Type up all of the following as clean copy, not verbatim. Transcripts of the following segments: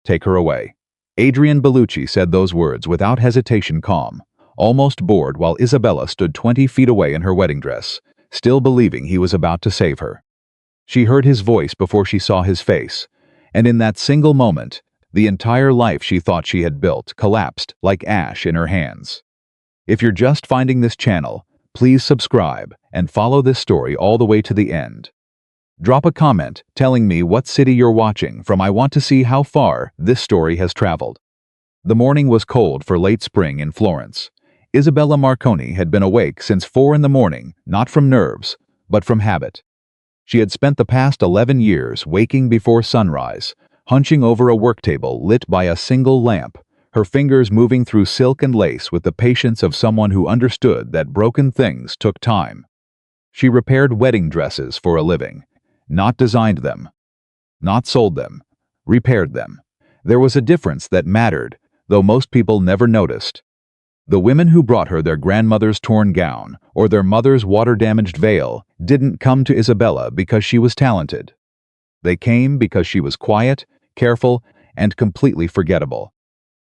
Take her away." Adrian Bellucci said those words without hesitation, calm, almost bored, while Isabella stood 20 feet away in her wedding dress, still believing he was about to save her. She heard his voice before she saw his face, and in that single moment, the entire life she thought she had built collapsed like ash in her hands. If you're just finding this channel, please subscribe and follow this story all the way to the end. Drop a comment telling me what city you're watching from. I want to see how far this story has traveled. The morning was cold for late spring in Florence. Isabella Marconi had been awake since 4 in the morning, not from nerves, but from habit. She had spent the past 11 years waking before sunrise, hunching over a work table lit by a single lamp, her fingers moving through silk and lace with the patience of someone who understood that broken things took time. She repaired wedding dresses for a living. Not designed them, not sold them, repaired them. There was a difference that mattered, though most people never noticed. The women who brought her their grandmother's torn gown or their mother's water-damaged veil didn't come to Isabella because she was talented. They came because she was quiet, careful, and completely forgettable.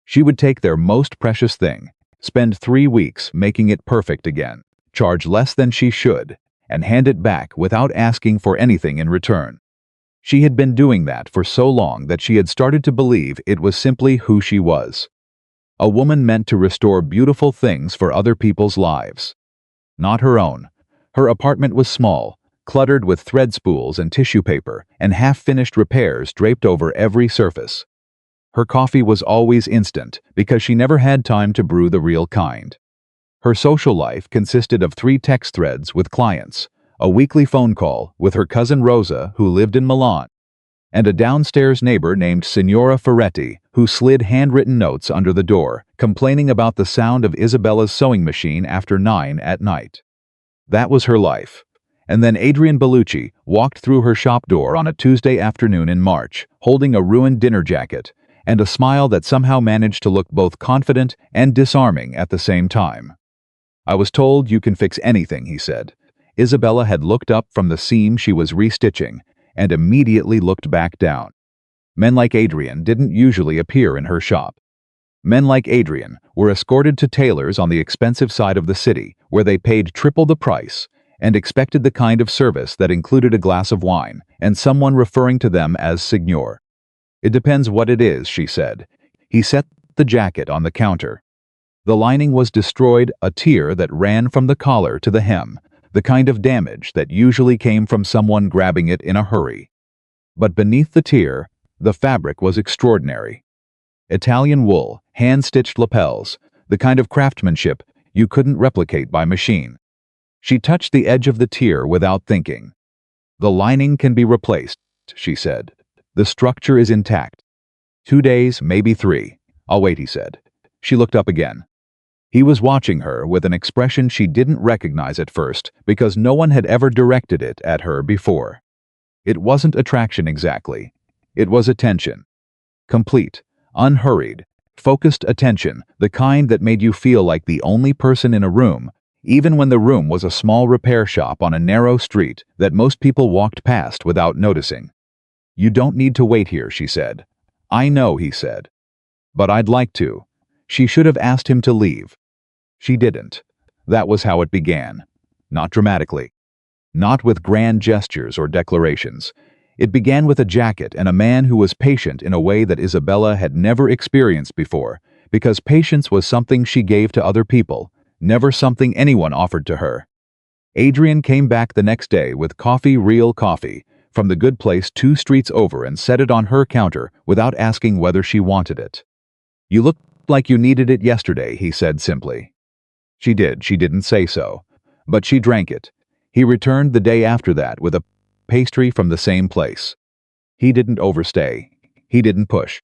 She would take their most precious thing, spend 3 weeks making it perfect again, charge less than she should, and hand it back without asking for anything in return. She had been doing that for so long that she had started to believe it was simply who she was. A woman meant to restore beautiful things for other people's lives. Not her own. Her apartment was small, cluttered with thread spools and tissue paper, and half-finished repairs draped over every surface. Her coffee was always instant because she never had time to brew the real kind. Her social life consisted of 3 text threads with clients, a weekly phone call with her cousin Rosa, who lived in Milan, and a downstairs neighbor named Signora Ferretti, who slid handwritten notes under the door, complaining about the sound of Isabella's sewing machine after 9 at night. That was her life. And then Adrian Bellucci walked through her shop door on a Tuesday afternoon in March, holding a ruined dinner jacket, and a smile that somehow managed to look both confident and disarming at the same time. "I was told you can fix anything," he said. Isabella had looked up from the seam she was restitching and immediately looked back down. Men like Adrian didn't usually appear in her shop. Men like Adrian were escorted to tailors on the expensive side of the city, where they paid triple the price and expected the kind of service that included a glass of wine and someone referring to them as Signor. "It depends what it is," she said. He set the jacket on the counter. The lining was destroyed, a tear that ran from the collar to the hem, the kind of damage that usually came from someone grabbing it in a hurry. But beneath the tear, the fabric was extraordinary. Italian wool, hand-stitched lapels, the kind of craftsmanship you couldn't replicate by machine. She touched the edge of the tear without thinking. "The lining can be replaced," she said. "The structure is intact. 2 days, maybe 3. I'll wait," he said. She looked up again. He was watching her with an expression she didn't recognize at first because no one had ever directed it at her before. It wasn't attraction exactly. It was attention. Complete, unhurried, focused attention, the kind that made you feel like the only person in a room, even when the room was a small repair shop on a narrow street that most people walked past without noticing. "You don't need to wait here," she said. "I know," he said. "But I'd like to." She should have asked him to leave. She didn't. That was how it began. Not dramatically. Not with grand gestures or declarations. It began with a jacket and a man who was patient in a way that Isabella had never experienced before, because patience was something she gave to other people, never something anyone offered to her. Adrian came back the next day with coffee, real coffee, from the good place 2 streets over, and set it on her counter without asking whether she wanted it. "You look like you needed it yesterday," he said simply. She did. She didn't say so. But she drank it. He returned the day after that with a pastry from the same place. He didn't overstay. He didn't push.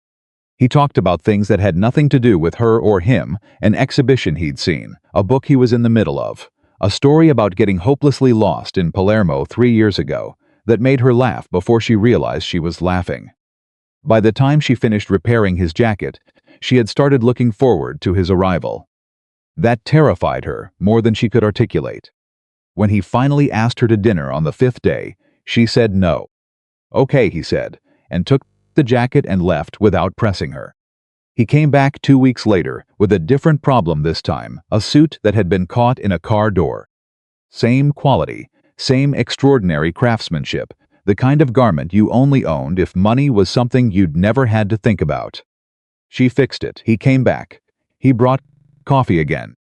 He talked about things that had nothing to do with her or him, an exhibition he'd seen, a book he was in the middle of, a story about getting hopelessly lost in Palermo 3 years ago that made her laugh before she realized she was laughing. By the time she finished repairing his jacket, she had started looking forward to his arrival. That terrified her more than she could articulate. When he finally asked her to dinner on the 5th day, she said no. "Okay," he said, and took the jacket and left without pressing her. He came back 2 weeks later with a different problem this time, a suit that had been caught in a car door. Same quality, same extraordinary craftsmanship, the kind of garment you only owned if money was something you'd never had to think about. She fixed it. He came back. He brought coffee again.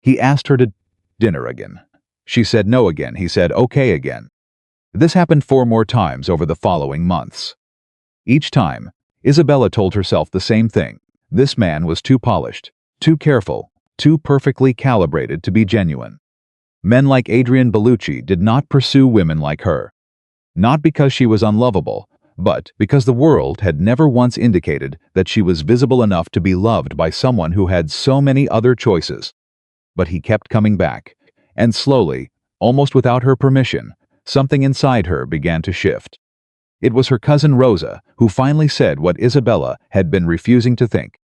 He asked her to dinner again. She said no again. He said okay again. This happened 4 more times over the following months. Each time, Isabella told herself the same thing. This man was too polished, too careful, too perfectly calibrated to be genuine. Men like Adrian Bellucci did not pursue women like her. Not because she was unlovable, but because the world had never once indicated that she was visible enough to be loved by someone who had so many other choices. But he kept coming back, and slowly, almost without her permission, something inside her began to shift. It was her cousin Rosa who finally said what Isabella had been refusing to think.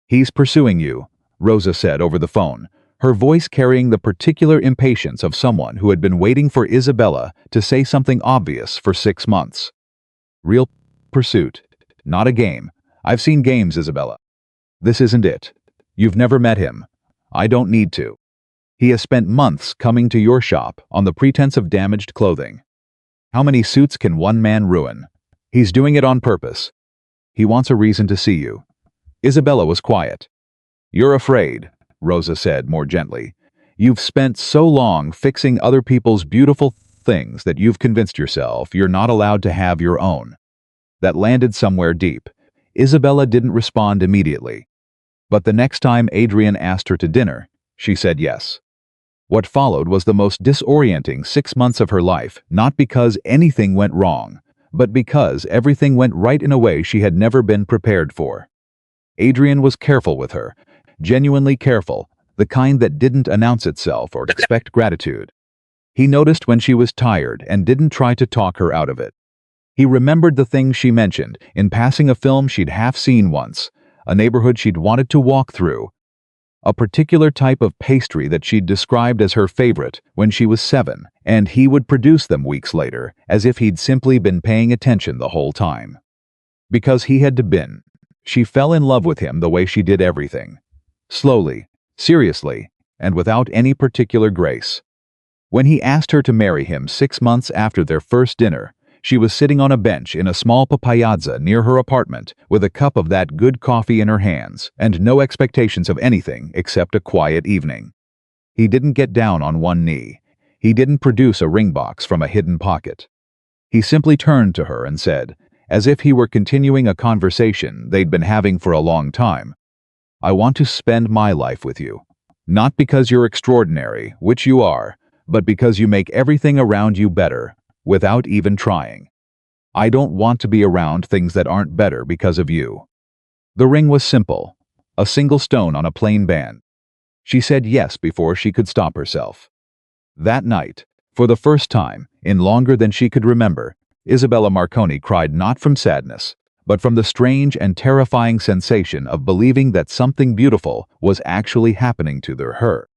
"He's pursuing you," Rosa said over the phone, her voice carrying the particular impatience of someone who had been waiting for Isabella to say something obvious for 6 months. "Real pursuit, not a game. I've seen games, Isabella. This isn't it. You've never met him. I don't need to. He has spent months coming to your shop on the pretense of damaged clothing. How many suits can one man ruin? He's doing it on purpose. He wants a reason to see you." Isabella was quiet. "You're afraid," Rosa said more gently. "You've spent so long fixing other people's beautiful things that you've convinced yourself you're not allowed to have your own." That landed somewhere deep. Isabella didn't respond immediately. But the next time Adrian asked her to dinner, she said yes. What followed was the most disorienting 6 months of her life, not because anything went wrong, but because everything went right in a way she had never been prepared for. Adrian was careful with her, genuinely careful, the kind that didn't announce itself or expect gratitude. He noticed when she was tired and didn't try to talk her out of it. He remembered the things she mentioned in passing, a film she'd half seen once, a neighborhood she'd wanted to walk through, a particular type of pastry that she'd described as her favorite when she was 7, and he would produce them weeks later, as if he'd simply been paying attention the whole time. Because he had been. She fell in love with him the way she did everything. Slowly, seriously, and without any particular grace. When he asked her to marry him 6 months after their first dinner, she was sitting on a bench in a small piazza near her apartment with a cup of that good coffee in her hands and no expectations of anything except a quiet evening. He didn't get down on one knee. He didn't produce a ring box from a hidden pocket. He simply turned to her and said, as if he were continuing a conversation they'd been having for a long time, "I want to spend my life with you. Not because you're extraordinary, which you are, but because you make everything around you better, without even trying. I don't want to be around things that aren't better because of you." The ring was simple, a single stone on a plain band. She said yes before she could stop herself. That night, for the first time, in longer than she could remember, Isabella Marconi cried not from sadness, but from the strange and terrifying sensation of believing that something beautiful was actually happening to her.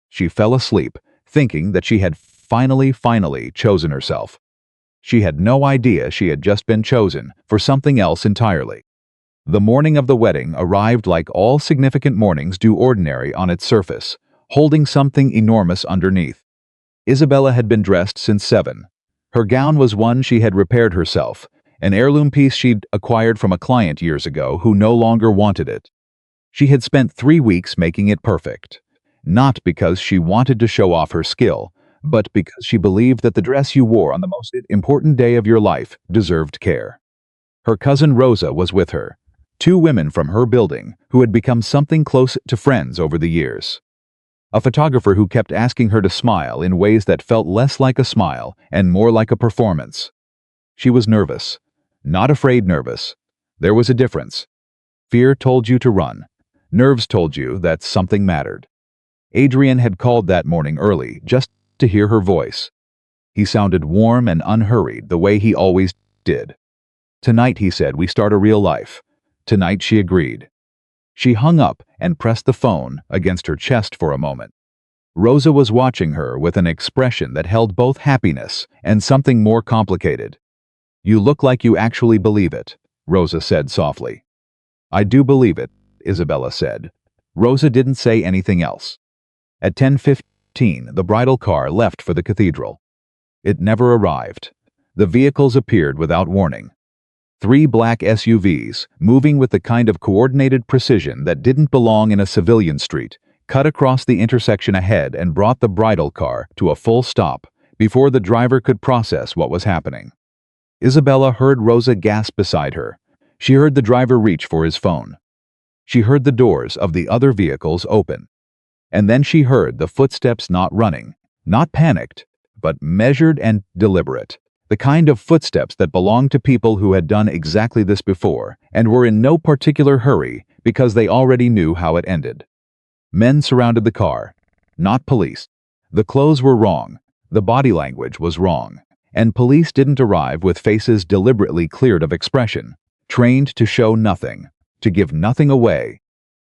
She fell asleep, thinking that she had finally chosen herself. She had no idea she had just been chosen for something else entirely. The morning of the wedding arrived like all significant mornings do, ordinary on its surface, holding something enormous underneath. Isabella had been dressed since 7. Her gown was one she had repaired herself, an heirloom piece she'd acquired from a client years ago who no longer wanted it. She had spent 3 weeks making it perfect, not because she wanted to show off her skill, but because she believed that the dress you wore on the most important day of your life deserved care. Her cousin Rosa was with her, 2 women from her building who had become something close to friends over the years. A photographer who kept asking her to smile in ways that felt less like a smile and more like a performance. She was nervous, not afraid nervous. There was a difference. Fear told you to run. Nerves told you that something mattered. Adrian had called that morning early just to hear her voice. He sounded warm and unhurried the way he always did. "Tonight," he said, "we start a real life." Tonight, she agreed. She hung up and pressed the phone against her chest for a moment. Rosa was watching her with an expression that held both happiness and something more complicated. "You look like you actually believe it," Rosa said softly. I do believe it, Isabella said. Rosa didn't say anything else. At 10:15, the bridal car left for the cathedral. It never arrived. The vehicles appeared without warning. 3 black SUVs, moving with the kind of coordinated precision that didn't belong in a civilian street, cut across the intersection ahead and brought the bridal car to a full stop before the driver could process what was happening. Isabella heard Rosa gasp beside her. She heard the driver reach for his phone. She heard the doors of the other vehicles open. And then she heard the footsteps not running, not panicked, but measured and deliberate. The kind of footsteps that belonged to people who had done exactly this before and were in no particular hurry because they already knew how it ended. Men surrounded the car, not police. The clothes were wrong, the body language was wrong, and police didn't arrive with faces deliberately cleared of expression, trained to show nothing, to give nothing away,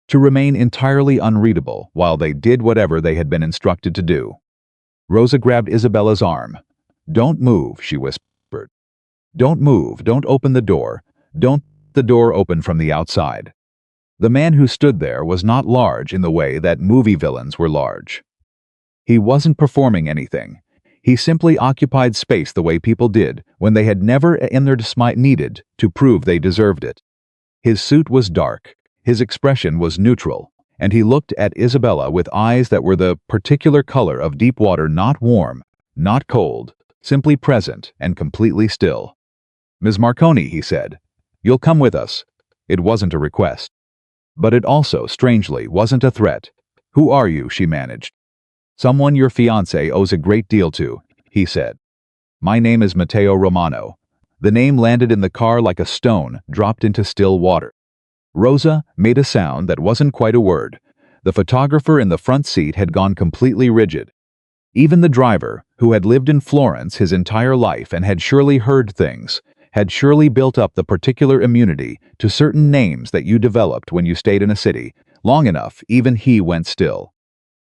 to remain entirely unreadable while they did whatever they had been instructed to do. Rosa grabbed Isabella's arm. Don't move, she whispered. Don't move, don't open the door. Don't the door open from the outside. The man who stood there was not large in the way that movie villains were large. He wasn't performing anything. He simply occupied space the way people did when they had never in their dismight needed to prove they deserved it. His suit was dark, his expression was neutral, and he looked at Isabella with eyes that were the particular color of deep water, not warm, not cold, simply present and completely still. Ms. Marconi, he said, you'll come with us. It wasn't a request. But it also, strangely, wasn't a threat. Who are you, she managed. Someone your fiancé owes a great deal to, he said. My name is Matteo Romano. The name landed in the car like a stone dropped into still water. Rosa made a sound that wasn't quite a word. The photographer in the front seat had gone completely rigid. Even the driver, who had lived in Florence his entire life and had surely heard things, had surely built up the particular immunity to certain names that you developed when you stayed in a city, long enough even he went still.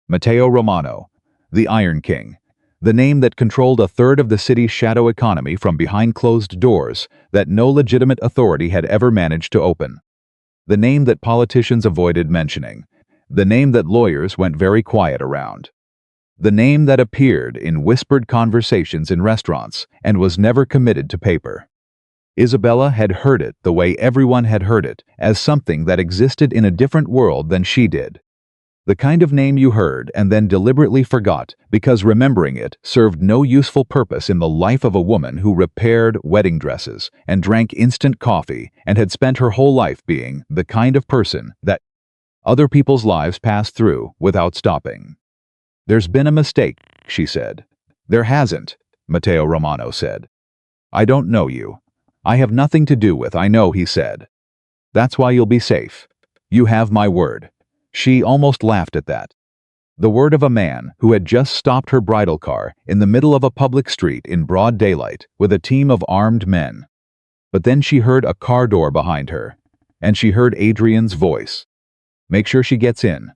Matteo Romano, the Iron King, the name that controlled a third of the city's shadow economy from behind closed doors that no legitimate authority had ever managed to open. The name that politicians avoided mentioning, the name that lawyers went very quiet around. The name that appeared in whispered conversations in restaurants and was never committed to paper. Isabella had heard it the way everyone had heard it, as something that existed in a different world than she did. The kind of name you heard and then deliberately forgot because remembering it served no useful purpose in the life of a woman who repaired wedding dresses and drank instant coffee and had spent her whole life being the kind of person that other people's lives passed through without stopping. There's been a mistake, she said. There hasn't, Matteo Romano said. I don't know you. I have nothing to do with, I know, he said. That's why you'll be safe. You have my word. She almost laughed at that. The word of a man who had just stopped her bridal car in the middle of a public street in broad daylight with a team of armed men. But then she heard a car door behind her, and she heard Adrian's voice. Make sure she gets in.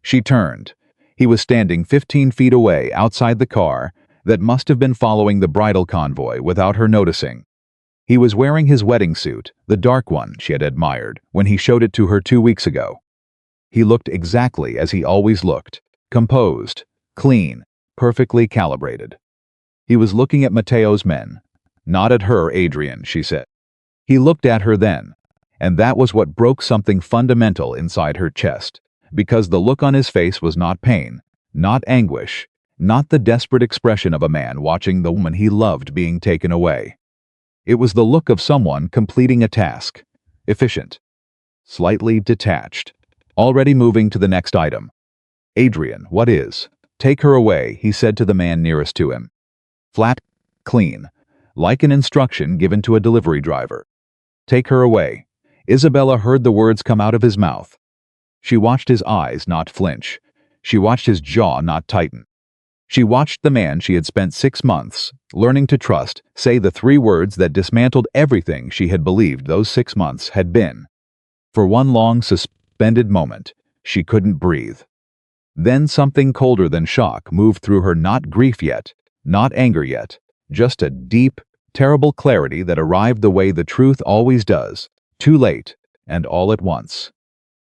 She turned. He was standing 15 feet away outside the car that must have been following the bridal convoy without her noticing. He was wearing his wedding suit, the dark one she had admired when he showed it to her 2 weeks ago. He looked exactly as he always looked, composed, clean, perfectly calibrated. He was looking at Matteo's men. Not at her, Adrian, she said. He looked at her then, and that was what broke something fundamental inside her chest, because the look on his face was not pain, not anguish, not the desperate expression of a man watching the woman he loved being taken away. It was the look of someone completing a task, efficient, slightly detached, already moving to the next item. Adrian, what is? Take her away, he said to the man nearest to him. Flat, clean, like an instruction given to a delivery driver. Take her away. Isabella heard the words come out of his mouth. She watched his eyes not flinch. She watched his jaw not tighten. She watched the man she had spent 6 months learning to trust say the 3 words that dismantled everything she had believed those 6 months had been. For one long suspended moment, she couldn't breathe. Then something colder than shock moved through her, not grief yet, not anger yet, just a deep, Terrible clarity that arrived the way the truth always does, too late, and all at once.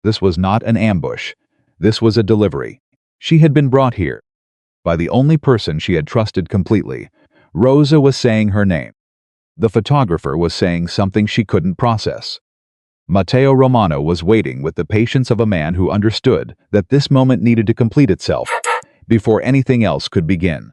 This was not an ambush. This was a delivery. She had been brought here by the only person she had trusted completely. Rosa was saying her name. The photographer was saying something she couldn't process. Matteo Romano was waiting with the patience of a man who understood that this moment needed to complete itself before anything else could begin.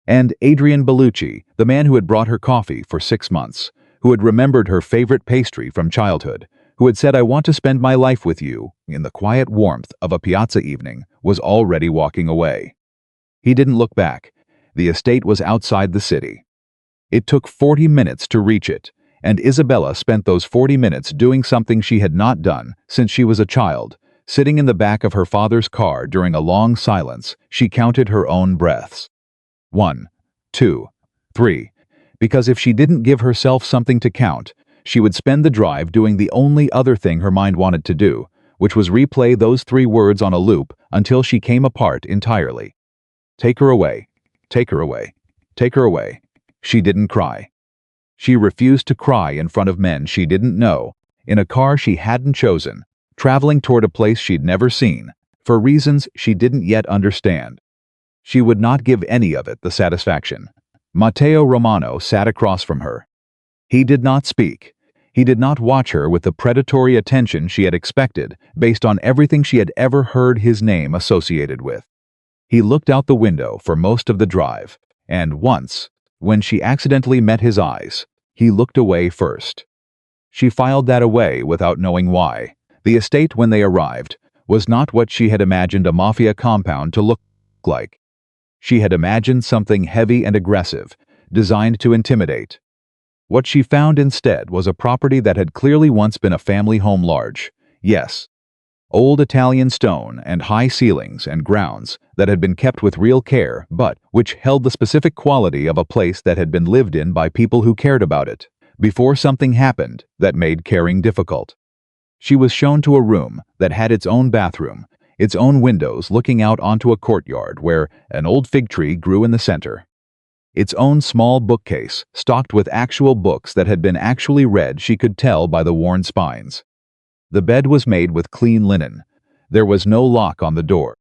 And Adrian Bellucci, the man who had brought her coffee for 6 months, who had remembered her favorite pastry from childhood, who had said, "I want to spend my life with you," in the quiet warmth of a piazza evening, was already walking away. He didn't look back. The estate was outside the city. It took 40 minutes to reach it, and Isabella spent those 40 minutes doing something she had not done since she was a child. Sitting in the back of her father's car during a long silence, she counted her own breaths. 1, 2, 3. Because if she didn't give herself something to count, she would spend the drive doing the only other thing her mind wanted to do, which was replay those 3 words on a loop until she came apart entirely. Take her away. Take her away. Take her away. She didn't cry. She refused to cry in front of men she didn't know, in a car she hadn't chosen, traveling toward a place she'd never seen, for reasons she didn't yet understand. She would not give any of it the satisfaction. Matteo Romano sat across from her. He did not speak. He did not watch her with the predatory attention she had expected, based on everything she had ever heard his name associated with. He looked out the window for most of the drive, and once, when she accidentally met his eyes, he looked away first. She filed that away without knowing why. The estate, when they arrived, was not what she had imagined a Mafia compound to look like. She had imagined something heavy and aggressive, designed to intimidate. What she found instead was a property that had clearly once been a family home, large, yes, old Italian stone and high ceilings and grounds that had been kept with real care, but which held the specific quality of a place that had been lived in by people who cared about it, before something happened that made caring difficult. She was shown to a room that had its own bathroom, its own windows looking out onto a courtyard where an old fig tree grew in the center. Its own small bookcase, stocked with actual books that had been actually read, she could tell by the worn spines. The bed was made with clean linen. There was no lock on the door.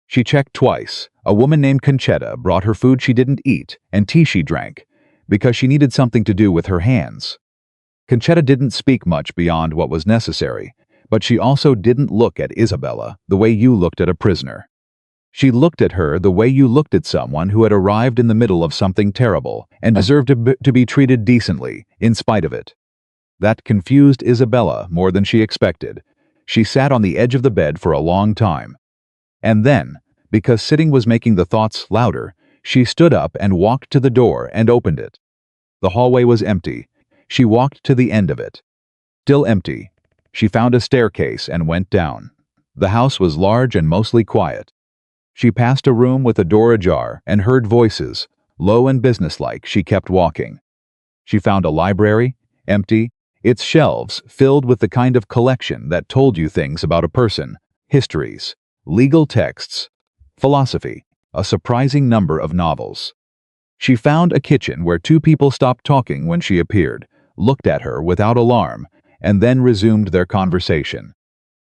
She checked twice. A woman named Concetta brought her food she didn't eat and tea she drank, because she needed something to do with her hands. Concetta didn't speak much beyond what was necessary, but she also didn't look at Isabella the way you looked at a prisoner. She looked at her the way you looked at someone who had arrived in the middle of something terrible and deserved to be treated decently, in spite of it. That confused Isabella more than she expected. She sat on the edge of the bed for a long time. And then, because sitting was making the thoughts louder, she stood up and walked to the door and opened it. The hallway was empty. She walked to the end of it. Still empty. She found a staircase and went down. The house was large and mostly quiet. She passed a room with a door ajar and heard voices. Low and businesslike, she kept walking. She found a library, empty, its shelves filled with the kind of collection that told you things about a person, histories, legal texts, philosophy, a surprising number of novels. She found a kitchen where 2 people stopped talking when she appeared, looked at her without alarm, and then resumed their conversation.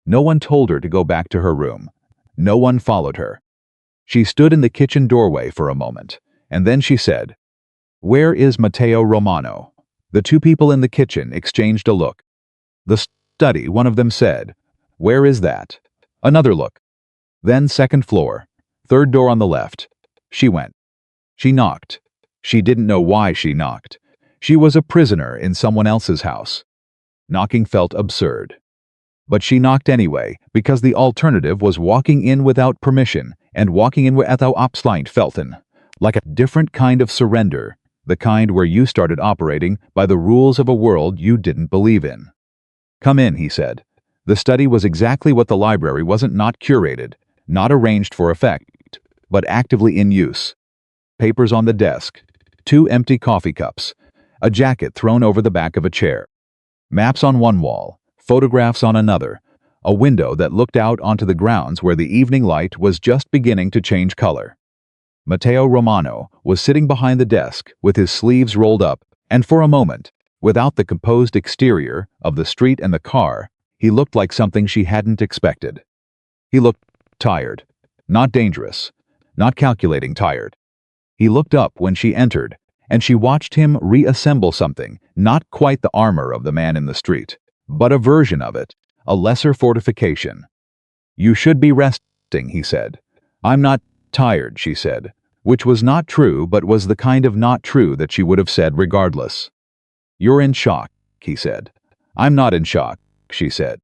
No one told her to go back to her room. No one followed her. She stood in the kitchen doorway for a moment, and then she said, "Where is Matteo Romano?" The 2 people in the kitchen exchanged a look. "The study," one of them said. "Where is that?" Another look. Then 2nd floor, 3rd door on the left. She went. She knocked. She didn't know why she knocked. She was a prisoner in someone else's house. Knocking felt absurd. But she knocked anyway, because the alternative was walking in without permission, and walking in without Absleint felten, like a different kind of surrender, the kind where you started operating by the rules of a world you didn't believe in. "Come in," he said. The study was exactly what the library wasn't, not curated, not arranged for effect, but actively in use. Papers on the desk, 2 empty coffee cups, a jacket thrown over the back of a chair. Maps on one wall, photographs on another, a window that looked out onto the grounds where the evening light was just beginning to change color. Matteo Romano was sitting behind the desk with his sleeves rolled up, And for a moment, without the composed exterior of the street and the car, he looked like something she hadn't expected. He looked tired. Not dangerous. Not calculating tired. He looked up when she entered, and she watched him reassemble something, not quite the armor of the man in the street, but a version of it, a lesser fortification. "You should be resting," he said. "I'm not tired," she said, which was not true but was the kind of not true that she would have said regardless. "You're in shock," he said. "I'm not in shock," she said.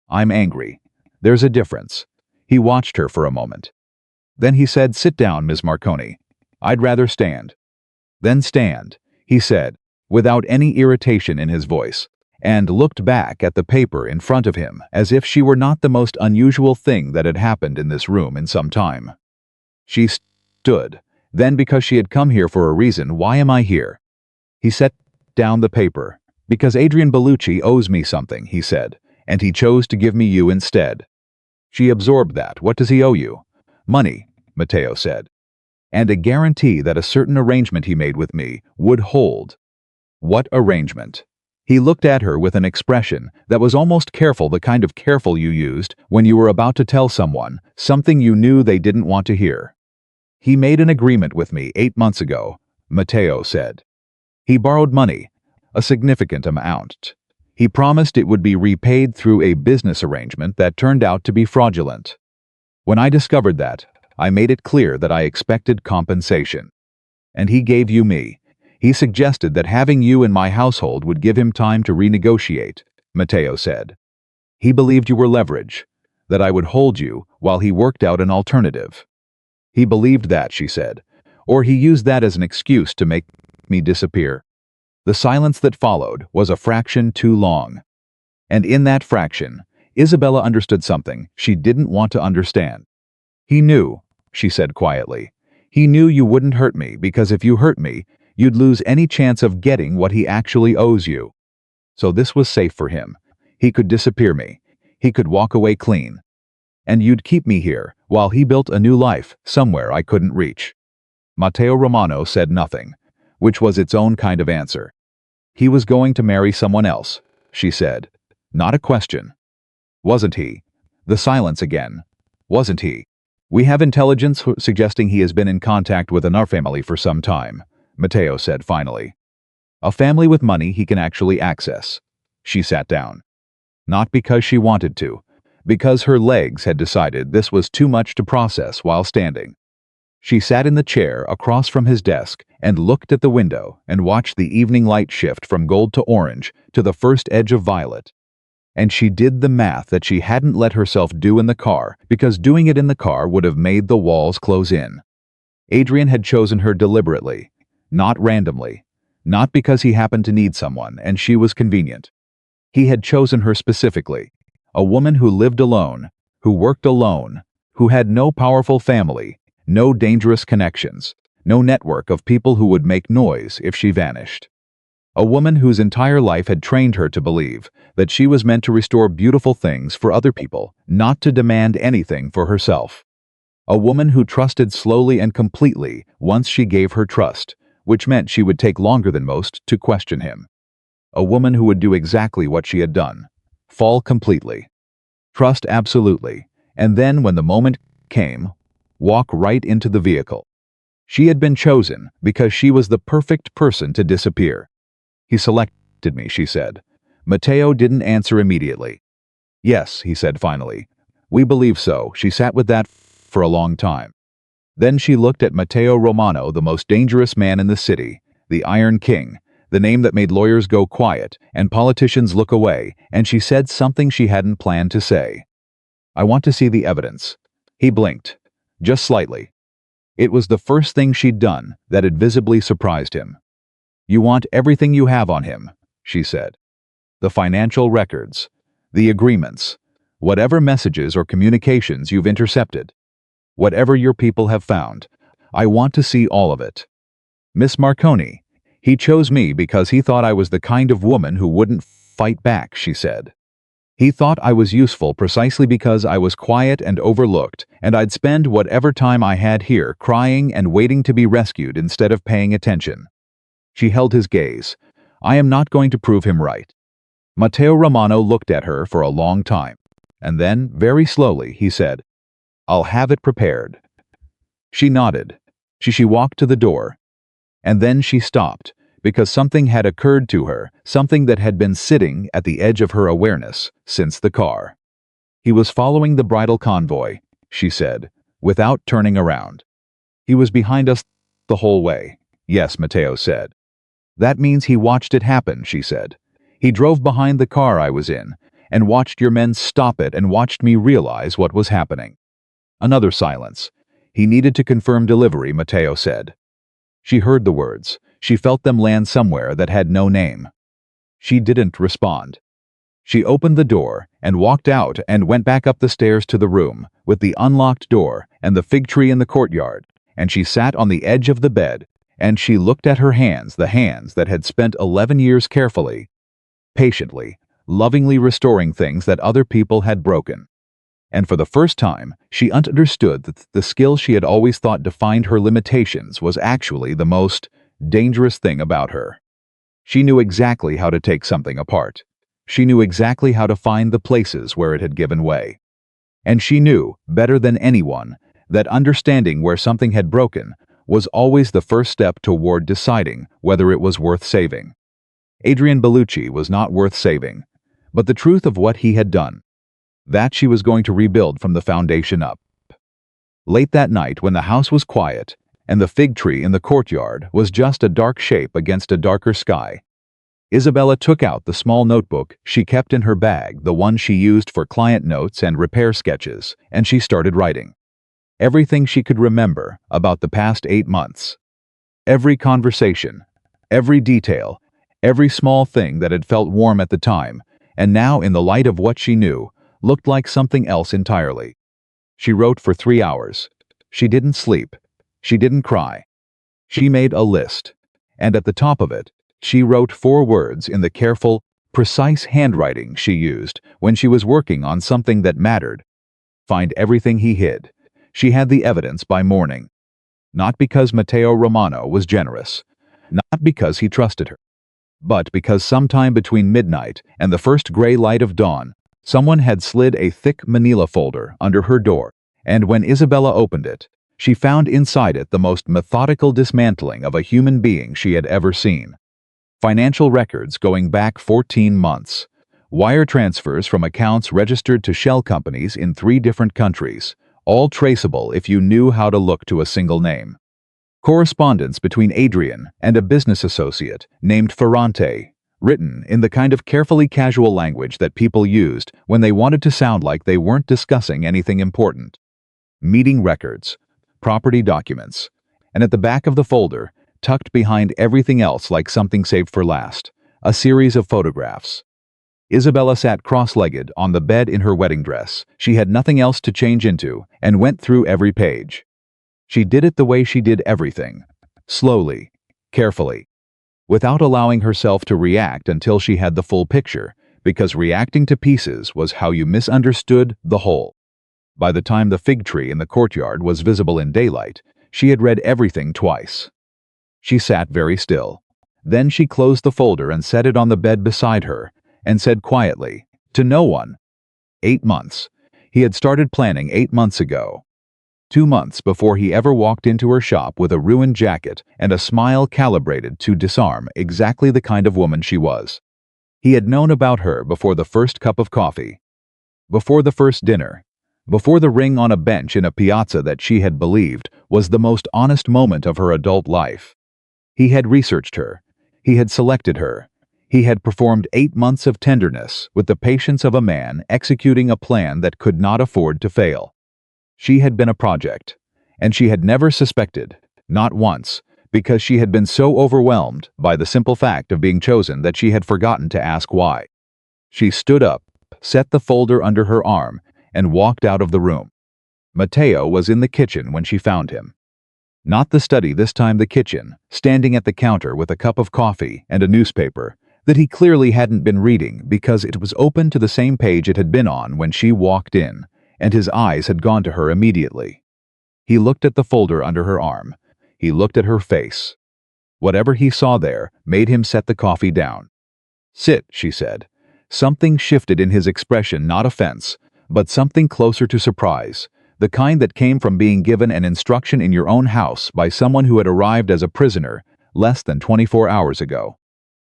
"I'm angry. There's a difference." He watched her for a moment. Then he said, "Sit down, Ms. Marconi. I'd rather stand." "Then stand," he said, without any irritation in his voice, and looked back at the paper in front of him as if she were not the most unusual thing that had happened in this room in some time. She stood. "Then because she had come here for a reason, why am I here?" He set down the paper. "Because Adrian Bellucci owes me something," he said, "and he chose to give me you instead." She absorbed that. "What does he owe you?" "Money," Matteo said. "And a guarantee that a certain arrangement he made with me would hold." "What arrangement?" He looked at her with an expression that was almost careful, the kind of careful you used when you were about to tell someone something you knew they didn't want to hear. "He made an agreement with me 8 months ago," Matteo said. "He borrowed money, a significant amount. He promised it would be repaid through a business arrangement that turned out to be fraudulent. When I discovered that, I made it clear that I expected compensation. And he gave you me. He suggested that having you in my household would give him time to renegotiate," Matteo said. "He believed you were leverage, that I would hold you while he worked out an alternative." "He believed that," she said, "or he used that as an excuse to make me disappear." The silence that followed was a fraction too long. And in that fraction, Isabella understood something she didn't want to understand. "He knew," she said quietly. "He knew you wouldn't hurt me because if you hurt me, you'd lose any chance of getting what he actually owes you. So this was safe for him. He could disappear me. He could walk away clean. And you'd keep me here while he built a new life somewhere I couldn't reach." Matteo Romano said nothing, which was its own kind of answer. "He was going to marry someone else," she said. "Not a question." "Wasn't he?" The silence again. "Wasn't he?" "We have intelligence suggesting he has been in contact with another family for some time," Matteo said finally. "A family with money he can actually access." She sat down. Not because she wanted to, because her legs had decided this was too much to process while standing. She sat in the chair across from his desk and looked at the window and watched the evening light shift from gold to orange to the first edge of violet. And she did the math that she hadn't let herself do in the car because doing it in the car would have made the walls close in. Adrian had chosen her deliberately, not randomly, not because he happened to need someone and she was convenient. He had chosen her specifically, a woman who lived alone, who worked alone, who had no powerful family, no dangerous connections, no network of people who would make noise if she vanished. A woman whose entire life had trained her to believe that she was meant to restore beautiful things for other people, not to demand anything for herself. A woman who trusted slowly and completely once she gave her trust, which meant she would take longer than most to question him. A woman who would do exactly what she had done, fall completely, trust absolutely, and then when the moment came, walk right into the vehicle. She had been chosen because she was the perfect person to disappear. "He selected me," she said. Matteo didn't answer immediately. "Yes," he said finally. "We believe so." She sat with that for a long time. Then she looked at Matteo Romano, the most dangerous man in the city, the Iron King, the name that made lawyers go quiet and politicians look away, and she said something she hadn't planned to say. "I want to see the evidence." He blinked, just slightly. It was the first thing she'd done that had visibly surprised him. "You want everything you have on him," she said. "The financial records, the agreements, whatever messages or communications you've intercepted, whatever your people have found. I want to see all of it." "Miss Marconi, he chose me because he thought I was the kind of woman who wouldn't fight back," she said. "He thought I was useful precisely because I was quiet and overlooked, and I'd spend whatever time I had here crying and waiting to be rescued instead of paying attention. She held his gaze. I am not going to prove him right. Matteo Romano looked at her for a long time, and then, very slowly, he said, I'll have it prepared. She nodded. She walked to the door, and then she stopped, because something had occurred to her, something that had been sitting at the edge of her awareness since the car. He was following the bridal convoy, she said, without turning around. He was behind us the whole way. Yes, Matteo said. That means he watched it happen, she said. He drove behind the car I was in, and watched your men stop it and watched me realize what was happening. Another silence. He needed to confirm delivery, Matteo said. She heard the words. She felt them land somewhere that had no name. She didn't respond. She opened the door and walked out and went back up the stairs to the room with the unlocked door and the fig tree in the courtyard, and she sat on the edge of the bed, and she looked at her hands, the hands that had spent 11 years carefully, patiently, lovingly restoring things that other people had broken. And for the first time, she understood that the skill she had always thought defined her limitations was actually the most dangerous thing about her. She knew exactly how to take something apart. She knew exactly how to find the places where it had given way. And she knew, better than anyone, that understanding where something had broken was always the first step toward deciding whether it was worth saving. Adrian Bellucci was not worth saving, but the truth of what he had done, that she was going to rebuild from the foundation up. Late that night, when the house was quiet and the fig tree in the courtyard was just a dark shape against a darker sky, Isabella took out the small notebook she kept in her bag, the one she used for client notes and repair sketches, and she started writing. Everything she could remember about the past 8 months. Every conversation, every detail, every small thing that had felt warm at the time, and now, in the light of what she knew, looked like something else entirely. She wrote for 3 hours. She didn't sleep. She didn't cry. She made a list, and at the top of it, she wrote 4 words in the careful, precise handwriting she used when she was working on something that mattered. Find everything he hid. She had the evidence by morning. Not because Matteo Romano was generous, not because he trusted her, but because sometime between midnight and the first gray light of dawn, someone had slid a thick manila folder under her door, and when Isabella opened it, she found inside it the most methodical dismantling of a human being she had ever seen. Financial records going back 14 months. Wire transfers from accounts registered to shell companies in 3 different countries, all traceable if you knew how to look to a single name. Correspondence between Adrian and a business associate named Fiancé, written in the kind of carefully casual language that people used when they wanted to sound like they weren't discussing anything important. Meeting records, property documents, and at the back of the folder, tucked behind everything else like something saved for last, a series of photographs. Isabella sat cross-legged on the bed in her wedding dress. She had nothing else to change into, and went through every page. She did it the way she did everything, slowly, carefully, without allowing herself to react until she had the full picture, because reacting to pieces was how you misunderstood the whole. By the time the fig tree in the courtyard was visible in daylight, she had read everything twice. She sat very still. Then she closed the folder and set it on the bed beside her, and said quietly, to no one, 8 months. He had started planning 8 months ago. 2 months before he ever walked into her shop with a ruined jacket and a smile calibrated to disarm exactly the kind of woman she was. He had known about her before the first cup of coffee, before the first dinner, before the ring on a bench in a piazza that she had believed was the most honest moment of her adult life. He had researched her. He had selected her. He had performed 8 months of tenderness with the patience of a man executing a plan that could not afford to fail. She had been a project, and she had never suspected, not once, because she had been so overwhelmed by the simple fact of being chosen that she had forgotten to ask why. She stood up, set the folder under her arm, and walked out of the room. Matteo was in the kitchen when she found him. Not the study this time, the kitchen, standing at the counter with a cup of coffee and a newspaper that he clearly hadn't been reading because it was open to the same page it had been on when she walked in, and his eyes had gone to her immediately. He looked at the folder under her arm. He looked at her face. Whatever he saw there made him set the coffee down. "Sit," she said. Something shifted in his expression, not offense, but something closer to surprise, the kind that came from being given an instruction in your own house by someone who had arrived as a prisoner less than 24 hours ago.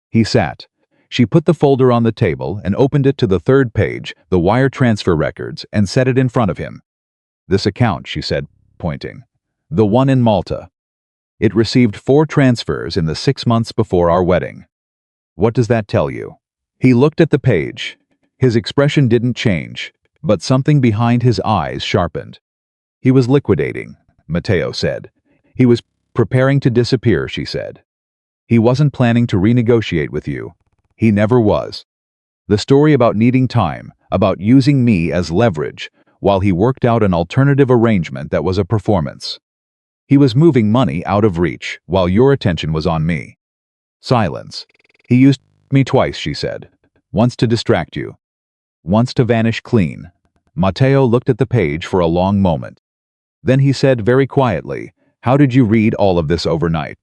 He sat. She put the folder on the table and opened it to the third page, the wire transfer records, and set it in front of him. "This account," she said, pointing. "The one in Malta. It received 4 transfers in the 6 months before our wedding. What does that tell you?" He looked at the page. His expression didn't change, but something behind his eyes sharpened. "He was liquidating," Matteo said. "He was preparing to disappear," she said. "He wasn't planning to renegotiate with you. He never was. The story about needing time, about using me as leverage, while he worked out an alternative arrangement that was a performance. He was moving money out of reach, while your attention was on me." Silence. "He used me twice," she said. "Once to distract you. Once to vanish clean." Matteo looked at the page for a long moment. Then he said very quietly, "How did you read all of this overnight?"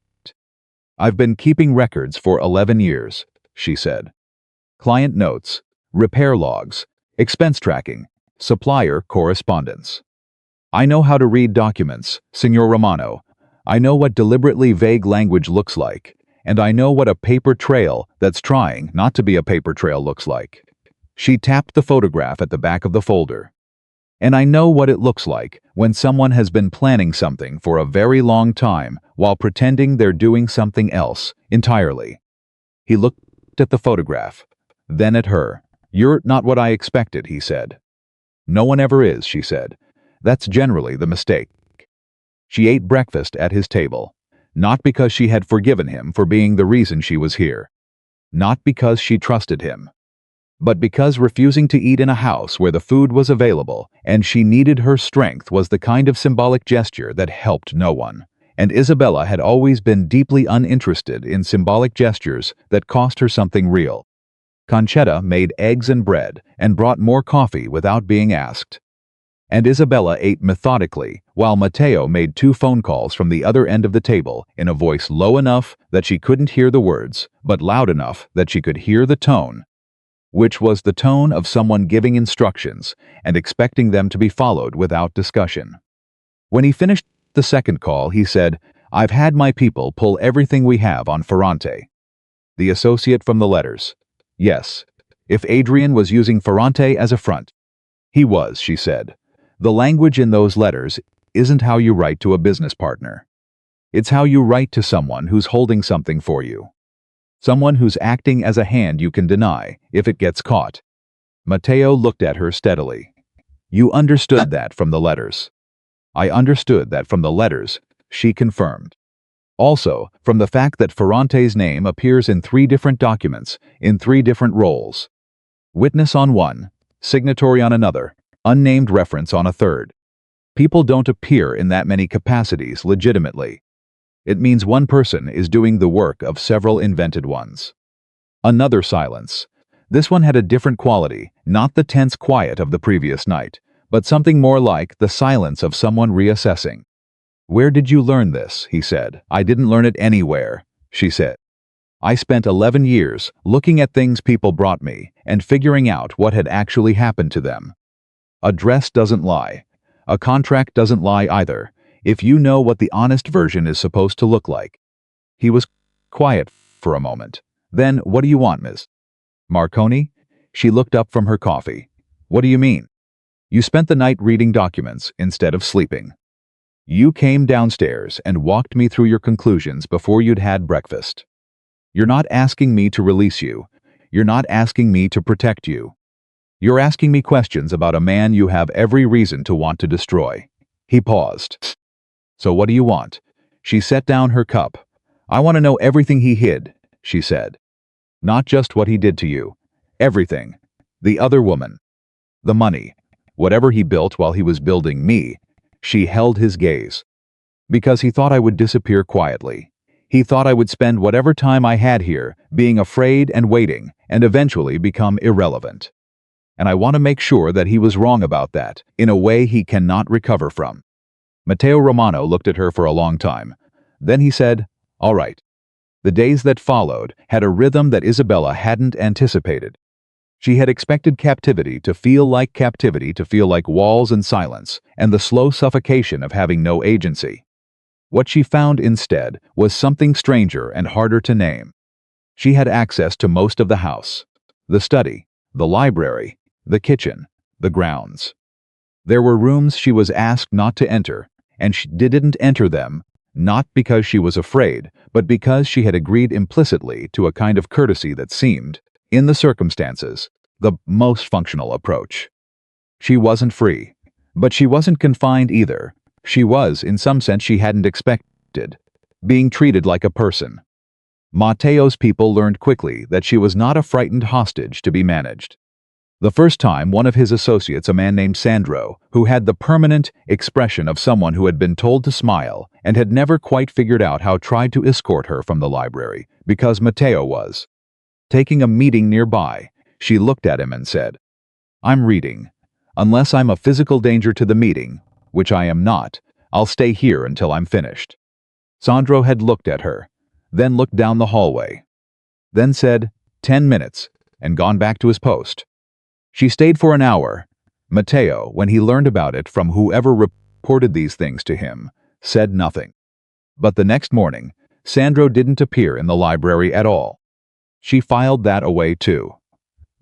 "I've been keeping records for 11 years, she said. "Client notes, repair logs, expense tracking, supplier correspondence. I know how to read documents, Signor Romano. I know what deliberately vague language looks like, and I know what a paper trail that's trying not to be a paper trail looks like." She tapped the photograph at the back of the folder. "And I know what it looks like when someone has been planning something for a very long time while pretending they're doing something else entirely." He looked at the photograph, then at her. "You're not what I expected," he said. "No one ever is," she said. "That's generally the mistake." She ate breakfast at his table, not because she had forgiven him for being the reason she was here, not because she trusted him, but because refusing to eat in a house where the food was available and she needed her strength was the kind of symbolic gesture that helped no one. And Isabella had always been deeply uninterested in symbolic gestures that cost her something real. Concetta made eggs and bread and brought more coffee without being asked. And Isabella ate methodically, while Matteo made 2 phone calls from the other end of the table in a voice low enough that she couldn't hear the words, but loud enough that she could hear the tone, which was the tone of someone giving instructions and expecting them to be followed without discussion. When he finished the second call, he said, "I've had my people pull everything we have on Ferrante." The associate from the letters. "Yes. If Adrian was using Ferrante as a front." "He was," she said. "The language in those letters isn't how you write to a business partner. It's how you write to someone who's holding something for you. Someone who's acting as a hand you can deny if it gets caught." Matteo looked at her steadily. "You understood that from the letters." "I understood that from the letters," she confirmed. "Also, from the fact that Ferrante's name appears in 3 different documents, in 3 different roles. Witness on one, signatory on another, unnamed reference on a third. People don't appear in that many capacities legitimately. It means one person is doing the work of several invented ones." Another silence. This one had a different quality, not the tense quiet of the previous night, but something more like the silence of someone reassessing. "Where did you learn this?" he said. "I didn't learn it anywhere," she said. "I spent 11 years looking at things people brought me and figuring out what had actually happened to them. A dress doesn't lie. A contract doesn't lie either, if you know what the honest version is supposed to look like." He was quiet for a moment. Then, "What do you want, Ms. Marconi?" She looked up from her coffee. "What do you mean?" "You spent the night reading documents instead of sleeping. You came downstairs and walked me through your conclusions before you'd had breakfast. You're not asking me to release you. You're not asking me to protect you. You're asking me questions about a man you have every reason to want to destroy." He paused. "So what do you want?" She set down her cup. "I want to know everything he hid," she said. "Not just what he did to you. Everything. The other woman. The money. Whatever he built while he was building me." She held his gaze. "Because he thought I would disappear quietly. He thought I would spend whatever time I had here being afraid and waiting and eventually become irrelevant. And I want to make sure that he was wrong about that, in a way he cannot recover from." Matteo Romano looked at her for a long time. Then he said, "All right. The days that followed had a rhythm that Isabella hadn't anticipated. She had expected captivity to feel like walls and silence, and the slow suffocation of having no agency. What she found instead was something stranger and harder to name. She had access to most of the house: the study, the library, the kitchen, the grounds. There were rooms she was asked not to enter, and she didn't enter them, not because she was afraid, but because she had agreed implicitly to a kind of courtesy that seemed, in the circumstances, the most functional approach. She wasn't free, but she wasn't confined either. She was, in some sense she hadn't expected, being treated like a person. Matteo's people learned quickly that she was not a frightened hostage to be managed. The first time one of his associates, a man named Sandro, who had the permanent expression of someone who had been told to smile and had never quite figured out how, tried to escort her from the library, because Matteo was taking a meeting nearby, she looked at him and said, "I'm reading. Unless I'm a physical danger to the meeting, which I am not, I'll stay here until I'm finished." Sandro had looked at her, then looked down the hallway, then said, 10 minutes, and gone back to his post. She stayed for an hour. Matteo, when he learned about it from whoever reported these things to him, said nothing. But the next morning, Sandro didn't appear in the library at all. She filed that away too.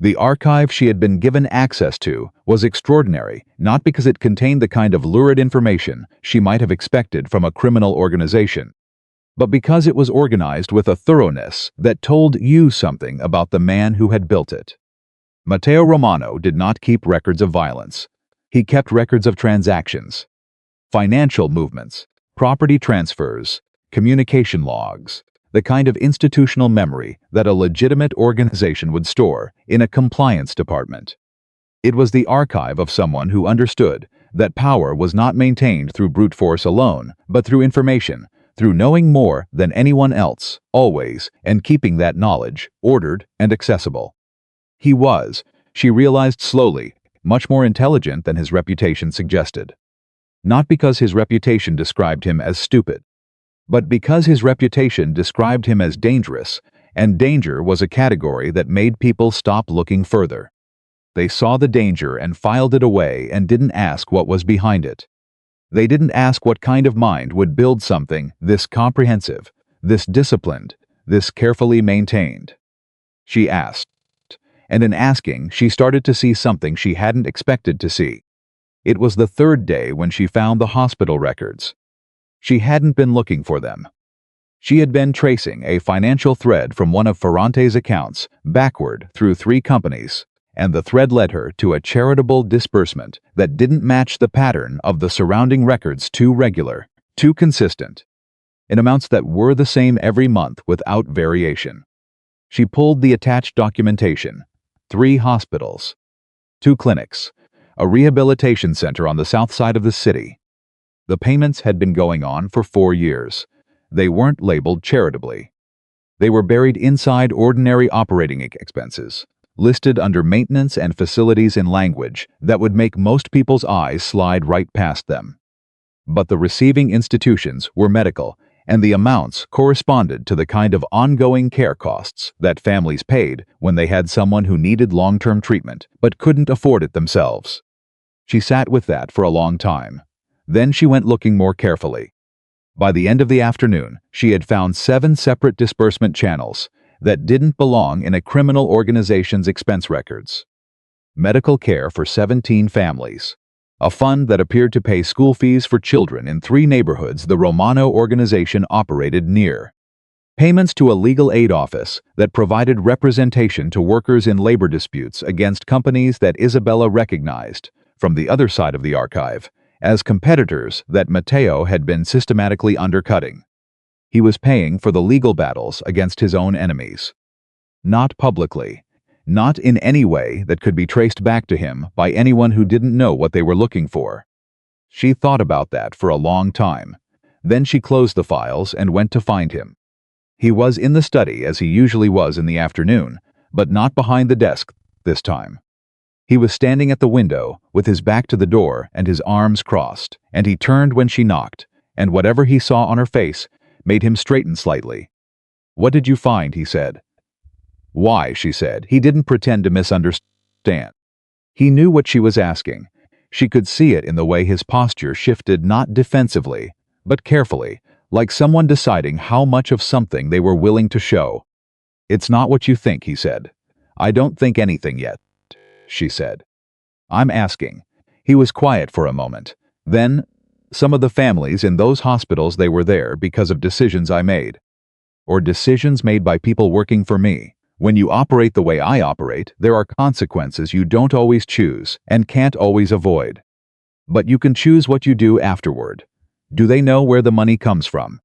The archive she had been given access to was extraordinary, not because it contained the kind of lurid information she might have expected from a criminal organization, but because it was organized with a thoroughness that told you something about the man who had built it. Matteo Romano did not keep records of violence. He kept records of transactions, financial movements, property transfers, communication logs, the kind of institutional memory that a legitimate organization would store in a compliance department. It was the archive of someone who understood that power was not maintained through brute force alone, but through information, through knowing more than anyone else, always, and keeping that knowledge ordered and accessible. He was, she realized slowly, much more intelligent than his reputation suggested. Not because his reputation described him as stupid, but because his reputation described him as dangerous, and danger was a category that made people stop looking further. They saw the danger and filed it away and didn't ask what was behind it. They didn't ask what kind of mind would build something this comprehensive, this disciplined, this carefully maintained. She asked. And in asking, she started to see something she hadn't expected to see. It was the third day when she found the hospital records. She hadn't been looking for them. She had been tracing a financial thread from one of Ferrante's accounts backward through 3 companies, and the thread led her to a charitable disbursement that didn't match the pattern of the surrounding records, too regular, too consistent, in amounts that were the same every month without variation. She pulled the attached documentation: 3 hospitals, 2 clinics, a rehabilitation center on the south side of the city. The payments had been going on for 4 years. They weren't labeled charitably. They were buried inside ordinary operating expenses, listed under maintenance and facilities in language that would make most people's eyes slide right past them. But the receiving institutions were medical, and the amounts corresponded to the kind of ongoing care costs that families paid when they had someone who needed long-term treatment but couldn't afford it themselves. She sat with that for a long time. Then she went looking more carefully. By the end of the afternoon, she had found 7 separate disbursement channels that didn't belong in a criminal organization's expense records. Medical care for 17 families. A fund that appeared to pay school fees for children in 3 neighborhoods the Romano organization operated near. Payments to a legal aid office that provided representation to workers in labor disputes against companies that Isabella recognized, from the other side of the archive, as competitors that Matteo had been systematically undercutting. He was paying for the legal battles against his own enemies. Not publicly. Not in any way that could be traced back to him by anyone who didn't know what they were looking for. She thought about that for a long time. Then she closed the files and went to find him. He was in the study as he usually was in the afternoon, but not behind the desk this time. He was standing at the window with his back to the door and his arms crossed, and he turned when she knocked, and whatever he saw on her face made him straighten slightly. What did you find? He said. Why, she said. He didn't pretend to misunderstand. He knew what she was asking. She could see it in the way his posture shifted, not defensively, but carefully, like someone deciding how much of something they were willing to show. It's not what you think, he said. I don't think anything yet, she said. I'm asking. He was quiet for a moment. Then, some of the families in those hospitals, they were there because of decisions I made. Or decisions made by people working for me. When you operate the way I operate, there are consequences you don't always choose and can't always avoid. But you can choose what you do afterward. Do they know where the money comes from?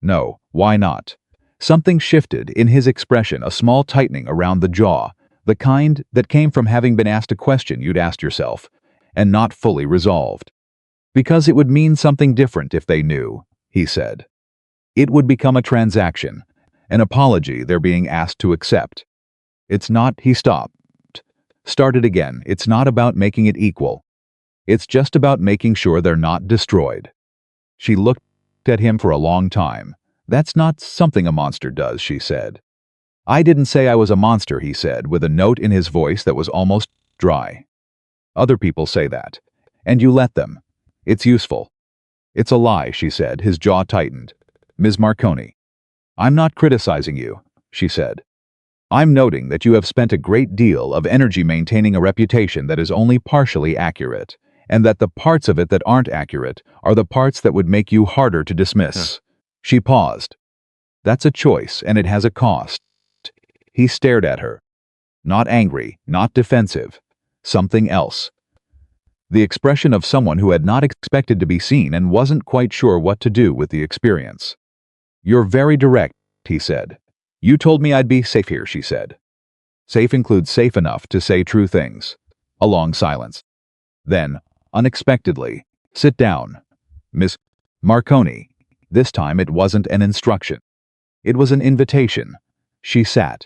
No. Why not? Something shifted in his expression, a small tightening around the jaw, the kind that came from having been asked a question you'd asked yourself, and not fully resolved. Because it would mean something different if they knew, he said. It would become a transaction, an apology they're being asked to accept. It's not, he stopped. Started again, it's not about making it equal. It's just about making sure they're not destroyed. She looked at him for a long time. That's not something a monster does, she said. I didn't say I was a monster, he said, with a note in his voice that was almost dry. Other people say that. And you let them. It's useful. It's a lie, she said, his jaw tightened. Ms. Marconi. I'm not criticizing you, she said. I'm noting that you have spent a great deal of energy maintaining a reputation that is only partially accurate, and that the parts of it that aren't accurate are the parts that would make you harder to dismiss. She paused. That's a choice, and it has a cost. He stared at her. Not angry, not defensive. Something else. The expression of someone who had not expected to be seen and wasn't quite sure what to do with the experience. You're very direct, he said. You told me I'd be safe here, she said. Safe includes safe enough to say true things. A long silence. Then, unexpectedly, sit down. Miss Marconi. This time it wasn't an instruction. It was an invitation. She sat.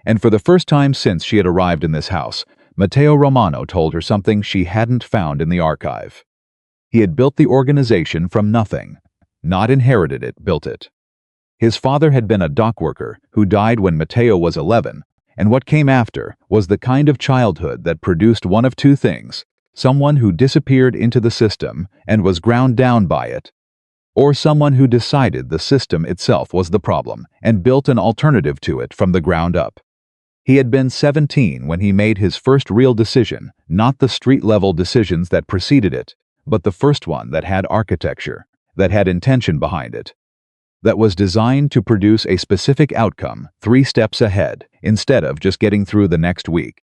And for the first time since she had arrived in this house, Matteo Romano told her something she hadn't found in the archive. He had built the organization from nothing. Not inherited it, built it. His father had been a dock worker who died when Matteo was 11, and what came after was the kind of childhood that produced one of two things: someone who disappeared into the system and was ground down by it, or someone who decided the system itself was the problem and built an alternative to it from the ground up. He had been 17 when he made his first real decision, not the street-level decisions that preceded it, but the first one that had architecture, that had intention behind it, that was designed to produce a specific outcome 3 steps ahead, instead of just getting through the next week.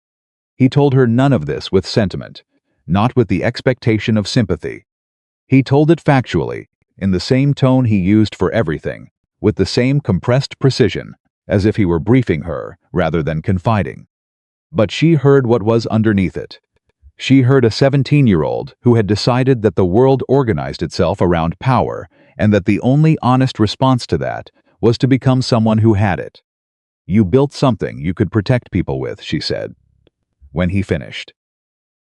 He told her none of this with sentiment, not with the expectation of sympathy. He told it factually, in the same tone he used for everything, with the same compressed precision, as if he were briefing her rather than confiding. But she heard what was underneath it. She heard a 17-year-old who had decided that the world organized itself around power, and that the only honest response to that was to become someone who had it. You built something you could protect people with, she said. When he finished.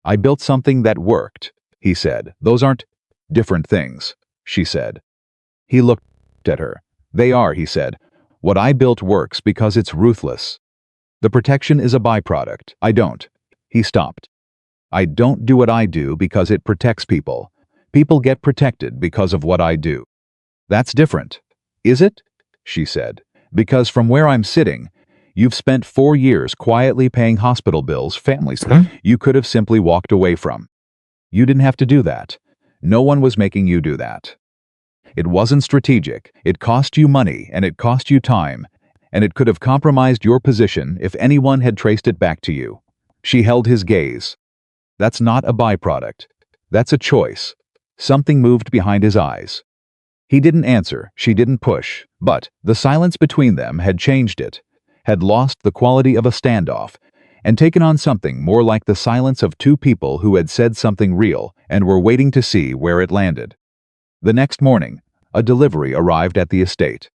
I built something that worked, he said. Those aren't different things, she said. He looked at her. They are, he said. What I built works because it's ruthless. The protection is a byproduct. I don't. He stopped. I don't do what I do because it protects people. People get protected because of what I do. That's different. Is it? She said. Because from where I'm sitting, you've spent 4 years quietly paying hospital bills families you could have simply walked away from. You didn't have to do that. No one was making you do that. It wasn't strategic. It cost you money, and it cost you time, and it could have compromised your position if anyone had traced it back to you. She held his gaze. That's not a byproduct. That's a choice. Something moved behind his eyes. He didn't answer, she didn't push, but the silence between them had changed it, had lost the quality of a standoff, and taken on something more like the silence of 2 people who had said something real and were waiting to see where it landed. The next morning, a delivery arrived at the estate.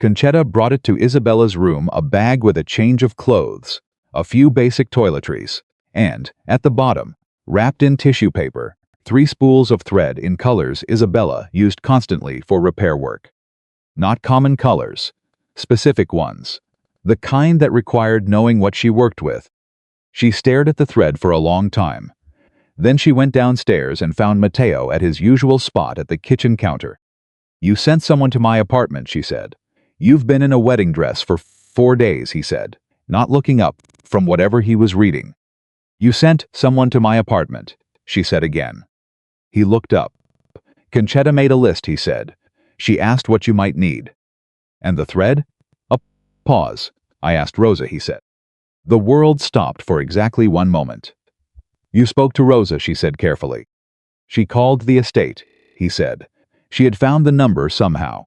Concetta brought it to Isabella's room, a bag with a change of clothes, a few basic toiletries, and, at the bottom, wrapped in tissue paper, 3 spools of thread in colors Isabella used constantly for repair work. Not common colors. specific ones. The kind that required knowing what she worked with. She stared at the thread for a long time. Then she went downstairs and found Matteo at his usual spot at the kitchen counter. "You sent someone to my apartment," she said. "You've been in a wedding dress for 4 days," he said, not looking up from whatever he was reading. "You sent someone to my apartment," she said again. He looked up. "Conchetta made a list," he said. "She asked what you might need." "And the thread?" A pause. "I asked Rosa," he said. The world stopped for exactly 1 moment. "You spoke to Rosa," she said carefully. "She called the estate," he said. "She had found the number somehow.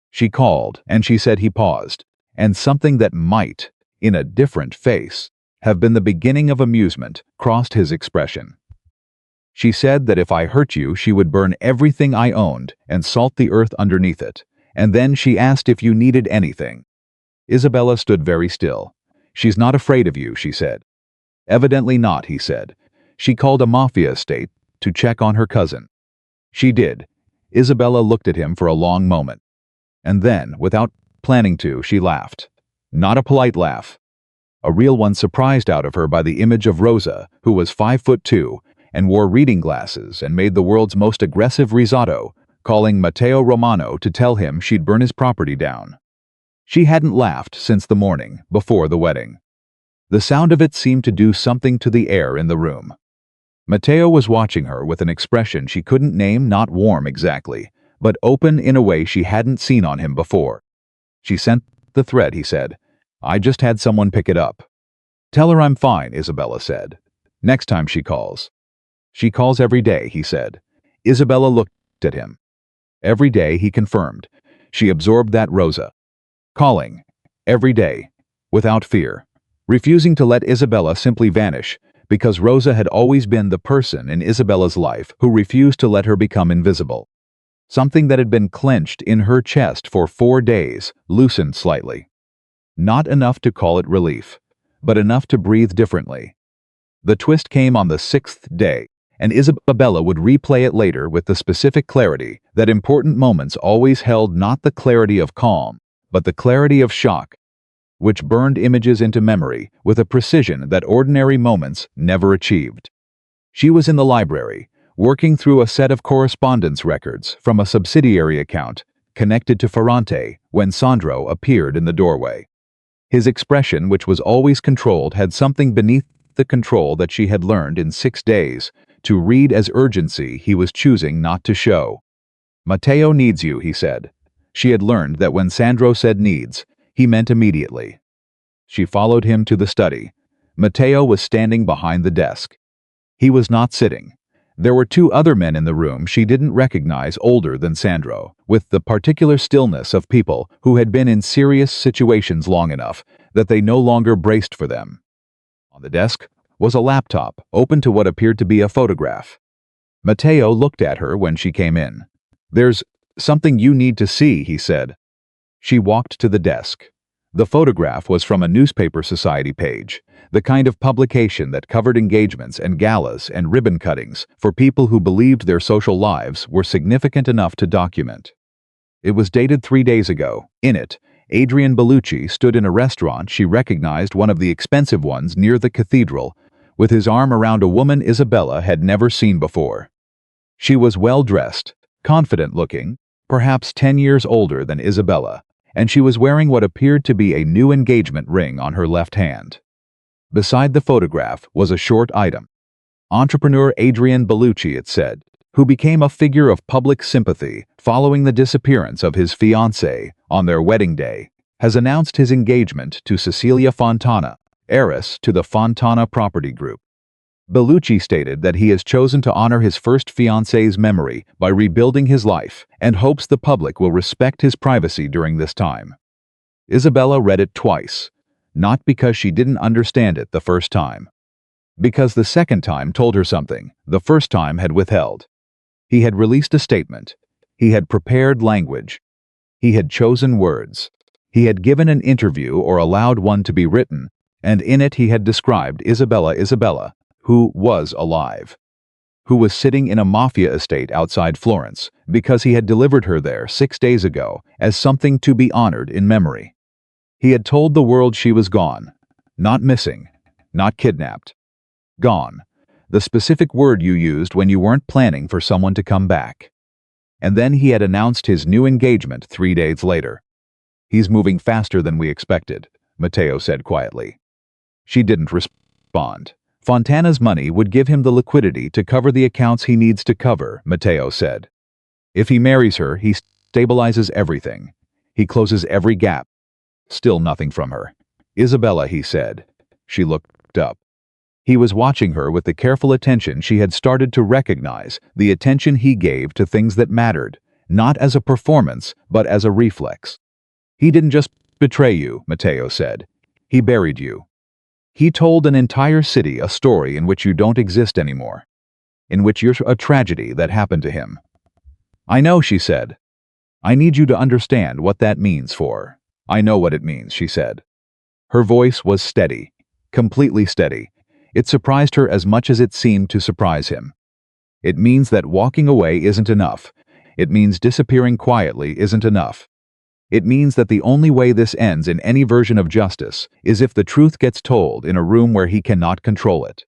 She called, and she said." He paused, and something that might, in a different face, have been the beginning of amusement crossed his expression. "She said that if I hurt you, she would burn everything I owned and salt the earth underneath it. And then she asked if you needed anything." Isabella stood very still. "She's not afraid of you," she said. "Evidently not," he said. "She called a Mafia estate to check on her cousin." "She did." Isabella looked at him for a long moment. And then, without planning to, she laughed. Not a polite laugh. A real one, surprised out of her by the image of Rosa, who was 5'2" and wore reading glasses and made the world's most aggressive risotto, calling Matteo Romano to tell him she'd burn his property down. She hadn't laughed since the morning before the wedding. The sound of it seemed to do something to the air in the room. Matteo was watching her with an expression she couldn't name, not warm exactly, but open in a way she hadn't seen on him before. "She sent the thread," he said. "I just had someone pick it up." "Tell her I'm fine," Isabella said. "Next time she calls." "She calls every day," he said. Isabella looked at him. "Every day," he confirmed. She absorbed that. Rosa. Calling. Every day. Without fear. Refusing to let Isabella simply vanish, because Rosa had always been the person in Isabella's life who refused to let her become invisible. Something that had been clenched in her chest for 4 days loosened slightly. Not enough to call it relief, but enough to breathe differently. The twist came on the 6th day, and Isabella would replay it later with the specific clarity that important moments always held, not the clarity of calm, but the clarity of shock, which burned images into memory with a precision that ordinary moments never achieved. She was in the library, working through a set of correspondence records from a subsidiary account connected to Fiancé, when Sandro appeared in the doorway. His expression, which was always controlled, had something beneath the control that she had learned in 6 days to read as urgency he was choosing not to show. "Matteo needs you," he said. She had learned that when Sandro said needs, he meant immediately. She followed him to the study. Matteo was standing behind the desk. He was not sitting. There were 2 other men in the room she didn't recognize, older than Sandro, with the particular stillness of people who had been in serious situations long enough that they no longer braced for them. On the desk was a laptop, open to what appeared to be a photograph. Matteo looked at her when she came in. "There's something you need to see," he said. She walked to the desk. The photograph was from a newspaper society page, the kind of publication that covered engagements and galas and ribbon cuttings for people who believed their social lives were significant enough to document. It was dated 3 days ago. In it, Adrian Bellucci stood in a restaurant she recognized, one of the expensive ones near the cathedral, with his arm around a woman Isabella had never seen before. She was well-dressed, confident-looking, perhaps 10 years older than Isabella, and she was wearing what appeared to be a new engagement ring on her left hand. Beside the photograph was a short item. "Entrepreneur Adrian Bellucci," it said, who became a figure of public sympathy following the disappearance of his fiancée on their wedding day, has announced his engagement to Cecilia Fontana, heiress to the Fontana Property Group. Bellucci stated that he has chosen to honor his first fiancée's memory by rebuilding his life and hopes the public will respect his privacy during this time. Isabella read it twice, not because she didn't understand it the first time. Because the second time told her something the first time had withheld. He had released a statement. He had prepared language. He had chosen words. He had given an interview or allowed one to be written, and in it he had described Isabella, who was alive, who was sitting in a Mafia estate outside Florence, because he had delivered her there 6 days ago as something to be honored in memory. He had told the world she was gone. Not missing. Not kidnapped. Gone. The specific word you used when you weren't planning for someone to come back. And then he had announced his new engagement 3 days later. "He's moving faster than we expected," Matteo said quietly. She didn't respond. "Fontana's money would give him the liquidity to cover the accounts he needs to cover," Matteo said. "If he marries her, he stabilizes everything. He closes every gap." Still nothing from her. "Isabella," he said. She looked up. He was watching her with the careful attention she had started to recognize, the attention he gave to things that mattered, not as a performance, but as a reflex. "He didn't just betray you," Matteo said. "He buried you. He told an entire city a story in which you don't exist anymore, in which you're a tragedy that happened to him." "I know," she said. "I need you to understand what that means for." "I know what it means," she said. Her voice was steady, completely steady. It surprised her as much as it seemed to surprise him. "It means that walking away isn't enough. It means disappearing quietly isn't enough. It means that the only way this ends in any version of justice is if the truth gets told in a room where he cannot control it."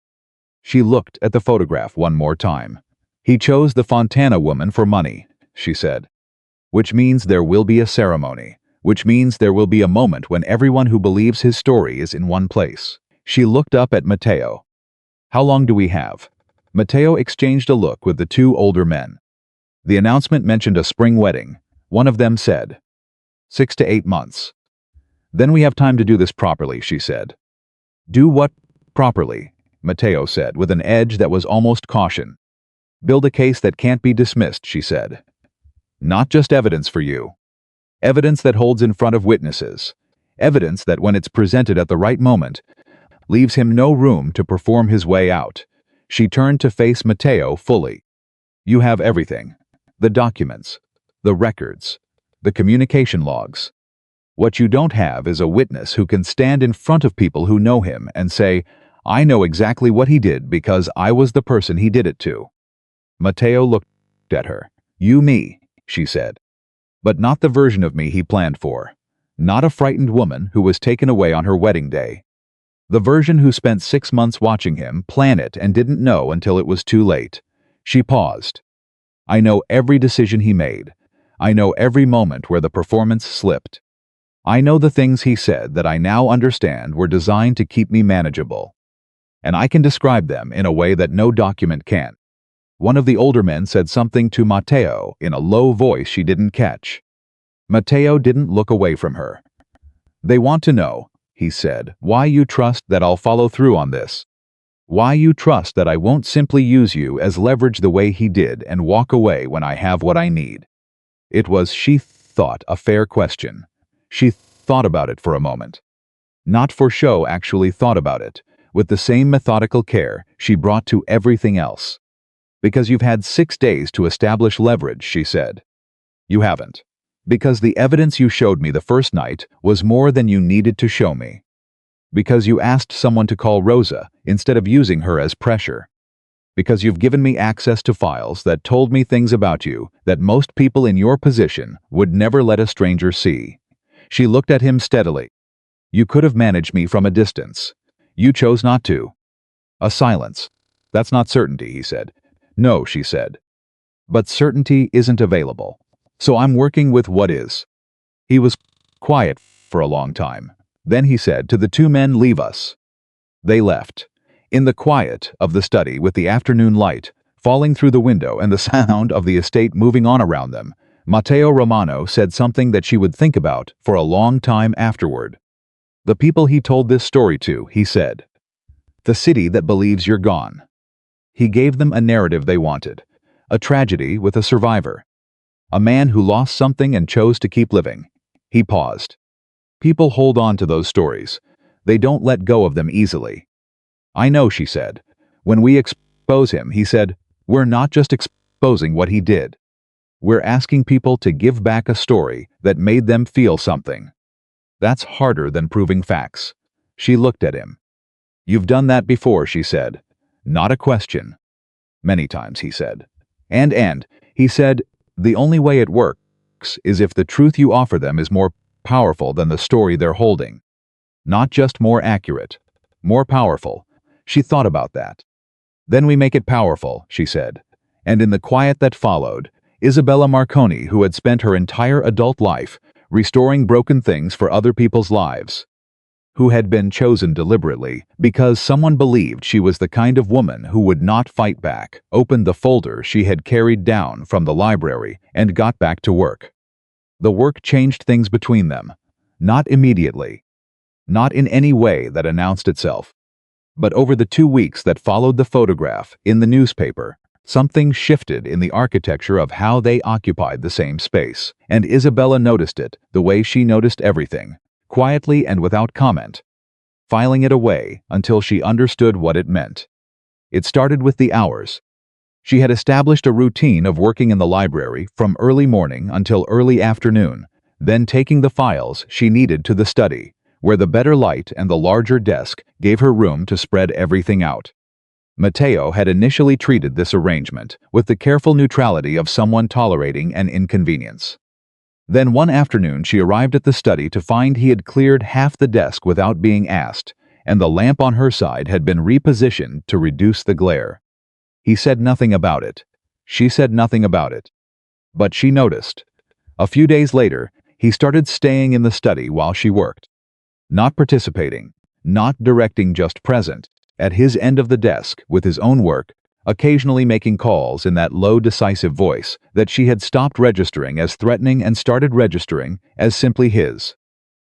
She looked at the photograph one more time. "He chose the Fontana woman for money," she said. "Which means there will be a ceremony. Which means there will be a moment when everyone who believes his story is in one place." She looked up at Matteo. "How long do we have?" Matteo exchanged a look with the two older men. The announcement mentioned a spring wedding. One of them said, 6 to 8 months. "Then we have time to do this properly," she said. "Do what properly?" Matteo said, with an edge that was almost caution. "Build a case that can't be dismissed," she said. "Not just evidence for you. Evidence that holds in front of witnesses. Evidence that, when it's presented at the right moment, leaves him no room to perform his way out." She turned to face Matteo fully. "You have everything. The documents. The records. The communication logs. What you don't have is a witness who can stand in front of people who know him and say, 'I know exactly what he did because I was the person he did it to.'" Matteo looked at her. "You me," she said. "But not the version of me he planned for. Not a frightened woman who was taken away on her wedding day. The version who spent 6 months watching him plan it and didn't know until it was too late." She paused. "I know every decision he made. I know every moment where the performance slipped. I know the things he said that I now understand were designed to keep me manageable. And I can describe them in a way that no document can." One of the older men said something to Matteo in a low voice she didn't catch. Matteo didn't look away from her. "They want to know," he said, "why you trust that I'll follow through on this. Why you trust that I won't simply use you as leverage the way he did and walk away when I have what I need." It was, she thought, a fair question. She thought about it for a moment. Not for show, actually thought about it, with the same methodical care she brought to everything else. "Because you've had 6 days to establish leverage," she said. "You haven't. Because the evidence you showed me the first night was more than you needed to show me. Because you asked someone to call Rosa instead of using her as pressure. Because you've given me access to files that told me things about you that most people in your position would never let a stranger see." She looked at him steadily. "You could have managed me from a distance. You chose not to." A silence. "That's not certainty," he said. "No," she said. "But certainty isn't available. So I'm working with what is." He was quiet for a long time. Then he said to the two men, "Leave us." They left. In the quiet of the study, with the afternoon light falling through the window and the sound of the estate moving on around them, Matteo Romano said something that she would think about for a long time afterward. "The people he told this story to," he said. "The city that believes you're gone." He gave them a narrative they wanted. A tragedy with a survivor. A man who lost something and chose to keep living. He paused. "People hold on to those stories. They don't let go of them easily." "I know," she said. "When we expose him," he said, "we're not just exposing what he did. We're asking people to give back a story that made them feel something. That's harder than proving facts." She looked at him. "You've done that before," she said. "Not a question." "Many times," he said. And, he said, "the only way it works is if the truth you offer them is more powerful than the story they're holding. Not just more accurate, more powerful. She thought about that. Then we make it powerful, she said. And in the quiet that followed, Isabella Marconi, who had spent her entire adult life restoring broken things for other people's lives, who had been chosen deliberately because someone believed she was the kind of woman who would not fight back, opened the folder she had carried down from the library and got back to work. The work changed things between them. Not immediately. Not in any way that announced itself. But over the 2 weeks that followed the photograph in the newspaper, something shifted in the architecture of how they occupied the same space, and Isabella noticed it the way she noticed everything, quietly and without comment, filing it away until she understood what it meant. It started with the hours. She had established a routine of working in the library from early morning until early afternoon, then taking the files she needed to the study, where the better light and the larger desk gave her room to spread everything out. Matteo had initially treated this arrangement with the careful neutrality of someone tolerating an inconvenience. Then one afternoon she arrived at the study to find he had cleared half the desk without being asked, and the lamp on her side had been repositioned to reduce the glare. He said nothing about it. She said nothing about it. But she noticed. A few days later, he started staying in the study while she worked. Not participating, not directing, just present, at his end of the desk with his own work, occasionally making calls in that low, decisive voice that she had stopped registering as threatening and started registering as simply his.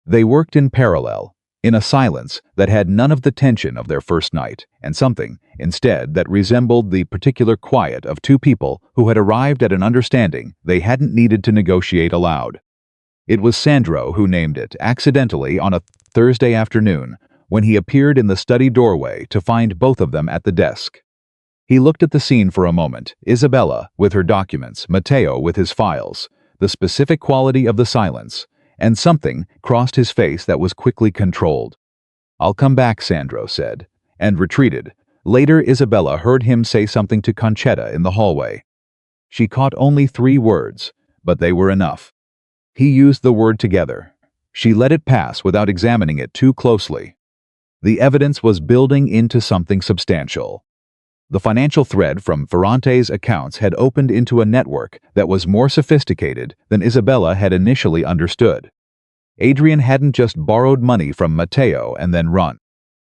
They worked in parallel, in a silence that had none of the tension of their first night, and something, instead, that resembled the particular quiet of two people who had arrived at an understanding they hadn't needed to negotiate aloud. It was Sandro who named it, accidentally on a Thursday afternoon, when he appeared in the study doorway to find both of them at the desk. He looked at the scene for a moment, Isabella with her documents, Matteo with his files, the specific quality of the silence, and something crossed his face that was quickly controlled. "I'll come back," Sandro said, and retreated. Later, Isabella heard him say something to Concetta in the hallway. She caught only 3 words, but they were enough. He used the word together. She let it pass without examining it too closely. The evidence was building into something substantial. The financial thread from Fiancé's accounts had opened into a network that was more sophisticated than Isabella had initially understood. Adrian hadn't just borrowed money from Matteo and then run.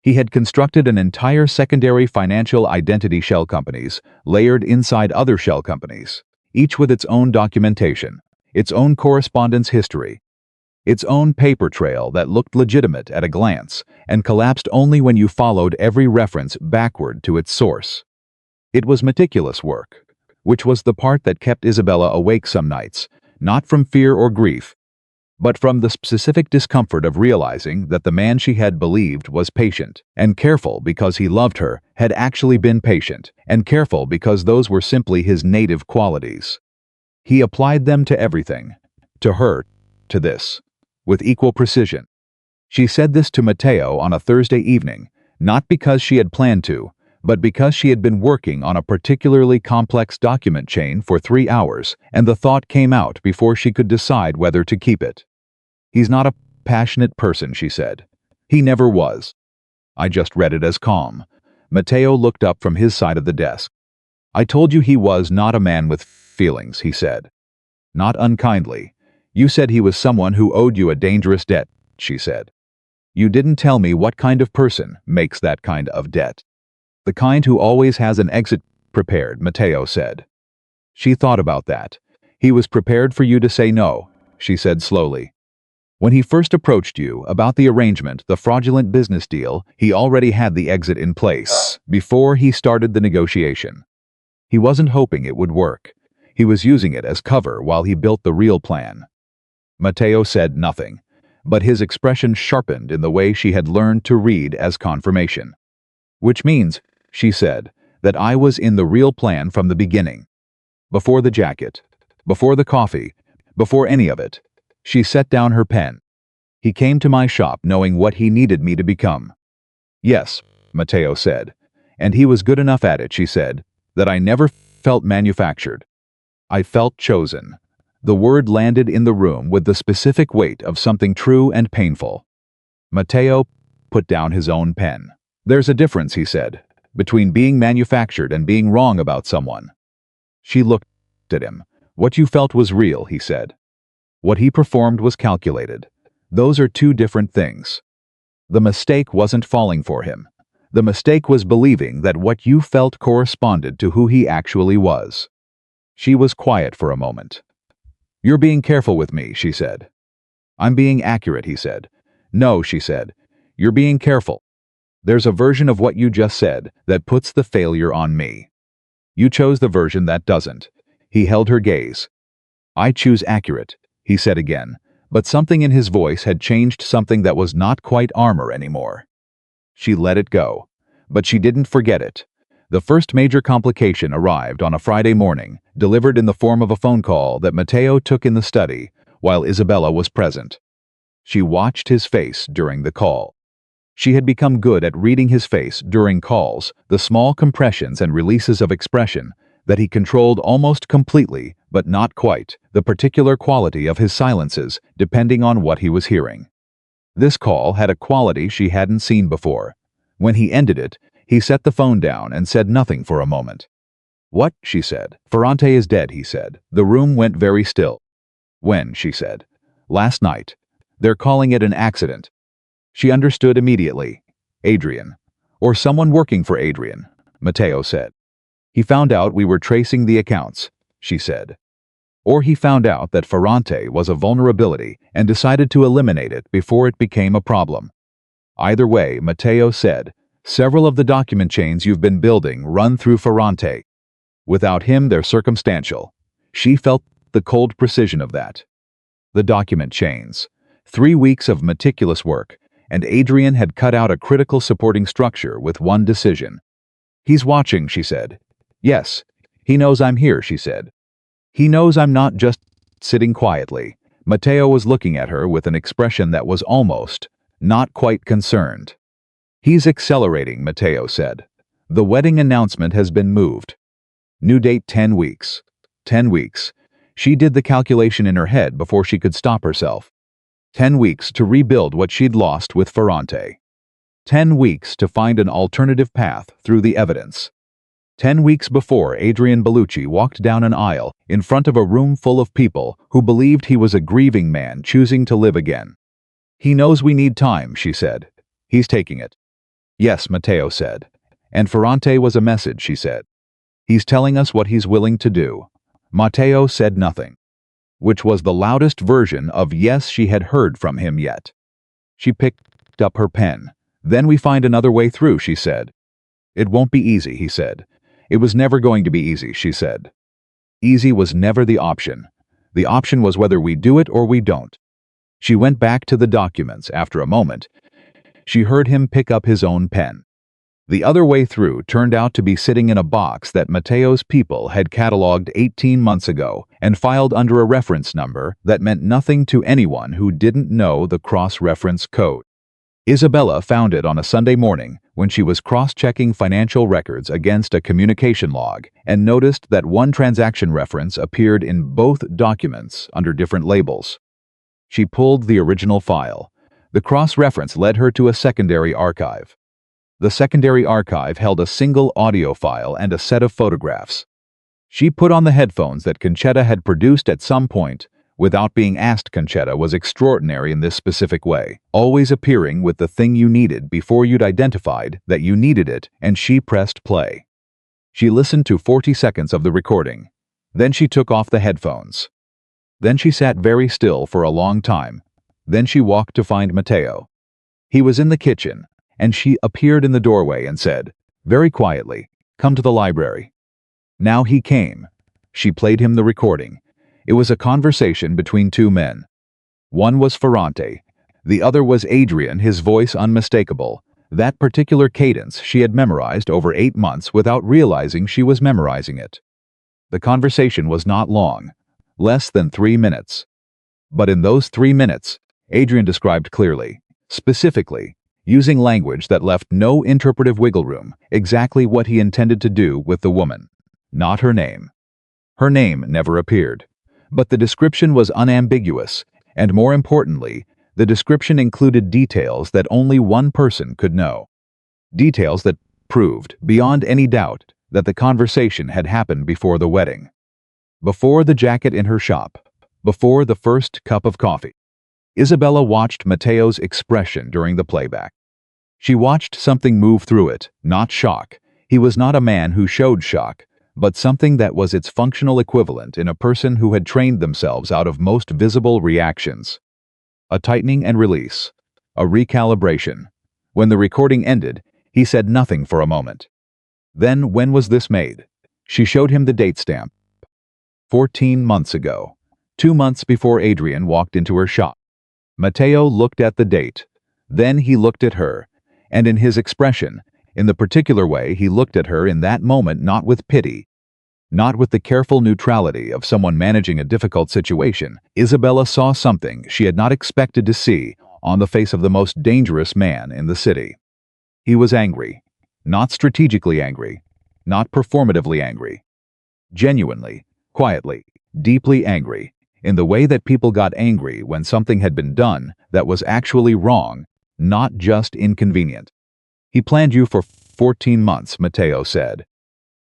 He had constructed an entire secondary financial identity shell companies, layered inside other shell companies, each with its own documentation, its own correspondence history, its own paper trail that looked legitimate at a glance and collapsed only when you followed every reference backward to its source. It was meticulous work, which was the part that kept Isabella awake some nights, not from fear or grief, but from the specific discomfort of realizing that the man she had believed was patient and careful because he loved her had actually been patient and careful because those were simply his native qualities. He applied them to everything, to her, to this, with equal precision. She said this to Matteo on a Thursday evening, not because she had planned to, but because she had been working on a particularly complex document chain for 3 hours, and the thought came out before she could decide whether to keep it. "He's not a passionate person," she said. "He never was." I just read it as calm. Matteo looked up from his side of the desk. "I told you he was not a man with feelings," he said. Not unkindly. "You said he was someone who owed you a dangerous debt," she said. "You didn't tell me what kind of person makes that kind of debt." "The kind who always has an exit prepared," Matteo said. She thought about that. "He was prepared for you to say no," she said slowly. "When he first approached you about the arrangement, the fraudulent business deal, he already had the exit in place, before he started the negotiation. He wasn't hoping it would work. He was using it as cover while he built the real plan." Matteo said nothing, but his expression sharpened in the way she had learned to read as confirmation. "Which means," she said, "that I was in the real plan from the beginning. Before the jacket, before the coffee, before any of it." She set down her pen. "He came to my shop knowing what he needed me to become." "Yes," Matteo said, "and he was good enough at it," she said, "that I never felt manufactured. I felt chosen. The word landed in the room with the specific weight of something true and painful. Matteo put down his own pen. "There's a difference," he said, "between being manufactured and being wrong about someone." She looked at him. "What you felt was real," he said. "What he performed was calculated. Those are two different things. The mistake wasn't falling for him. The mistake was believing that what you felt corresponded to who he actually was." She was quiet for a moment. "You're being careful with me," she said. "I'm being accurate," he said. "No," she said. "You're being careful. There's a version of what you just said that puts the failure on me. You chose the version that doesn't." He held her gaze. "I choose accurate," he said again, but something in his voice had changed, something that was not quite armor anymore. She let it go, but she didn't forget it. The first major complication arrived on a Friday morning, delivered in the form of a phone call that Matteo took in the study while Isabella was present. She watched his face during the call. She had become good at reading his face during calls, the small compressions and releases of expression that he controlled almost completely, but not quite, the particular quality of his silences, depending on what he was hearing. This call had a quality she hadn't seen before. When he ended it, he set the phone down and said nothing for a moment. "What?" she said. "Fiancé is dead," he said. The room went very still. "When?" she said. "Last night. They're calling it an accident." She understood immediately. "Adrian. Or someone working for Adrian," Matteo said. "He found out we were tracing the accounts," she said. "Or he found out that Fiancé was a vulnerability and decided to eliminate it before it became a problem. Either way," Matteo said, "several of the document chains you've been building run through Fiancé. Without him, they're circumstantial." She felt the cold precision of that. The document chains. 3 weeks of meticulous work, and Adrian had cut out a critical supporting structure with one decision. "He's watching," she said. "Yes, he knows I'm here," she said. "He knows I'm not just sitting quietly." Matteo was looking at her with an expression that was almost, not quite concerned. "He's accelerating," Matteo said. "The wedding announcement has been moved. New date 10 weeks. 10 weeks. She did the calculation in her head before she could stop herself. 10 weeks to rebuild what she'd lost with Fiancé. 10 weeks to find an alternative path through the evidence. 10 weeks before Adrian Bellucci walked down an aisle in front of a room full of people who believed he was a grieving man choosing to live again. "He knows we need time," she said. "He's taking it." "Yes," Matteo said. "And Fiancé was a message," she said. "He's telling us what he's willing to do." Matteo said nothing, which was the loudest version of yes she had heard from him yet. She picked up her pen. "Then we find another way through," she said. "It won't be easy," he said. "It was never going to be easy," she said. "Easy was never the option. The option was whether we do it or we don't." She went back to the documents. After a moment, she heard him pick up his own pen. The other way through turned out to be sitting in a box that Matteo's people had catalogued 18 months ago and filed under a reference number that meant nothing to anyone who didn't know the cross-reference code. Isabella found it on a Sunday morning when she was cross-checking financial records against a communication log and noticed that one transaction reference appeared in both documents under different labels. She pulled the original file. The cross-reference led her to a secondary archive. The secondary archive held a single audio file and a set of photographs. She put on the headphones that Concetta had produced at some point. Without being asked, Concetta was extraordinary in this specific way, always appearing with the thing you needed before you'd identified that you needed it, and she pressed play. She listened to 40 seconds of the recording. Then she took off the headphones. Then she sat very still for a long time. Then she walked to find Matteo. He was in the kitchen, and she appeared in the doorway and said, very quietly, "Come to the library." Now he came. She played him the recording. It was a conversation between two men. One was Fiancé. The other was Adrian, his voice unmistakable. That particular cadence she had memorized over 8 months without realizing she was memorizing it. The conversation was not long, less than 3 minutes. But in those 3 minutes, Adrian described clearly, specifically, using language that left no interpretive wiggle room, exactly what he intended to do with the woman. Not her name. Her name never appeared. But the description was unambiguous, and more importantly, the description included details that only one person could know. Details that proved, beyond any doubt, that the conversation had happened before the wedding. Before the jacket in her shop. Before the first cup of coffee. Isabella watched Matteo's expression during the playback. She watched something move through it, not shock. He was not a man who showed shock, but something that was its functional equivalent in a person who had trained themselves out of most visible reactions. A tightening and release. A recalibration. When the recording ended, he said nothing for a moment. Then, when was this made? She showed him the date stamp. 14 months ago. 2 months before Adrian walked into her shop. Matteo looked at the date. Then he looked at her. And in his expression, in the particular way he looked at her in that moment, not with pity, not with the careful neutrality of someone managing a difficult situation, Isabella saw something she had not expected to see on the face of the most dangerous man in the city. He was angry. Not strategically angry. Not performatively angry. Genuinely, quietly, deeply angry, in the way that people got angry when something had been done that was actually wrong, not just inconvenient. He planned you for 14 months, Matteo said.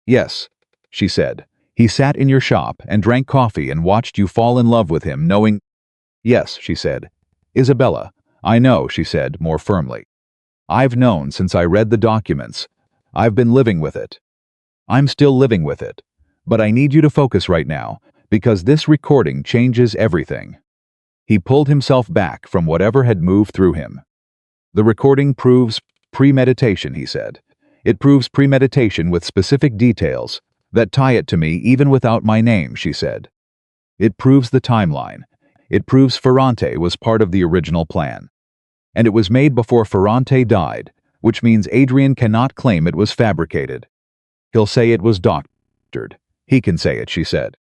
Yes, she said. He sat in your shop and drank coffee and watched you fall in love with him, knowing... Yes, she said. Isabella, I know, she said, more firmly. I've known since I read the documents. I've been living with it. I'm still living with it. But I need you to focus right now, because this recording changes everything. He pulled himself back from whatever had moved through him. The recording proves premeditation, he said. It proves premeditation with specific details that tie it to me even without my name, she said. It proves the timeline. It proves Fiancé was part of the original plan. And it was made before Fiancé died, which means Adrian cannot claim it was fabricated. He'll say it was doctored. He can say it, she said.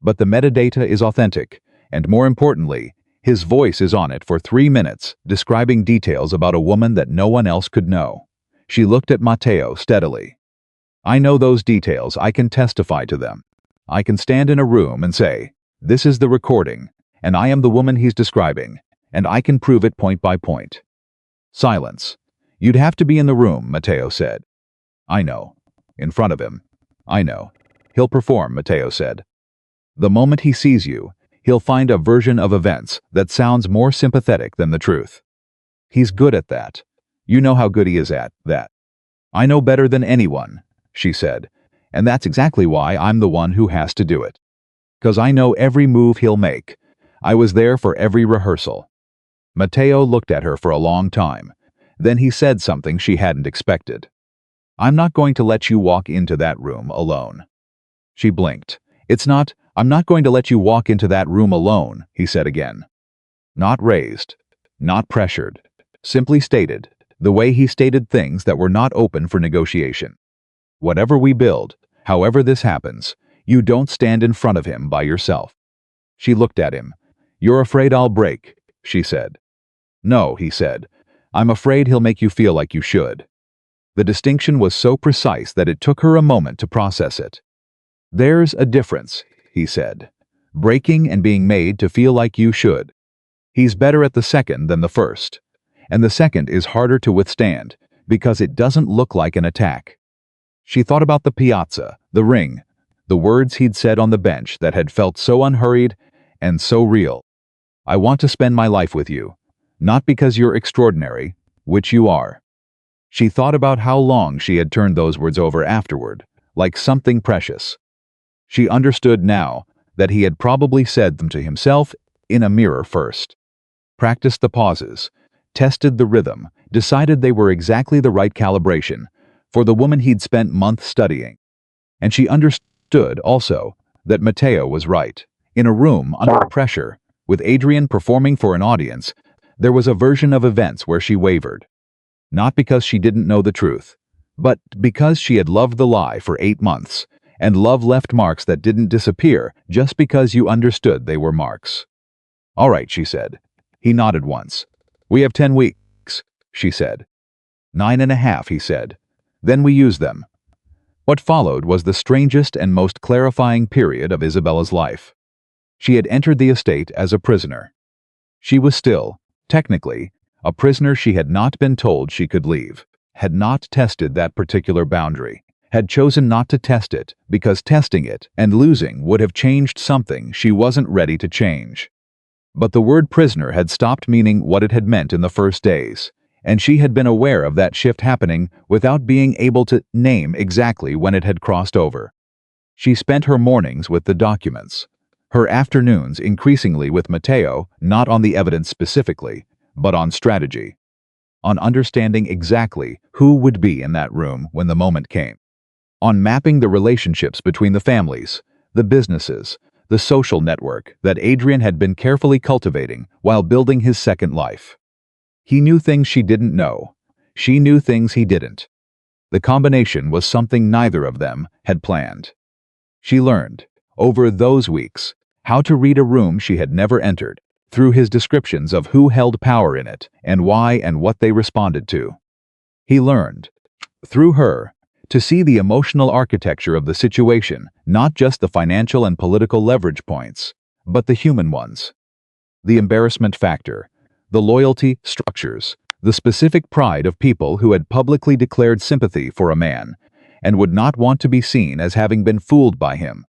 But the metadata is authentic, and more importantly, his voice is on it for 3 minutes, describing details about a woman that no one else could know. She looked at Matteo steadily. I know those details. I can testify to them. I can stand in a room and say, this is the recording, and I am the woman he's describing, and I can prove it point by point. Silence. You'd have to be in the room, Matteo said. I know. In front of him. I know. He'll perform, Matteo said. The moment he sees you, he'll find a version of events that sounds more sympathetic than the truth. He's good at that. You know how good he is at that. I know better than anyone, she said, and that's exactly why I'm the one who has to do it. 'Cause I know every move he'll make. I was there for every rehearsal. Matteo looked at her for a long time. Then he said something she hadn't expected. I'm not going to let you walk into that room alone. She blinked. I'm not going to let you walk into that room alone, he said again. Not raised. Not pressured. Simply stated, the way he stated things that were not open for negotiation. Whatever we build, however this happens, you don't stand in front of him by yourself. She looked at him. You're afraid I'll break, she said. No, he said. I'm afraid he'll make you feel like you should. The distinction was so precise that it took her a moment to process it. There's a difference, he said. Breaking and being made to feel like you should. He's better at the second than the first. And the second is harder to withstand, because it doesn't look like an attack. She thought about the piazza, the ring, the words he'd said on the bench that had felt so unhurried and so real. I want to spend my life with you, not because you're extraordinary, which you are. She thought about how long she had turned those words over afterward, like something precious. She understood now that he had probably said them to himself in a mirror first. Practiced the pauses, tested the rhythm, decided they were exactly the right calibration for the woman he'd spent months studying. And she understood also that Matteo was right. In a room under pressure, with Adrian performing for an audience, there was a version of events where she wavered. Not because she didn't know the truth, but because she had loved the lie for 8 months, and love left marks that didn't disappear just because you understood they were marks. All right, she said. He nodded once. We have 10 weeks, she said. 9.5, he said. Then we use them. What followed was the strangest and most clarifying period of Isabella's life. She had entered the estate as a prisoner. She was still, technically, a prisoner. She had not been told she could leave, had not tested that particular boundary, had chosen not to test it because testing it and losing would have changed something she wasn't ready to change. But the word prisoner had stopped meaning what it had meant in the first days, and she had been aware of that shift happening without being able to name exactly when it had crossed over. She spent her mornings with the documents, her afternoons increasingly with Matteo, not on the evidence specifically, but on strategy, on understanding exactly who would be in that room when the moment came, on mapping the relationships between the families, the businesses, the social network that Adrian had been carefully cultivating while building his second life. He knew things she didn't know. She knew things he didn't. The combination was something neither of them had planned. She learned, over those weeks, how to read a room she had never entered, through his descriptions of who held power in it and why and what they responded to. He learned, through her, to see the emotional architecture of the situation, not just the financial and political leverage points, but the human ones. The embarrassment factor, the loyalty structures, the specific pride of people who had publicly declared sympathy for a man and would not want to be seen as having been fooled by him.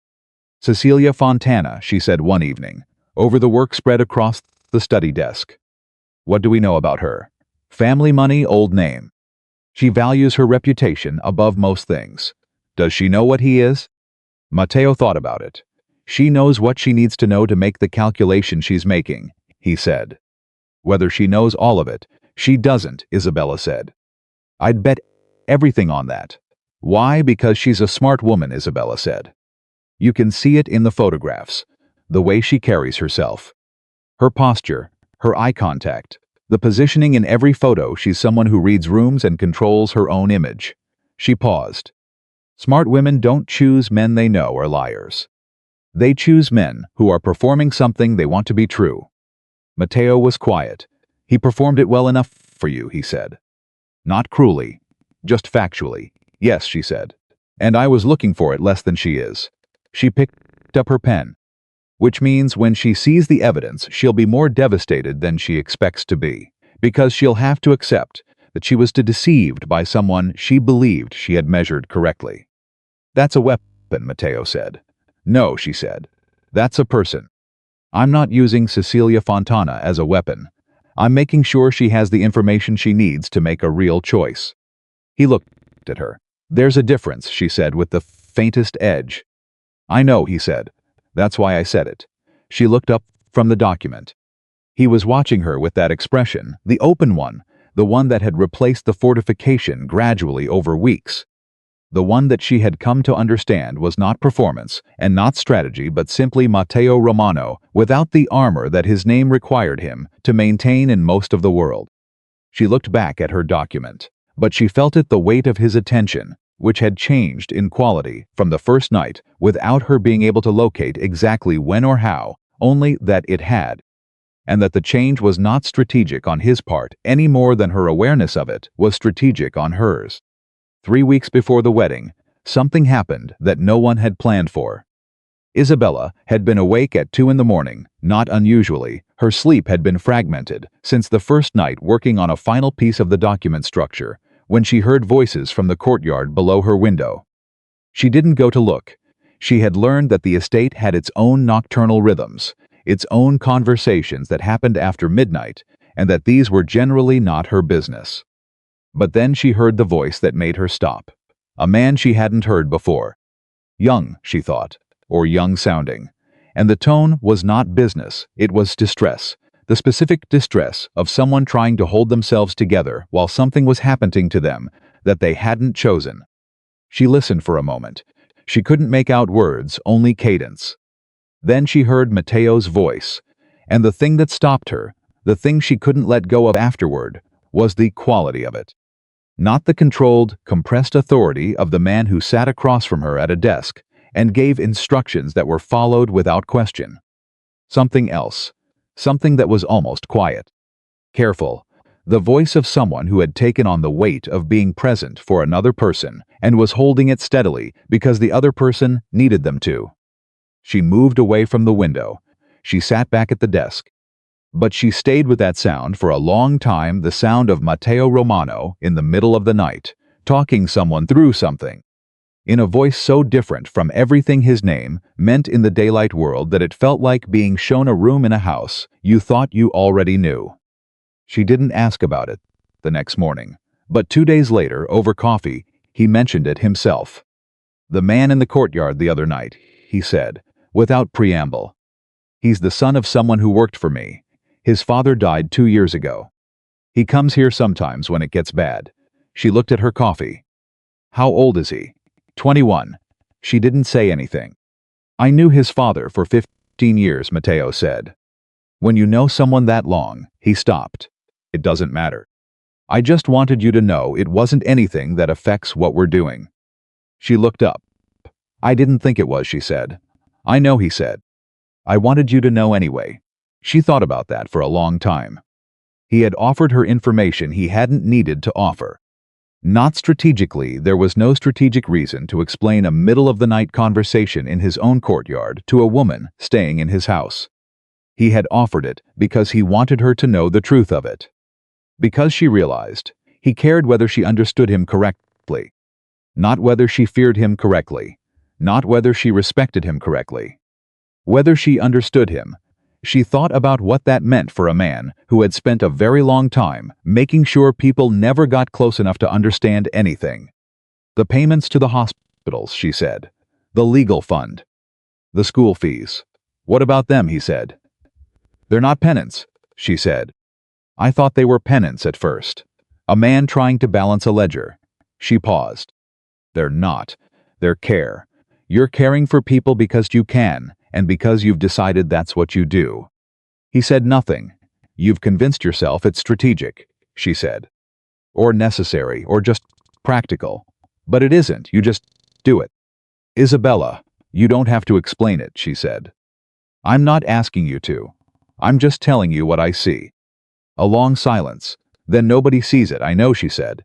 Cecilia Fontana, she said one evening, over the work spread across the study desk. What do we know about her? Family money, old name. She values her reputation above most things. Does she know what he is? Matteo thought about it. She knows what she needs to know to make the calculation she's making, he said. Whether she knows all of it, she doesn't, Isabella said. I'd bet everything on that. Why? Because she's a smart woman, Isabella said. You can see it in the photographs, the way she carries herself. Her posture, her eye contact, the positioning in every photo. She's someone who reads rooms and controls her own image. She paused. Smart women don't choose men they know are liars. They choose men who are performing something they want to be true. Matteo was quiet. He performed it well enough for you, he said. Not cruelly, just factually. Yes, she said. And I was looking for it less than she is. She picked up her pen. Which means when she sees the evidence, she'll be more devastated than she expects to be, because she'll have to accept that she was deceived by someone she believed she had measured correctly. That's a weapon, Matteo said. No, she said. That's a person. I'm not using Cecilia Fontana as a weapon. I'm making sure she has the information she needs to make a real choice. He looked at her. There's a difference, she said with the faintest edge. I know, he said. That's why I said it. She looked up from the document. He was watching her with that expression, the open one, the one that had replaced the fortification gradually over weeks. The one that she had come to understand was not performance and not strategy, but simply Matteo Romano without the armor that his name required him to maintain in most of the world. She looked back at her document, but she felt it, the weight of his attention, which had changed in quality from the first night without her being able to locate exactly when or how, only that it had, and that the change was not strategic on his part any more than her awareness of it was strategic on hers. 3 weeks before the wedding, something happened that no one had planned for. Isabella had been awake at 2 a.m, not unusually. Her sleep had been fragmented since the first night working on a final piece of the document structure, when she heard voices from the courtyard below her window. She didn't go to look. She had learned that the estate had its own nocturnal rhythms, its own conversations that happened after midnight, and that these were generally not her business. But then she heard the voice that made her stop. A man she hadn't heard before. Young, she thought, or young-sounding. And the tone was not business, it was distress. The specific distress of someone trying to hold themselves together while something was happening to them that they hadn't chosen. She listened for a moment. She couldn't make out words, only cadence. Then she heard Matteo's voice, and the thing that stopped her, the thing she couldn't let go of afterward, was the quality of it. Not the controlled, compressed authority of the man who sat across from her at a desk and gave instructions that were followed without question. Something else. Something that was almost quiet. Careful. The voice of someone who had taken on the weight of being present for another person and was holding it steadily because the other person needed them to. She moved away from the window. She sat back at the desk. But she stayed with that sound for a long time, the sound of Matteo Romano in the middle of the night, talking someone through something, in a voice so different from everything his name meant in the daylight world that it felt like being shown a room in a house you thought you already knew. She didn't ask about it the next morning, but 2 days later, over coffee, he mentioned it himself. "The man in the courtyard the other night," he said, without preamble. "He's the son of someone who worked for me. His father died 2 years ago. He comes here sometimes when it gets bad." She looked at her coffee. "How old is he?" 21. She didn't say anything. "I knew his father for 15 years, Matteo said. "When you know someone that long," he stopped. "It doesn't matter. I just wanted you to know it wasn't anything that affects what we're doing." She looked up. "I didn't think it was," she said. "I know," he said. "I wanted you to know anyway." She thought about that for a long time. He had offered her information he hadn't needed to offer. Not strategically, there was no strategic reason to explain a middle-of-the-night conversation in his own courtyard to a woman staying in his house. He had offered it because he wanted her to know the truth of it. Because she realized he cared whether she understood him correctly, not whether she feared him correctly, not whether she respected him correctly. Whether she understood him. She thought about what that meant for a man who had spent a very long time making sure people never got close enough to understand anything. The payments to the hospitals, she said. The legal fund. The school fees. What about them, he said. They're not penance, she said. I thought they were penance at first. A man trying to balance a ledger. She paused. They're not. They're care. You're caring for people because you can, and because you've decided that's what you do. He said nothing. You've convinced yourself it's strategic, she said. Or necessary, or just practical. But it isn't, you just do it. Isabella, you don't have to explain it, she said. I'm not asking you to. I'm just telling you what I see. A long silence. Then nobody sees it, I know, she said.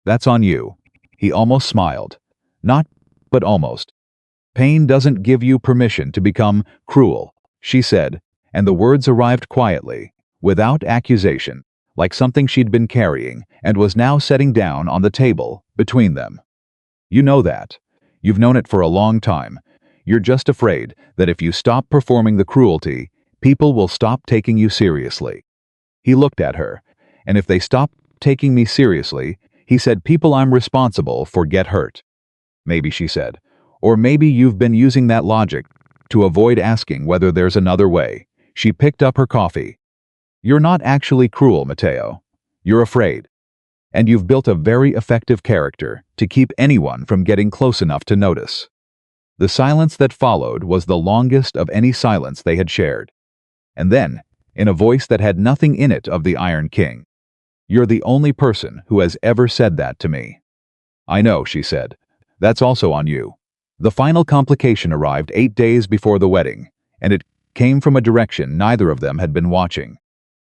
That's on you. He almost smiled. Not, but almost. Pain doesn't give you permission to become cruel, she said, and the words arrived quietly, without accusation, like something she'd been carrying and was now setting down on the table between them. You know that. You've known it for a long time. You're just afraid that if you stop performing the cruelty, people will stop taking you seriously. He looked at her, and if they stop taking me seriously, he said, people I'm responsible for get hurt. Maybe, she said. Or maybe you've been using that logic to avoid asking whether there's another way. She picked up her coffee. You're not actually cruel, Matteo. You're afraid. And you've built a very effective character to keep anyone from getting close enough to notice. The silence that followed was the longest of any silence they had shared. And then, in a voice that had nothing in it of the Iron King, you're the only person who has ever said that to me. I know, she said. That's also on you. The final complication arrived 8 days before the wedding, and it came from a direction neither of them had been watching.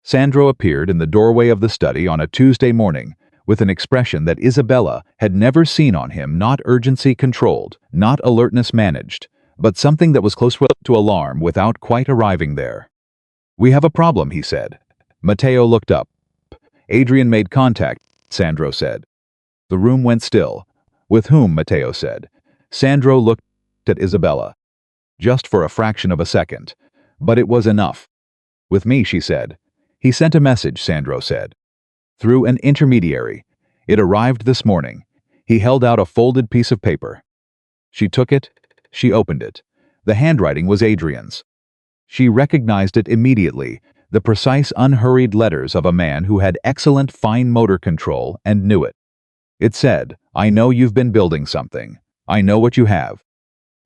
Sandro appeared in the doorway of the study on a Tuesday morning with an expression that Isabella had never seen on him, not urgency controlled, not alertness managed, but something that was close to alarm without quite arriving there. We have a problem, he said. Matteo looked up. Adrian made contact, Sandro said. The room went still. With whom, Matteo said. Sandro looked at Isabella. Just for a fraction of a second. But it was enough. With me, she said. He sent a message, Sandro said. Through an intermediary. It arrived this morning. He held out a folded piece of paper. She took it. She opened it. The handwriting was Adrian's. She recognized it immediately, the precise, unhurried letters of a man who had excellent fine motor control and knew it. It said, I know you've been building something. I know what you have.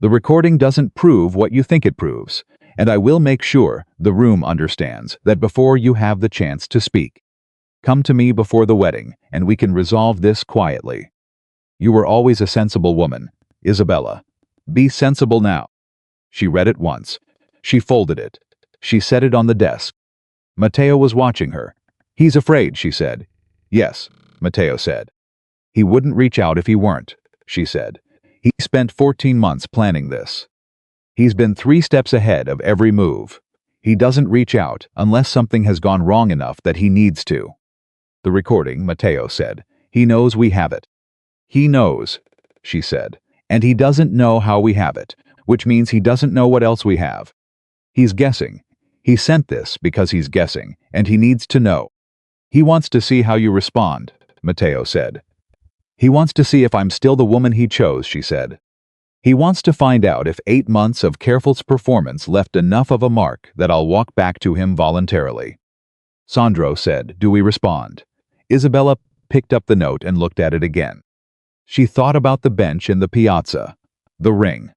The recording doesn't prove what you think it proves, and I will make sure the room understands that before you have the chance to speak. Come to me before the wedding, and we can resolve this quietly. You were always a sensible woman, Isabella. Be sensible now. She read it once. She folded it. She set it on the desk. Matteo was watching her. He's afraid, she said. Yes, Matteo said. He wouldn't reach out if he weren't, she said. He spent 14 months planning this. He's been 3 steps ahead of every move. He doesn't reach out unless something has gone wrong enough that he needs to. The recording, Matteo said. He knows we have it. He knows, she said. And he doesn't know how we have it, which means he doesn't know what else we have. He's guessing. He sent this because he's guessing, and he needs to know. He wants to see how you respond, Matteo said. He wants to see if I'm still the woman he chose, she said. He wants to find out if 8 months of careful performance left enough of a mark that I'll walk back to him voluntarily. Sandro said, "Do we respond?" Isabella picked up the note and looked at it again. She thought about the bench in the piazza, the ring,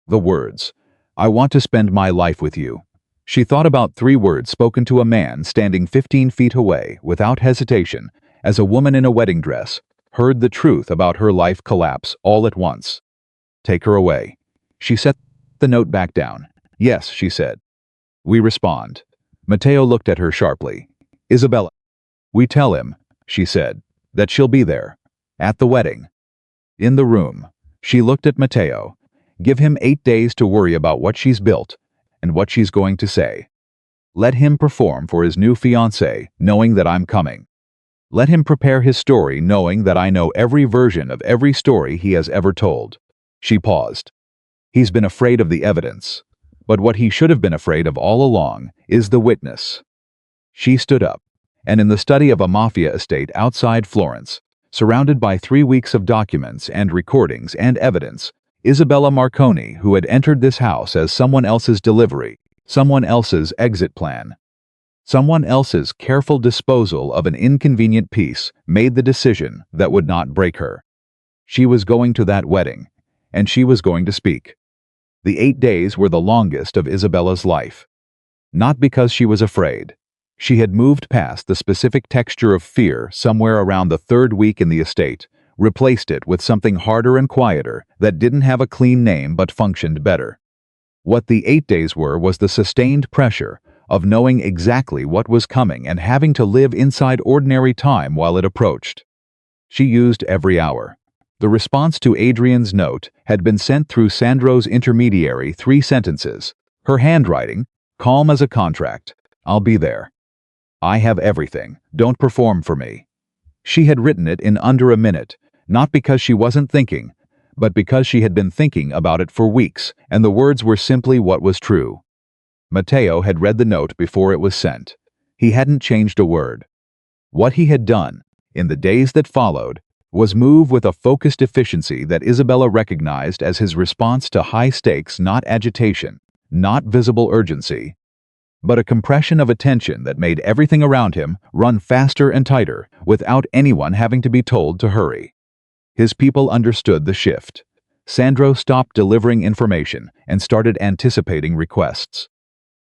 the words, "I want to spend my life with you." She thought about 3 words spoken to a man standing 15 feet away, without hesitation, as a woman in a wedding dress heard the truth about her life collapse all at once. "Take her away." She set the note back down. "Yes," she said. "We respond." Matteo looked at her sharply. "Isabella." "We tell him," she said, "that she'll be there. At the wedding." In the room, she looked at Matteo. "Give him 8 days to worry about what she's built and what she's going to say. Let him perform for his new fiancé, knowing that I'm coming. Let him prepare his story knowing that I know every version of every story he has ever told." She paused. "He's been afraid of the evidence, but what he should have been afraid of all along is the witness." She stood up, and in the study of a Mafia estate outside Florence, surrounded by 3 weeks of documents and recordings and evidence, Isabella Marconi, who had entered this house as someone else's delivery, someone else's exit plan, someone else's careful disposal of an inconvenient piece, made the decision that would not break her. She was going to that wedding, and she was going to speak. The 8 days were the longest of Isabella's life. Not because she was afraid. She had moved past the specific texture of fear somewhere around the 3rd week in the estate, replaced it with something harder and quieter that didn't have a clean name but functioned better. What the 8 days were was the sustained pressure of knowing exactly what was coming and having to live inside ordinary time while it approached. She used every hour. The response to Adrian's note had been sent through Sandro's intermediary, 3 sentences. Her handwriting, calm as a contract. "I'll be there. I have everything. Don't perform for me." She had written it in under a minute, not because she wasn't thinking, but because she had been thinking about it for weeks, and the words were simply what was true. Matteo had read the note before it was sent. He hadn't changed a word. What he had done, in the days that followed, was move with a focused efficiency that Isabella recognized as his response to high stakes, not agitation, not visible urgency, but a compression of attention that made everything around him run faster and tighter without anyone having to be told to hurry. His people understood the shift. Sandro stopped delivering information and started anticipating requests.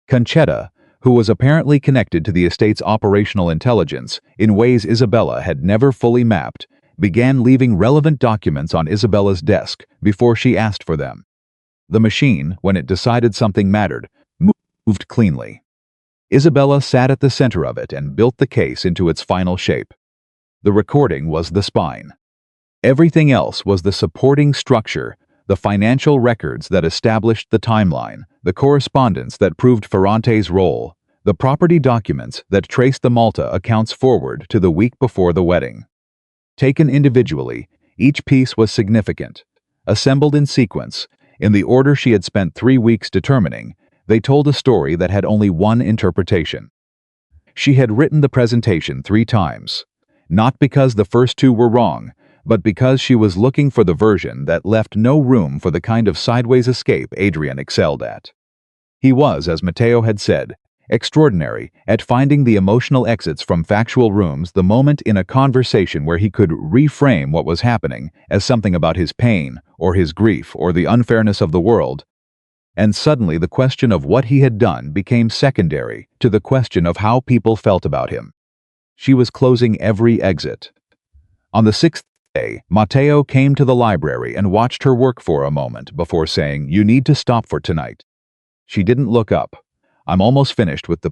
Concetta, who was apparently connected to the estate's operational intelligence in ways Isabella had never fully mapped, began leaving relevant documents on Isabella's desk before she asked for them. The machine, when it decided something mattered, moved cleanly. Isabella sat at the center of it and built the case into its final shape. The recording was the spine. Everything else was the supporting structure, the financial records that established the timeline, the correspondence that proved Ferrante's role, the property documents that traced the Malta accounts forward to the week before the wedding. Taken individually, each piece was significant. Assembled in sequence, in the order she had spent 3 weeks determining, they told a story that had only one interpretation. She had written the presentation 3 times, not because the first 2 were wrong, but because she was looking for the version that left no room for the kind of sideways escape Adrian excelled at. He was, as Matteo had said, extraordinary at finding the emotional exits from factual rooms, the moment in a conversation where he could reframe what was happening as something about his pain or his grief or the unfairness of the world, and suddenly the question of what he had done became secondary to the question of how people felt about him. She was closing every exit. On the 6th day, Matteo came to the library and watched her work for a moment before saying, "You need to stop for tonight." She didn't look up. "I'm almost finished with the..."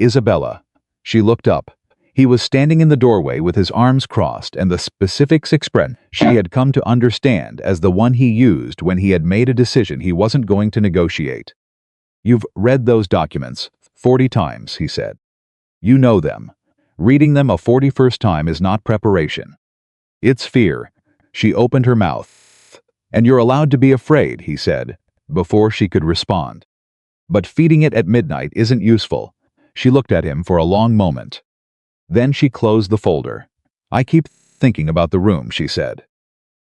"Isabella." She looked up. He was standing in the doorway with his arms crossed and the specifics expressed she had come to understand as the one he used when he had made a decision he wasn't going to negotiate. You've read those documents 40 times, he said. You know them. Reading them a 41st time is not preparation. It's fear. She opened her mouth. And you're allowed to be afraid, he said, before she could respond. But feeding it at midnight isn't useful. She looked at him for a long moment. Then she closed the folder. I keep thinking about the room, she said.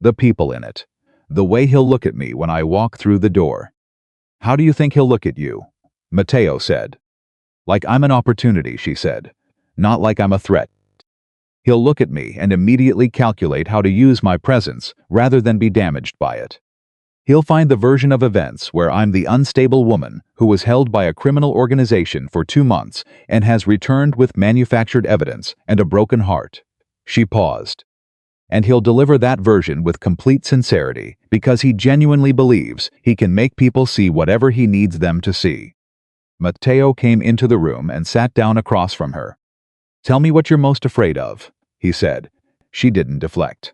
The people in it. The way he'll look at me when I walk through the door. How do you think he'll look at you? Matteo said. Like I'm an opportunity, she said. Not like I'm a threat. He'll look at me and immediately calculate how to use my presence rather than be damaged by it. He'll find the version of events where I'm the unstable woman who was held by a criminal organization for 2 months and has returned with manufactured evidence and a broken heart. She paused. And he'll deliver that version with complete sincerity because he genuinely believes he can make people see whatever he needs them to see. Matteo came into the room and sat down across from her. Tell me what you're most afraid of, he said. She didn't deflect.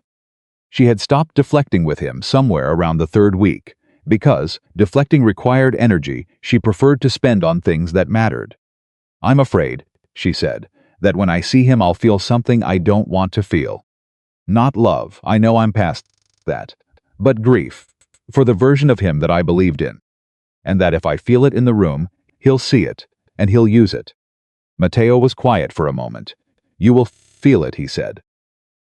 She had stopped deflecting with him somewhere around the 3rd week, because deflecting required energy she preferred to spend on things that mattered. I'm afraid, she said, that when I see him I'll feel something I don't want to feel. Not love, I know I'm past that, but grief, for the version of him that I believed in. And that if I feel it in the room, he'll see it, and he'll use it. Matteo was quiet for a moment. You will feel it, he said.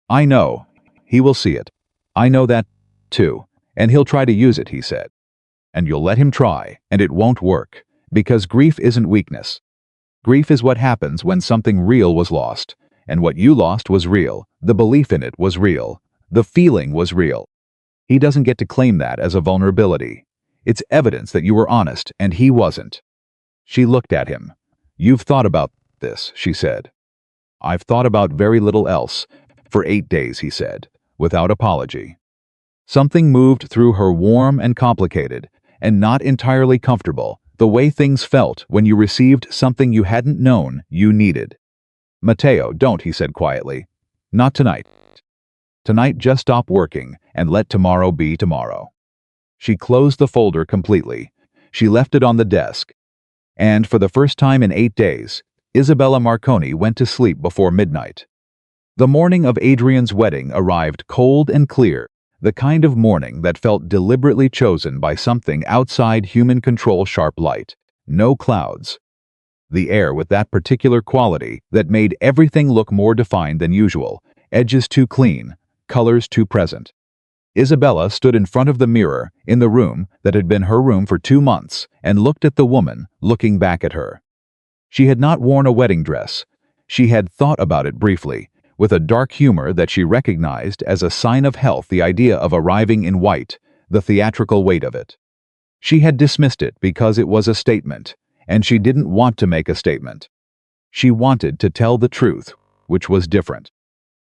I know. He will see it. I know that, too, and he'll try to use it, he said. And you'll let him try, and it won't work, because grief isn't weakness. Grief is what happens when something real was lost, and what you lost was real, the belief in it was real, the feeling was real. He doesn't get to claim that as a vulnerability. It's evidence that you were honest, and he wasn't. She looked at him. You've thought about this, she said. I've thought about very little else. For 8 days, he said, without apology. Something moved through her warm and complicated, and not entirely comfortable, the way things felt when you received something you hadn't known you needed. Matteo, don't, he said quietly. Not tonight. Tonight just stop working and let tomorrow be tomorrow. She closed the folder completely. She left it on the desk. And for the first time in 8 days, Isabella Marconi went to sleep before midnight. The morning of Adrian's wedding arrived cold and clear, the kind of morning that felt deliberately chosen by something outside human control. Sharp light, no clouds. The air with that particular quality that made everything look more defined than usual, edges too clean, colors too present. Isabella stood in front of the mirror in the room that had been her room for 2 months and looked at the woman looking back at her. She had not worn a wedding dress. She had thought about it briefly, with a dark humor that she recognized as a sign of health, the idea of arriving in white, the theatrical weight of it. She had dismissed it because it was a statement, and she didn't want to make a statement. She wanted to tell the truth, which was different.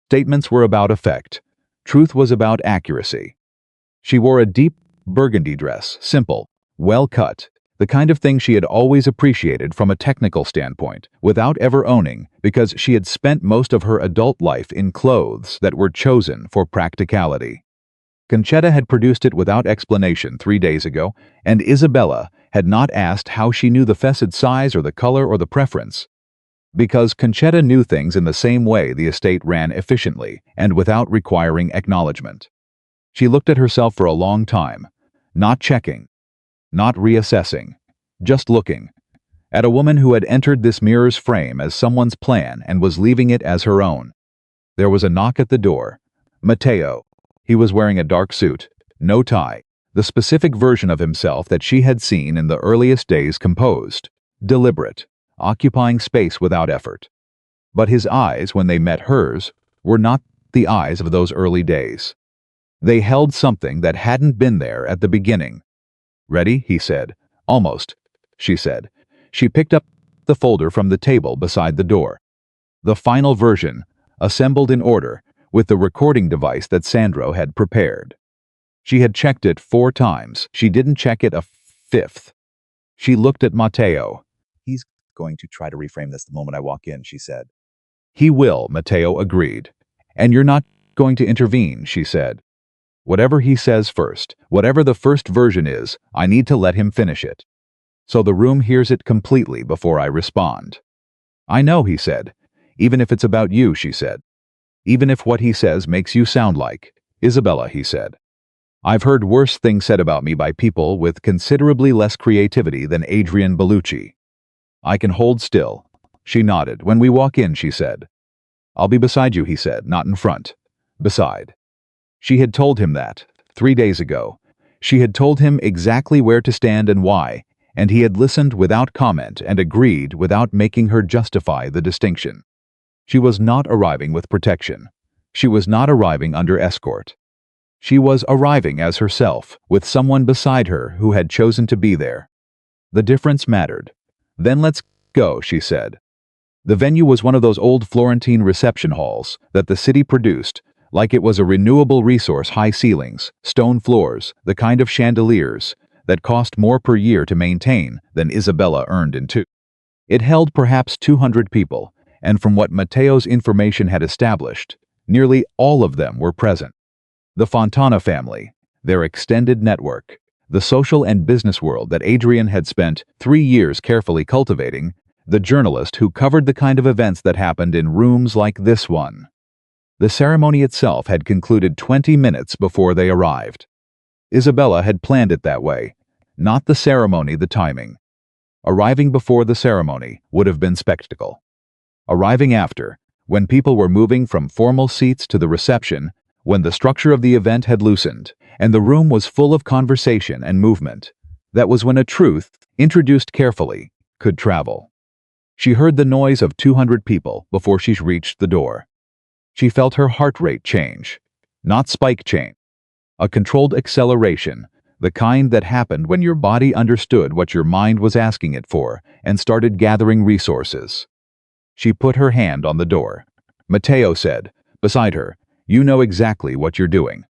Statements were about effect. Truth was about accuracy. She wore a deep burgundy dress, simple, well cut, the kind of thing she had always appreciated from a technical standpoint, without ever owning, because she had spent most of her adult life in clothes that were chosen for practicality. Concetta had produced it without explanation 3 days ago, and Isabella had not asked how she knew the facet size or the color or the preference. Because Concetta knew things in the same way the estate ran efficiently and without requiring acknowledgement. She looked at herself for a long time, not checking, not reassessing, just looking, at a woman who had entered this mirror's frame as someone's plan and was leaving it as her own. There was a knock at the door. Matteo. He was wearing a dark suit, no tie, the specific version of himself that she had seen in the earliest days, composed, deliberate, occupying space without effort. But his eyes, when they met hers, were not the eyes of those early days. They held something that hadn't been there at the beginning. Ready? He said. Almost, she said. She picked up the folder from the table beside the door. The final version, assembled in order, with the recording device that Sandro had prepared. She had checked it 4 times. She didn't check it a 5th. She looked at Matteo. He's going to try to reframe this the moment I walk in, she said. He will, Matteo agreed. And you're not going to intervene, she said. Whatever he says first, whatever the first version is, I need to let him finish it. so the room hears it completely before I respond. I know, he said. Even if it's about you, she said. Even if what he says makes you sound like Isabella, he said. I've heard worse things said about me by people with considerably less creativity than Adrian Bellucci. I can hold still. She nodded. When we walk in, she said. I'll be beside you, he said, not in front. Beside. She had told him that, 3 days ago. She had told him exactly where to stand and why, and he had listened without comment and agreed without making her justify the distinction. She was not arriving with protection. She was not arriving under escort. She was arriving as herself, with someone beside her who had chosen to be there. The difference mattered. Then let's go, she said. The venue was one of those old Florentine reception halls that the city produced, like it was a renewable resource, high ceilings, stone floors, the kind of chandeliers that cost more per year to maintain than Isabella earned in 2. It held perhaps 200 people, and from what Matteo's information had established, nearly all of them were present. The Fontana family, their extended network, the social and business world that Adrian had spent 3 years carefully cultivating, the journalist who covered the kind of events that happened in rooms like this one. The ceremony itself had concluded 20 minutes before they arrived. Isabella had planned it that way, not the ceremony, the timing. Arriving before the ceremony would have been spectacle. Arriving after, when people were moving from formal seats to the reception, when the structure of the event had loosened, and the room was full of conversation and movement, that was when a truth, introduced carefully, could travel. She heard the noise of 200 people before she reached the door. She felt her heart rate change, not spike change, a controlled acceleration, the kind that happened when your body understood what your mind was asking it for and started gathering resources. She put her hand on the door. Matteo said, beside her, "You know exactly what you're doing."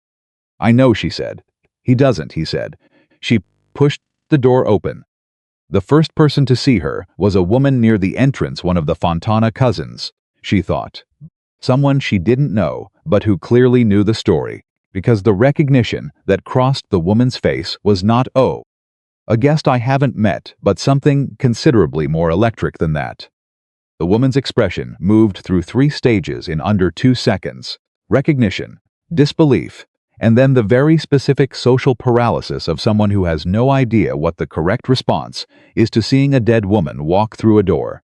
"I know," she said. "He doesn't," he said. She pushed the door open. The first person to see her was a woman near the entrance, one of the Fontana cousins, she thought. Someone she didn't know, but who clearly knew the story, because the recognition that crossed the woman's face was not, "Oh, a guest I haven't met," but something considerably more electric than that. The woman's expression moved through 3 stages in under 2 seconds. Recognition, disbelief, and then the very specific social paralysis of someone who has no idea what the correct response is to seeing a dead woman walk through a door.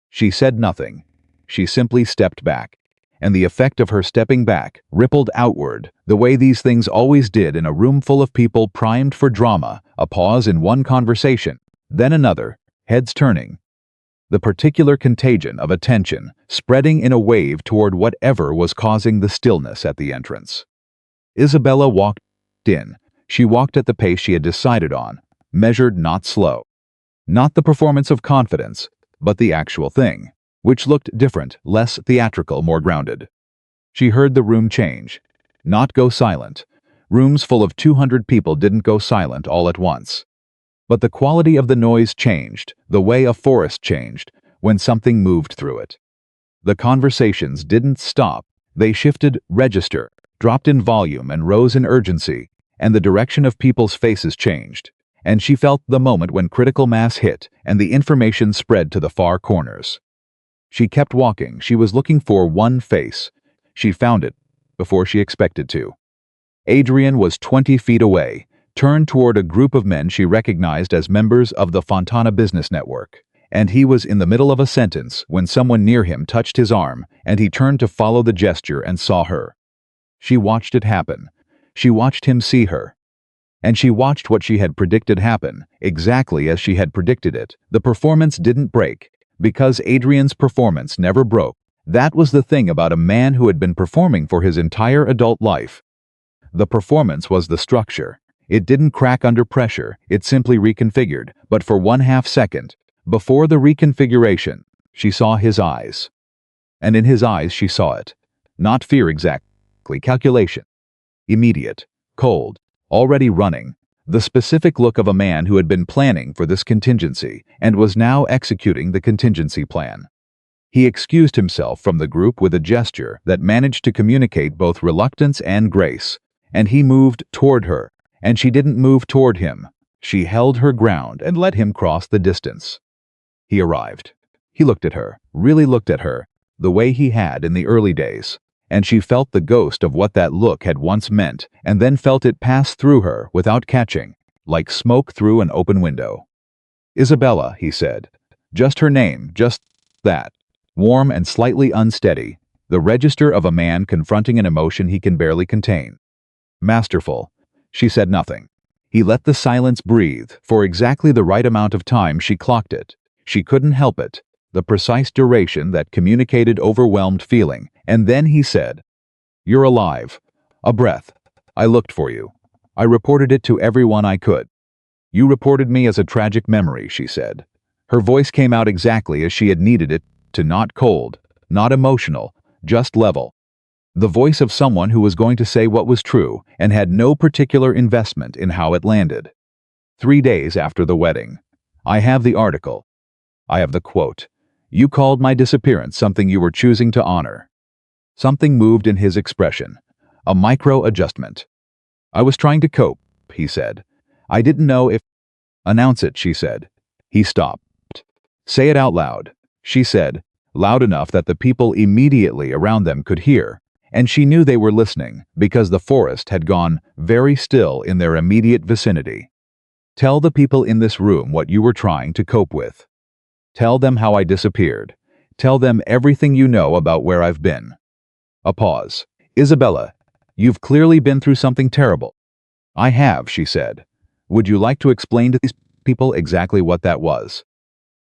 She said nothing. She simply stepped back, and the effect of her stepping back rippled outward, the way these things always did in a room full of people primed for drama, a pause in one conversation, then another, heads turning. The particular contagion of attention spreading in a wave toward whatever was causing the stillness at the entrance. Isabella walked in. She walked at the pace she had decided on, measured, not slow. Not the performance of confidence, but the actual thing, which looked different, less theatrical, more grounded. She heard the room change, not go silent. Rooms full of 200 people didn't go silent all at once. But the quality of the noise changed, the way a forest changed, when something moved through it. The conversations didn't stop, they shifted register, dropped in volume and rose in urgency, and the direction of people's faces changed, and she felt the moment when critical mass hit and the information spread to the far corners. She kept walking. She was looking for one face. She found it before she expected to. Adrian was 20 feet away, turned toward a group of men she recognized as members of the Fontana Business Network, and he was in the middle of a sentence when someone near him touched his arm, and he turned to follow the gesture and saw her. She watched it happen. She watched him see her. And she watched what she had predicted happen, exactly as she had predicted it. The performance didn't break, because Adrian's performance never broke. That was the thing about a man who had been performing for his entire adult life. The performance was the structure. It didn't crack under pressure, it simply reconfigured, but for 1/2 second, before the reconfiguration, she saw his eyes. And in his eyes she saw it. Not fear exactly, calculation. Immediate, cold, already running, the specific look of a man who had been planning for this contingency and was now executing the contingency plan. He excused himself from the group with a gesture that managed to communicate both reluctance and grace, and he moved toward her. And she didn't move toward him. She held her ground and let him cross the distance. He arrived. He looked at her, really looked at her, the way he had in the early days, and she felt the ghost of what that look had once meant, and then felt it pass through her without catching, like smoke through an open window. "Isabella," he said. Just her name, just that. Warm and slightly unsteady, the register of a man confronting an emotion he can barely contain. Masterful. She said nothing. He let the silence breathe for exactly the right amount of time. She clocked it. She couldn't help it, the precise duration that communicated overwhelmed feeling, and then he said, "You're alive. A breath. I looked for you. I reported it to everyone I could." "You reported me as a tragic memory," she said. Her voice came out exactly as she had needed it to, not cold, not emotional, just level. The voice of someone who was going to say what was true and had no particular investment in how it landed. 3 days after the wedding. I have the article. I have the quote. "You called my disappearance something you were choosing to honor." Something moved in his expression. A micro-adjustment. "I was trying to cope," he said. "I didn't know if—" "Announce it," she said. He stopped. "Say it out loud," she said, loud enough that the people immediately around them could hear, and she knew they were listening because the forest had gone very still in their immediate vicinity. "Tell the people in this room what you were trying to cope with. Tell them how I disappeared. Tell them everything you know about where I've been." A pause. "Isabella, you've clearly been through something terrible." "I have," she said. "Would you like to explain to these people exactly what that was?"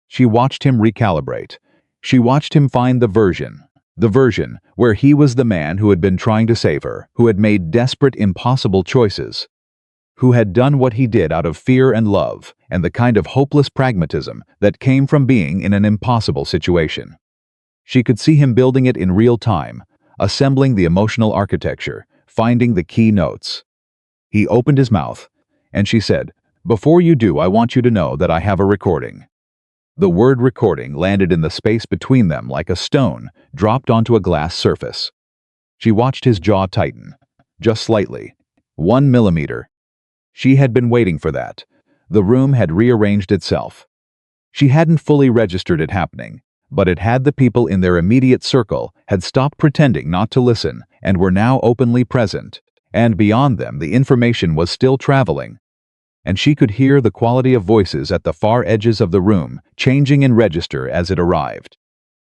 She watched him recalibrate. She watched him find the version where he was the man who had been trying to save her, who had made desperate, impossible choices, who had done what he did out of fear and love, and the kind of hopeless pragmatism that came from being in an impossible situation. She could see him building it in real time, assembling the emotional architecture, finding the key notes. He opened his mouth, and she said, "Before you do, I want you to know that I have a recording." The word recording landed in the space between them like a stone dropped onto a glass surface. She watched his jaw tighten, just slightly, 1 millimeter. She had been waiting for that. The room had rearranged itself. She hadn't fully registered it happening, but it had. The people in their immediate circle had stopped pretending not to listen and were now openly present, and beyond them the information was still traveling. And she could hear the quality of voices at the far edges of the room changing in register as it arrived.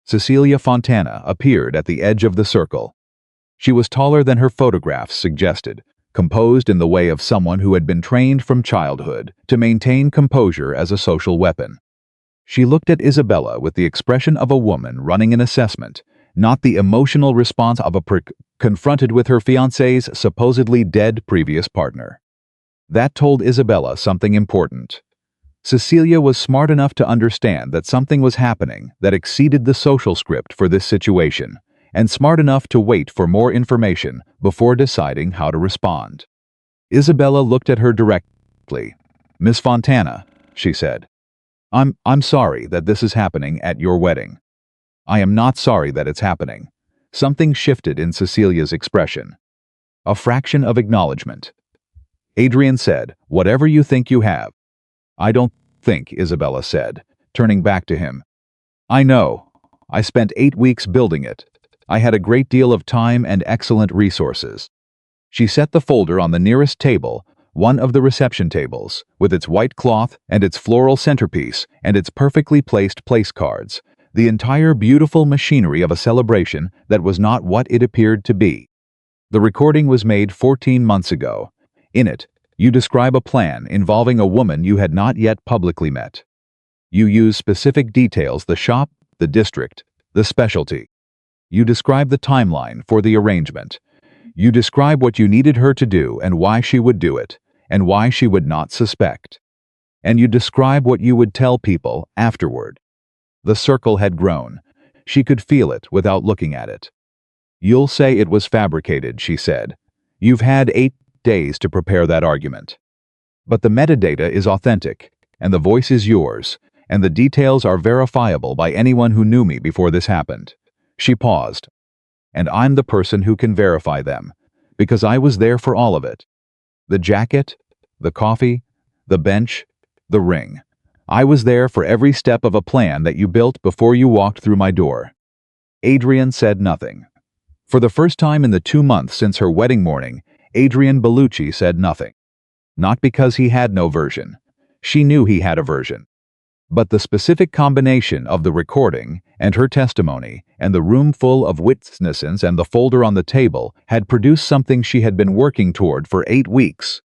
Cecilia Fontana appeared at the edge of the circle. She was taller than her photographs suggested, composed in the way of someone who had been trained from childhood to maintain composure as a social weapon. She looked at Isabella with the expression of a woman running an assessment, not the emotional response of a prick confronted with her fiancé's supposedly dead previous partner. That told Isabella something important. Cecilia was smart enough to understand that something was happening that exceeded the social script for this situation, and smart enough to wait for more information before deciding how to respond. Isabella looked at her directly. "Miss Fontana," she said, I'm sorry that this is happening at your wedding." "I am not sorry that it's happening." Something shifted in Cecilia's expression. A fraction of acknowledgement. Adrian said, "Whatever you think you have." "I don't think," Isabella said, turning back to him. "I know. I spent 8 weeks building it. I had a great deal of time and excellent resources." She set the folder on the nearest table, one of the reception tables, with its white cloth and its floral centerpiece and its perfectly placed place cards, the entire beautiful machinery of a celebration that was not what it appeared to be. The recording was made 14 months ago. In it, you describe a plan involving a woman you had not yet publicly met. You use specific details: the shop, the district, the specialty. You describe the timeline for the arrangement. You describe what you needed her to do and why she would do it, and why she would not suspect. And you describe what you would tell people afterward. The circle had grown. She could feel it without looking at it. "You'll say it was fabricated," she said. "You've had 8 days to prepare that argument. But the metadata is authentic, and the voice is yours, and the details are verifiable by anyone who knew me before this happened." She paused. "And I'm the person who can verify them, because I was there for all of it. The jacket, the coffee, the bench, the ring. I was there for every step of a plan that you built before you walked through my door." Adrian said nothing. For the first time in the 2 months since her wedding morning, Adrian Bellucci said nothing. Not because he had no version. She knew he had a version. But the specific combination of the recording and her testimony and the room full of witnesses and the folder on the table had produced something she had been working toward for 8 weeks.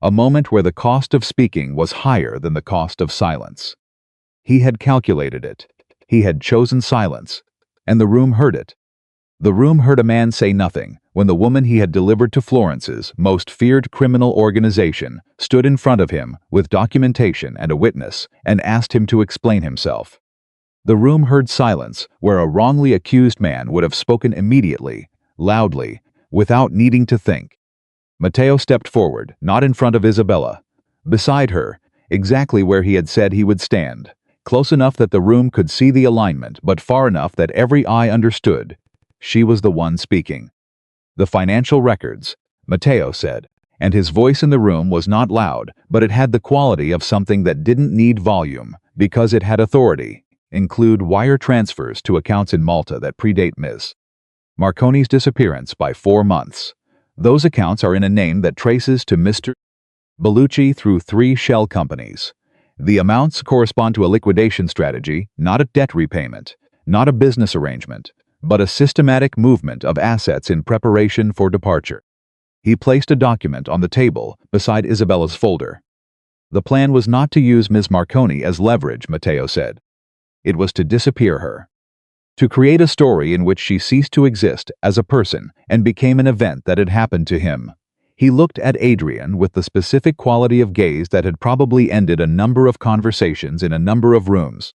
A moment where the cost of speaking was higher than the cost of silence. He had calculated it. He had chosen silence. And the room heard it. The room heard a man say nothing when the woman he had delivered to Florence's most feared criminal organization stood in front of him with documentation and a witness and asked him to explain himself. The room heard silence where a wrongly accused man would have spoken immediately, loudly, without needing to think. Matteo stepped forward, not in front of Isabella. Beside her, exactly where he had said he would stand, close enough that the room could see the alignment but far enough that every eye understood. She was the one speaking. "The financial records," Matteo said, and his voice in the room was not loud, but it had the quality of something that didn't need volume, because it had authority, include wire transfers to accounts in Malta that predate Ms. Marconi's disappearance by 4 months. Those accounts are in a name that traces to Mr. Bellucci through 3 shell companies. The amounts correspond to a liquidation strategy, not a debt repayment, not a business arrangement, but a systematic movement of assets in preparation for departure. He placed a document on the table beside Isabella's folder. The plan was not to use Ms. Marconi as leverage, Matteo said. It was to disappear her. To create a story in which she ceased to exist as a person and became an event that had happened to him. He looked at Adrian with the specific quality of gaze that had probably ended a number of conversations in a number of rooms.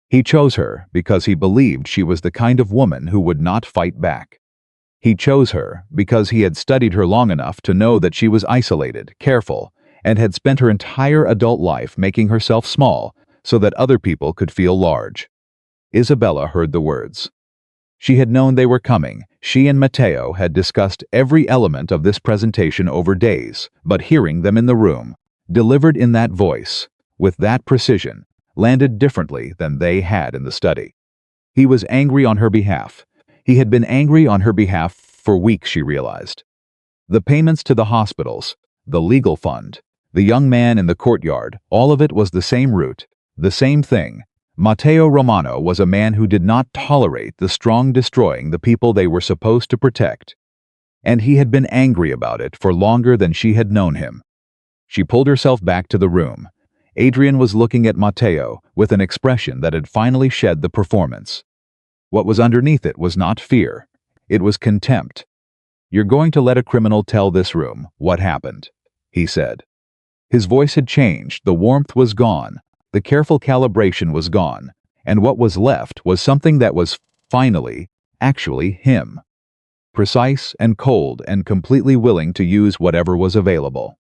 He chose her because he believed she was the kind of woman who would not fight back. He chose her because he had studied her long enough to know that she was isolated, careful, and had spent her entire adult life making herself small so that other people could feel large. Isabella heard the words. She had known they were coming. She and Matteo had discussed every element of this presentation over days, but hearing them in the room, delivered in that voice, with that precision, landed differently than they had in the study. He was angry on her behalf. He had been angry on her behalf for weeks, she realized. The payments to the hospitals, the legal fund, the young man in the courtyard, all of it was the same root, the same thing. Matteo Romano was a man who did not tolerate the strong destroying the people they were supposed to protect. And he had been angry about it for longer than she had known him. She pulled herself back to the room. Adrian was looking at Matteo with an expression that had finally shed the performance. What was underneath it was not fear. It was contempt. "You're going to let a criminal tell this room what happened," he said. His voice had changed, the warmth was gone, the careful calibration was gone, and what was left was something that was finally, actually him. Precise and cold and completely willing to use whatever was available.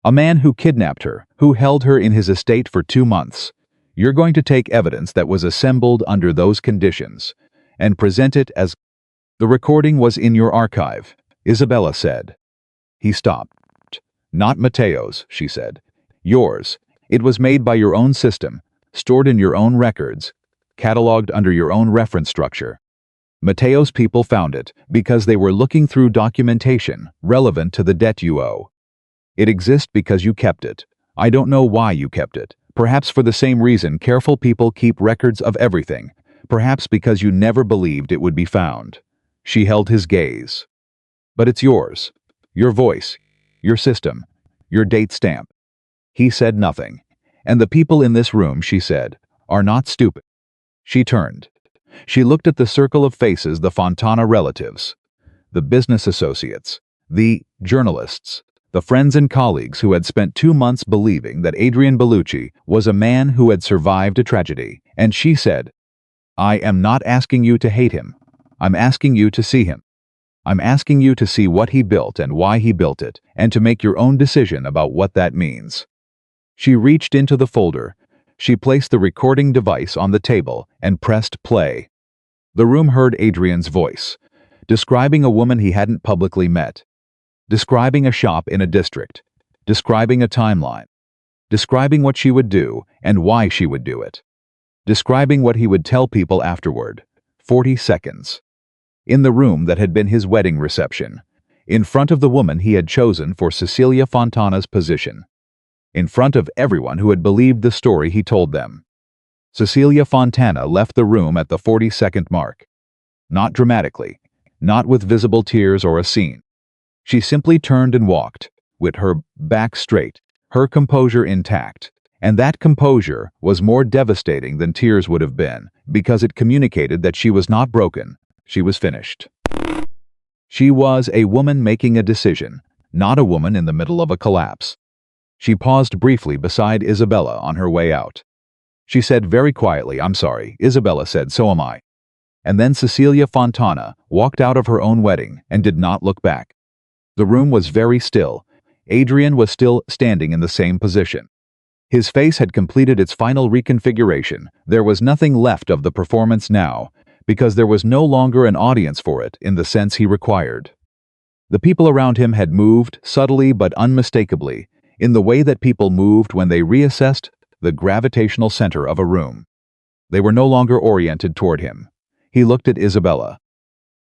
A man who kidnapped her, who held her in his estate for 2 months. You're going to take evidence that was assembled under those conditions and present it as... The recording was in your archive, Isabella said. He stopped. Not Matteo's, she said. Yours. It was made by your own system, stored in your own records, cataloged under your own reference structure. Matteo's people found it because they were looking through documentation relevant to the debt you owe. It exists because you kept it. I don't know why you kept it. Perhaps for the same reason careful people keep records of everything. Perhaps because you never believed it would be found. She held his gaze. But it's yours. Your voice. Your system. Your date stamp. He said nothing. And the people in this room, she said, are not stupid. She turned. She looked at the circle of faces, the Fontana relatives, the business associates, the journalists, the friends and colleagues who had spent 2 months believing that Adrian Bellucci was a man who had survived a tragedy, and she said, I am not asking you to hate him. I'm asking you to see him. I'm asking you to see what he built and why he built it, and to make your own decision about what that means. She reached into the folder. She placed the recording device on the table and pressed play. The room heard Adrian's voice, describing a woman he hadn't publicly met, describing a shop in a district, describing a timeline. describing what she would do and why she would do it, describing what he would tell people afterward. 40 seconds. In the room that had been his wedding reception, in front of the woman he had chosen for Cecilia Fontana's position, in front of everyone who had believed the story he told them. Cecilia Fontana left the room at the 40-second mark. Not dramatically, not with visible tears or a scene. She simply turned and walked, with her back straight, her composure intact. And that composure was more devastating than tears would have been, because it communicated that she was not broken, she was finished. She was a woman making a decision, not a woman in the middle of a collapse. She paused briefly beside Isabella on her way out. She said very quietly, "I'm sorry." Isabella said, "So am I." And then Cecilia Fontana walked out of her own wedding and did not look back. The room was very still. Adrian was still standing in the same position. His face had completed its final reconfiguration. There was nothing left of the performance now, because there was no longer an audience for it in the sense he required. The people around him had moved, subtly but unmistakably, in the way that people moved when they reassessed the gravitational center of a room. They were no longer oriented toward him. He looked at Isabella,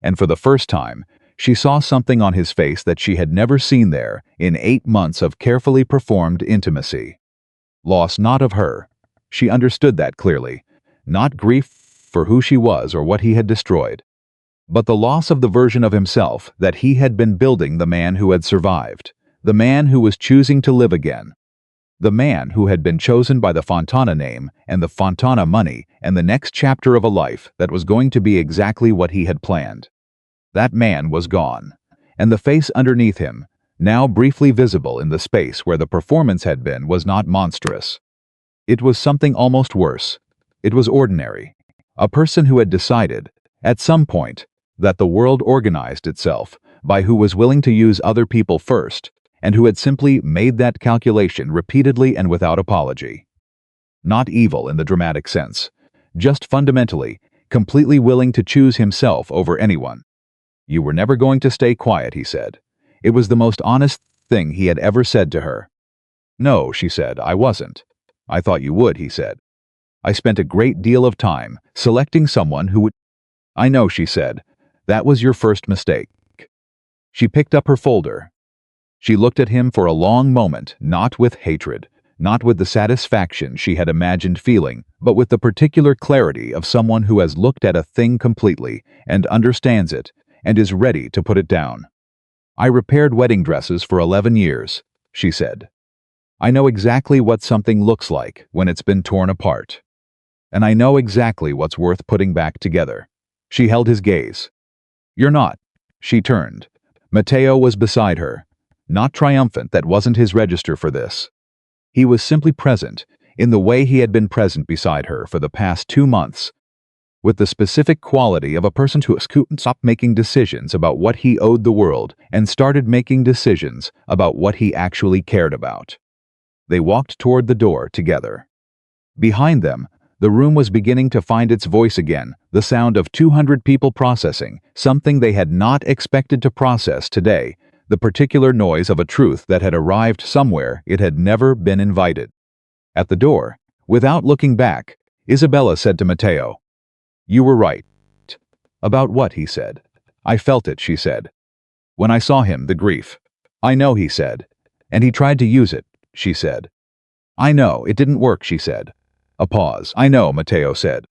and for the first time, she saw something on his face that she had never seen there in 8 months of carefully performed intimacy. Loss not of her. She understood that clearly. Not grief for who she was or what he had destroyed, but the loss of the version of himself that he had been building, the man who had survived, the man who was choosing to live again, the man who had been chosen by the Fontana name and the Fontana money and the next chapter of a life that was going to be exactly what he had planned. That man was gone, and the face underneath him, now briefly visible in the space where the performance had been, was not monstrous. It was something almost worse. It was ordinary. A person who had decided, at some point, that the world organized itself by who was willing to use other people first, and who had simply made that calculation repeatedly and without apology. Not evil in the dramatic sense, just fundamentally, completely willing to choose himself over anyone. "You were never going to stay quiet," he said. It was the most honest thing he had ever said to her. "No," she said, "I wasn't." "I thought you would," he said. "I spent a great deal of time selecting someone who would—" "I know," she said. "That was your first mistake." She picked up her folder. She looked at him for a long moment, not with hatred, not with the satisfaction she had imagined feeling, but with the particular clarity of someone who has looked at a thing completely and understands it and is ready to put it down. "I repaired wedding dresses for 11 years, she said. "I know exactly what something looks like when it's been torn apart. And I know exactly what's worth putting back together." She held his gaze. "You're not." She turned. Matteo was beside her. Not triumphant, that wasn't his register for this. He was simply present, in the way he had been present beside her for the past 2 months, with the specific quality of a person who stopped making decisions about what he owed the world and started making decisions about what he actually cared about. They walked toward the door together. Behind them, the room was beginning to find its voice again, the sound of 200 people processing, something they had not expected to process today, the particular noise of a truth that had arrived somewhere it had never been invited. At the door, without looking back, Isabella said to Matteo, "You were right." "About what?" he said. "I felt it," she said. "When I saw him, the grief." "I know," he said. "And he tried to use it," she said. "I know, it didn't work," she said. A pause. "I know," Matteo said.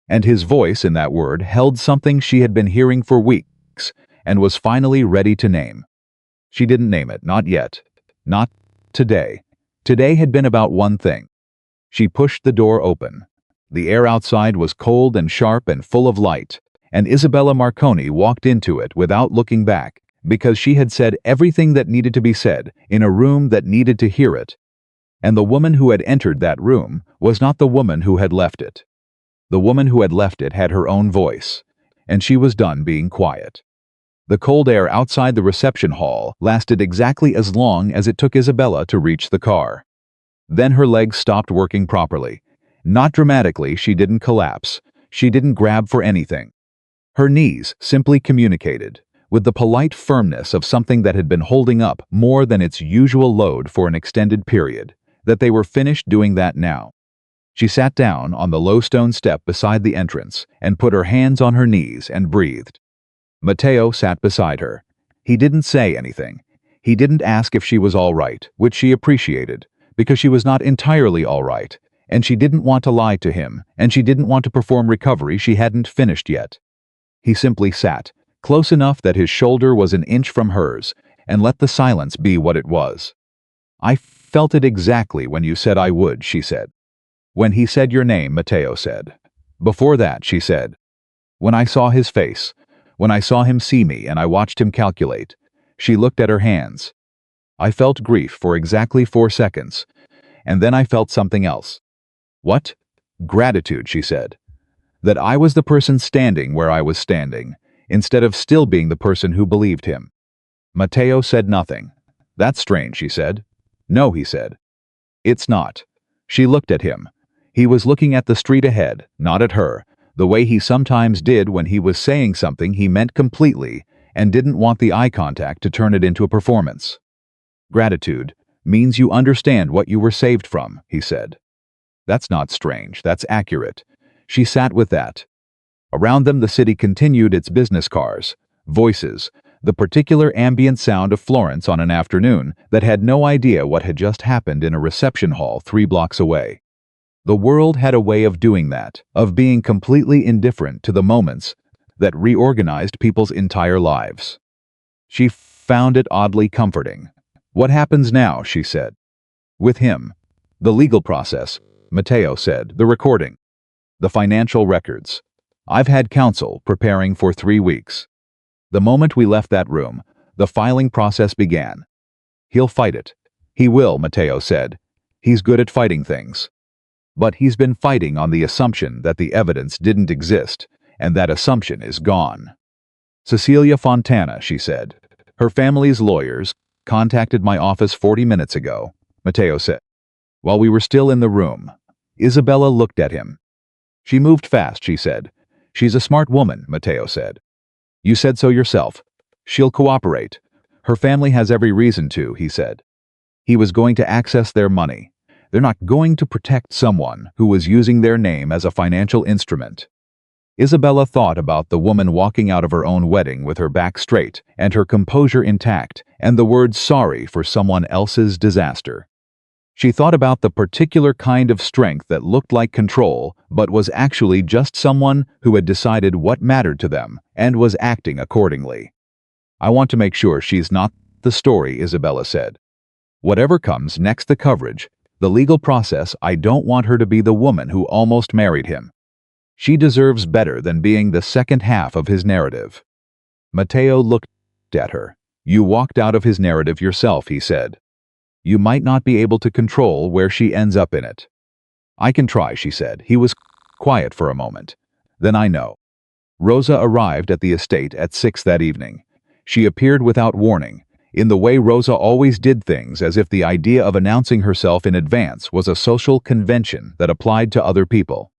And his voice in that word held something she had been hearing for weeks and was finally ready to name. She didn't name it, not yet. Not today. Today had been about one thing. She pushed the door open. The air outside was cold and sharp and full of light, and Isabella Marconi walked into it without looking back, because she had said everything that needed to be said in a room that needed to hear it. And the woman who had entered that room was not the woman who had left it. The woman who had left it had her own voice, and she was done being quiet. The cold air outside the reception hall lasted exactly as long as it took Isabella to reach the car. Then her legs stopped working properly. Not dramatically, she didn't collapse. She didn't grab for anything. Her knees simply communicated, with the polite firmness of something that had been holding up more than its usual load for an extended period. that they were finished doing that now. She sat down on the low stone step beside the entrance and put her hands on her knees and breathed. Matteo sat beside her. He didn't say anything. He didn't ask if she was all right, which she appreciated, because she was not entirely all right, and she didn't want to lie to him, and she didn't want to perform recovery she hadn't finished yet. He simply sat, close enough that his shoulder was an inch from hers, and let the silence be what it was. "I felt it exactly when you said I would," she said. "When he said your name," Matteo said. "Before that," she said. "When I saw his face, when I saw him see me and I watched him calculate." She looked at her hands. "I felt grief for exactly 4 seconds, and then I felt something else." "What?" "Gratitude," she said. "That I was the person standing where I was standing, instead of still being the person who believed him." Matteo said nothing. "That's strange," she said. "No," he said. "It's not." She looked at him. He was looking at the street ahead, not at her, the way he sometimes did when he was saying something he meant completely and didn't want the eye contact to turn it into a performance. "Gratitude means you understand what you were saved from," he said. "That's not strange, that's accurate." She sat with that. Around them the city continued its business cars, voices, the particular ambient sound of Florence on an afternoon that had no idea what had just happened in a reception hall 3 blocks away. The world had a way of doing that, of being completely indifferent to the moments that reorganized people's entire lives. She found it oddly comforting. "What happens now?" she said. "With him. The legal process," Matteo said, "the recording. The financial records. I've had counsel preparing for 3 weeks. The moment we left that room, the filing process began. He'll fight it. He will," Matteo said. "He's good at fighting things. But he's been fighting on the assumption that the evidence didn't exist, and that assumption is gone." "Cecilia Fontana," she said. "Her family's lawyers contacted my office 40 minutes ago," Matteo said. While we were still in the room, Isabella looked at him. "She moved fast," she said. "She's a smart woman," Matteo said. "You said so yourself. She'll cooperate. Her family has every reason to," he said. He was going to access their money. They're not going to protect someone who was using their name as a financial instrument. Isabella thought about the woman walking out of her own wedding with her back straight and her composure intact, and the word sorry for someone else's disaster. She thought about the particular kind of strength that looked like control, but was actually just someone who had decided what mattered to them and was acting accordingly. "I want to make sure she's not the story," Isabella said. "Whatever comes next, the coverage, the legal process, I don't want her to be the woman who almost married him. She deserves better than being the second half of his narrative." Matteo looked at her. "You walked out of his narrative yourself," he said. "You might not be able to control where she ends up in it." "I can try," she said. He was quiet for a moment. "Then I know." Rosa arrived at the estate at 6 that evening. She appeared without warning, in the way Rosa always did things, as if the idea of announcing herself in advance was a social convention that applied to other people.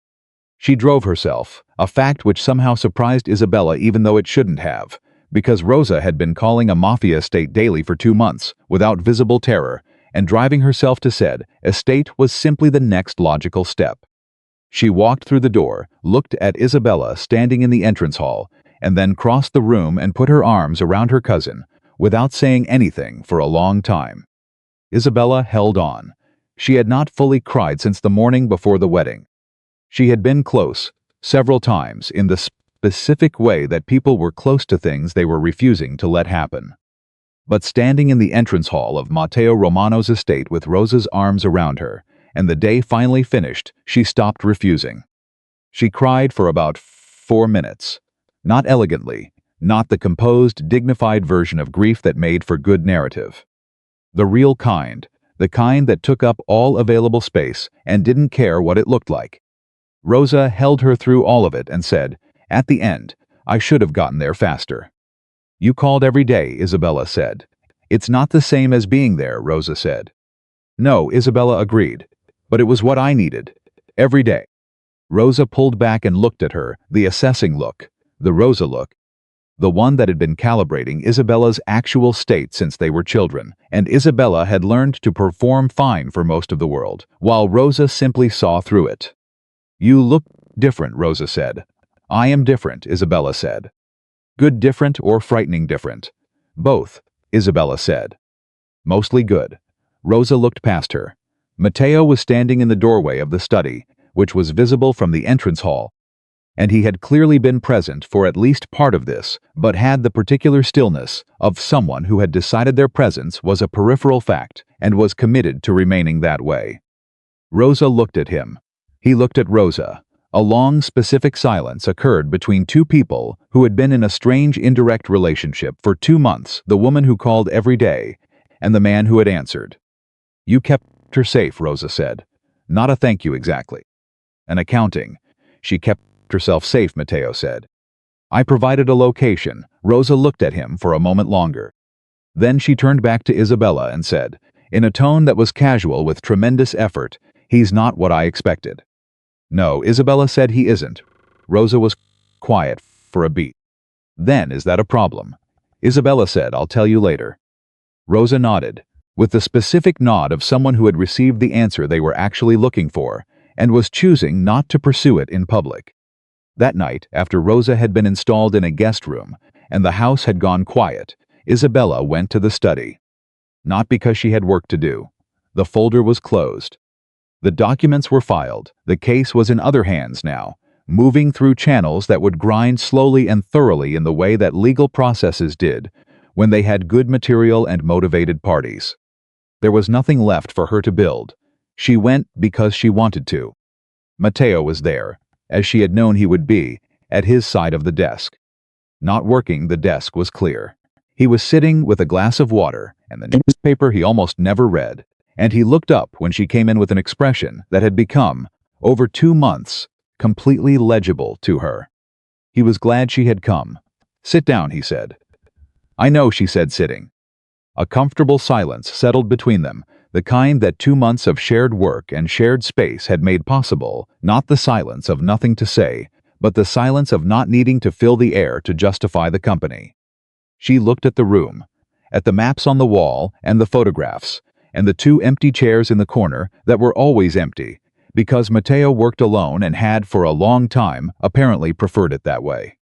She drove herself, a fact which somehow surprised Isabella even though it shouldn't have, because Rosa had been calling a Mafia estate daily for 2 months, without visible terror, and driving herself to said estate was simply the next logical step. She walked through the door, looked at Isabella standing in the entrance hall, and then crossed the room and put her arms around her cousin, without saying anything for a long time. Isabella held on. She had not fully cried since the morning before the wedding. She had been close, several times, in the specific way that people were close to things they were refusing to let happen. But standing in the entrance hall of Matteo Romano's estate with Rosa's arms around her, and the day finally finished, she stopped refusing. She cried for about 4 minutes. Not elegantly, not the composed, dignified version of grief that made for good narrative. The real kind, the kind that took up all available space and didn't care what it looked like. Rosa held her through all of it and said, "At the end, I should have gotten there faster." "You called every day," Isabella said. "It's not the same as being there," Rosa said. "No," Isabella agreed, "but it was what I needed. Every day." Rosa pulled back and looked at her, the assessing look, the Rosa look. the one that had been calibrating Isabella's actual state since they were children, and Isabella had learned to perform fine for most of the world, while Rosa simply saw through it. "You look different," Rosa said. "I am different," Isabella said. "Good different or frightening different?" "Both," Isabella said. "Mostly good." Rosa looked past her. Matteo was standing in the doorway of the study, which was visible from the entrance hall, and he had clearly been present for at least part of this, but had the particular stillness of someone who had decided their presence was a peripheral fact and was committed to remaining that way. Rosa looked at him. He looked at Rosa. A long, specific silence occurred between two people who had been in a strange indirect relationship for 2 months, the woman who called every day, and the man who had answered. "You kept her safe," Rosa said. "Not a thank you exactly." "An accounting. She kept herself safe," Matteo said. "I provided a location." Rosa looked at him for a moment longer. Then she turned back to Isabella and said, in a tone that was casual with tremendous effort, "He's not what I expected." "No," Isabella said, "he isn't." Rosa was quiet for a beat. "Then is that a problem?" Isabella said, "I'll tell you later." Rosa nodded, with the specific nod of someone who had received the answer they were actually looking for, and was choosing not to pursue it in public. That night, after Rosa had been installed in a guest room, and the house had gone quiet, Isabella went to the study. Not because she had work to do. The folder was closed. The documents were filed. The case was in other hands now, moving through channels that would grind slowly and thoroughly in the way that legal processes did when they had good material and motivated parties. There was nothing left for her to build. She went because she wanted to. Matteo was there, as she had known he would be, at his side of the desk. Not working, the desk was clear. He was sitting with a glass of water and the newspaper he almost never read, and he looked up when she came in with an expression that had become, over 2 months, completely legible to her. He was glad she had come. "Sit down," he said. "I know," she said, sitting. A comfortable silence settled between them, the kind that 2 months of shared work and shared space had made possible, not the silence of nothing to say, but the silence of not needing to fill the air to justify the company. She looked at the room, at the maps on the wall and the photographs, and the 2 empty chairs in the corner that were always empty, because Matteo worked alone and had for a long time apparently preferred it that way.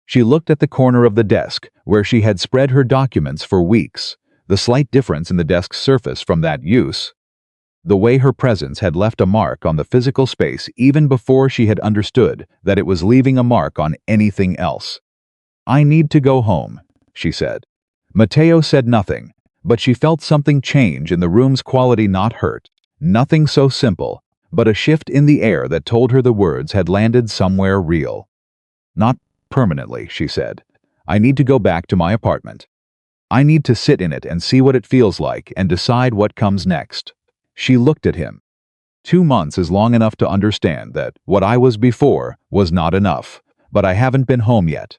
She looked at the corner of the desk where she had spread her documents for weeks, the slight difference in the desk's surface from that use. The way her presence had left a mark on the physical space even before she had understood that it was leaving a mark on anything else. "I need to go home," she said. Matteo said nothing, but she felt something change in the room's quality, not hurt. Nothing so simple, but a shift in the air that told her the words had landed somewhere real. "Not permanently," she said. "I need to go back to my apartment. I need to sit in it and see what it feels like and decide what comes next." She looked at him. 2 months is long enough to understand that what I was before was not enough, but I haven't been home yet.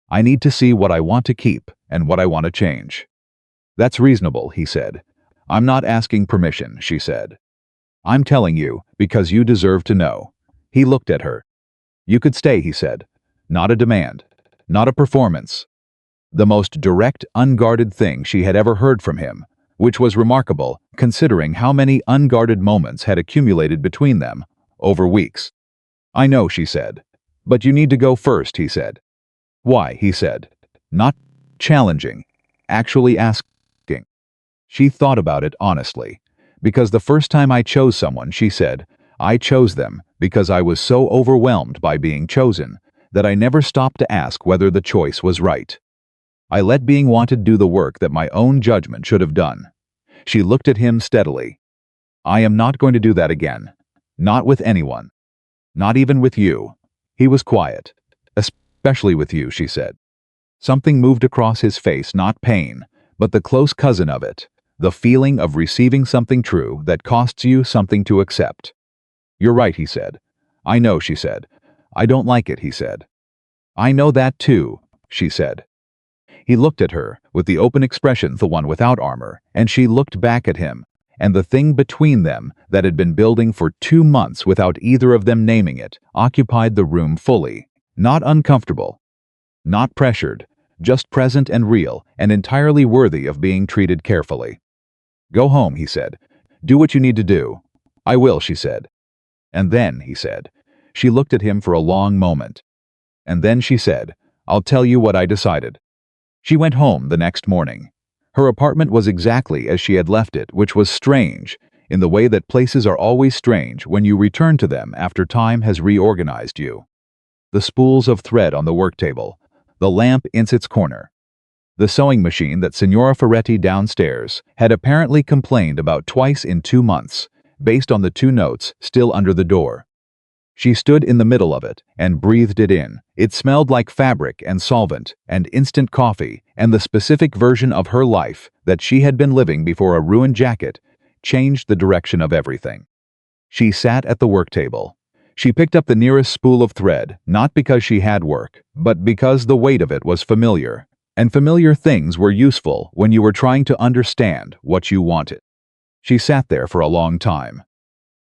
I need to see what I want to keep and what I want to change. "That's reasonable," he said. "I'm not asking permission," she said. "I'm telling you because you deserve to know." He looked at her. "You could stay," he said. "Not a demand. Not a performance." The most direct, unguarded thing she had ever heard from him, which was remarkable considering how many unguarded moments had accumulated between them over weeks. "I know," she said. "But you need to go first," he said. "Why?" he said. Not challenging, actually asking. She thought about it honestly. "Because the first time I chose someone," she said, "I chose them because I was so overwhelmed by being chosen that I never stopped to ask whether the choice was right. I let being wanted do the work that my own judgment should have done." She looked at him steadily. "I am not going to do that again. Not with anyone. Not even with you." He was quiet. "Especially with you," she said. Something moved across his face, not pain, but the close cousin of it, the feeling of receiving something true that costs you something to accept. "You're right," he said. "I know," she said. "I don't like it," he said. "I know that too," she said. He looked at her, with the open expression, the one without armor, and she looked back at him, and the thing between them that had been building for 2 months without either of them naming it occupied the room fully, not uncomfortable, not pressured, just present and real, and entirely worthy of being treated carefully. "Go home," he said. "Do what you need to do." "I will," she said. "And then," he said. She looked at him for a long moment. "And then," she said, "I'll tell you what I decided." She went home the next morning. Her apartment was exactly as she had left it, which was strange, in the way that places are always strange when you return to them after time has reorganized you. The spools of thread on the work table, the lamp in its corner, the sewing machine that Signora Ferretti downstairs had apparently complained about twice in 2 months, based on the 2 notes still under the door. She stood in the middle of it and breathed it in. It smelled like fabric and solvent and instant coffee, and the specific version of her life that she had been living before a ruined jacket changed the direction of everything. She sat at the work table. She picked up the nearest spool of thread, not because she had work, but because the weight of it was familiar, and familiar things were useful when you were trying to understand what you wanted. She sat there for a long time.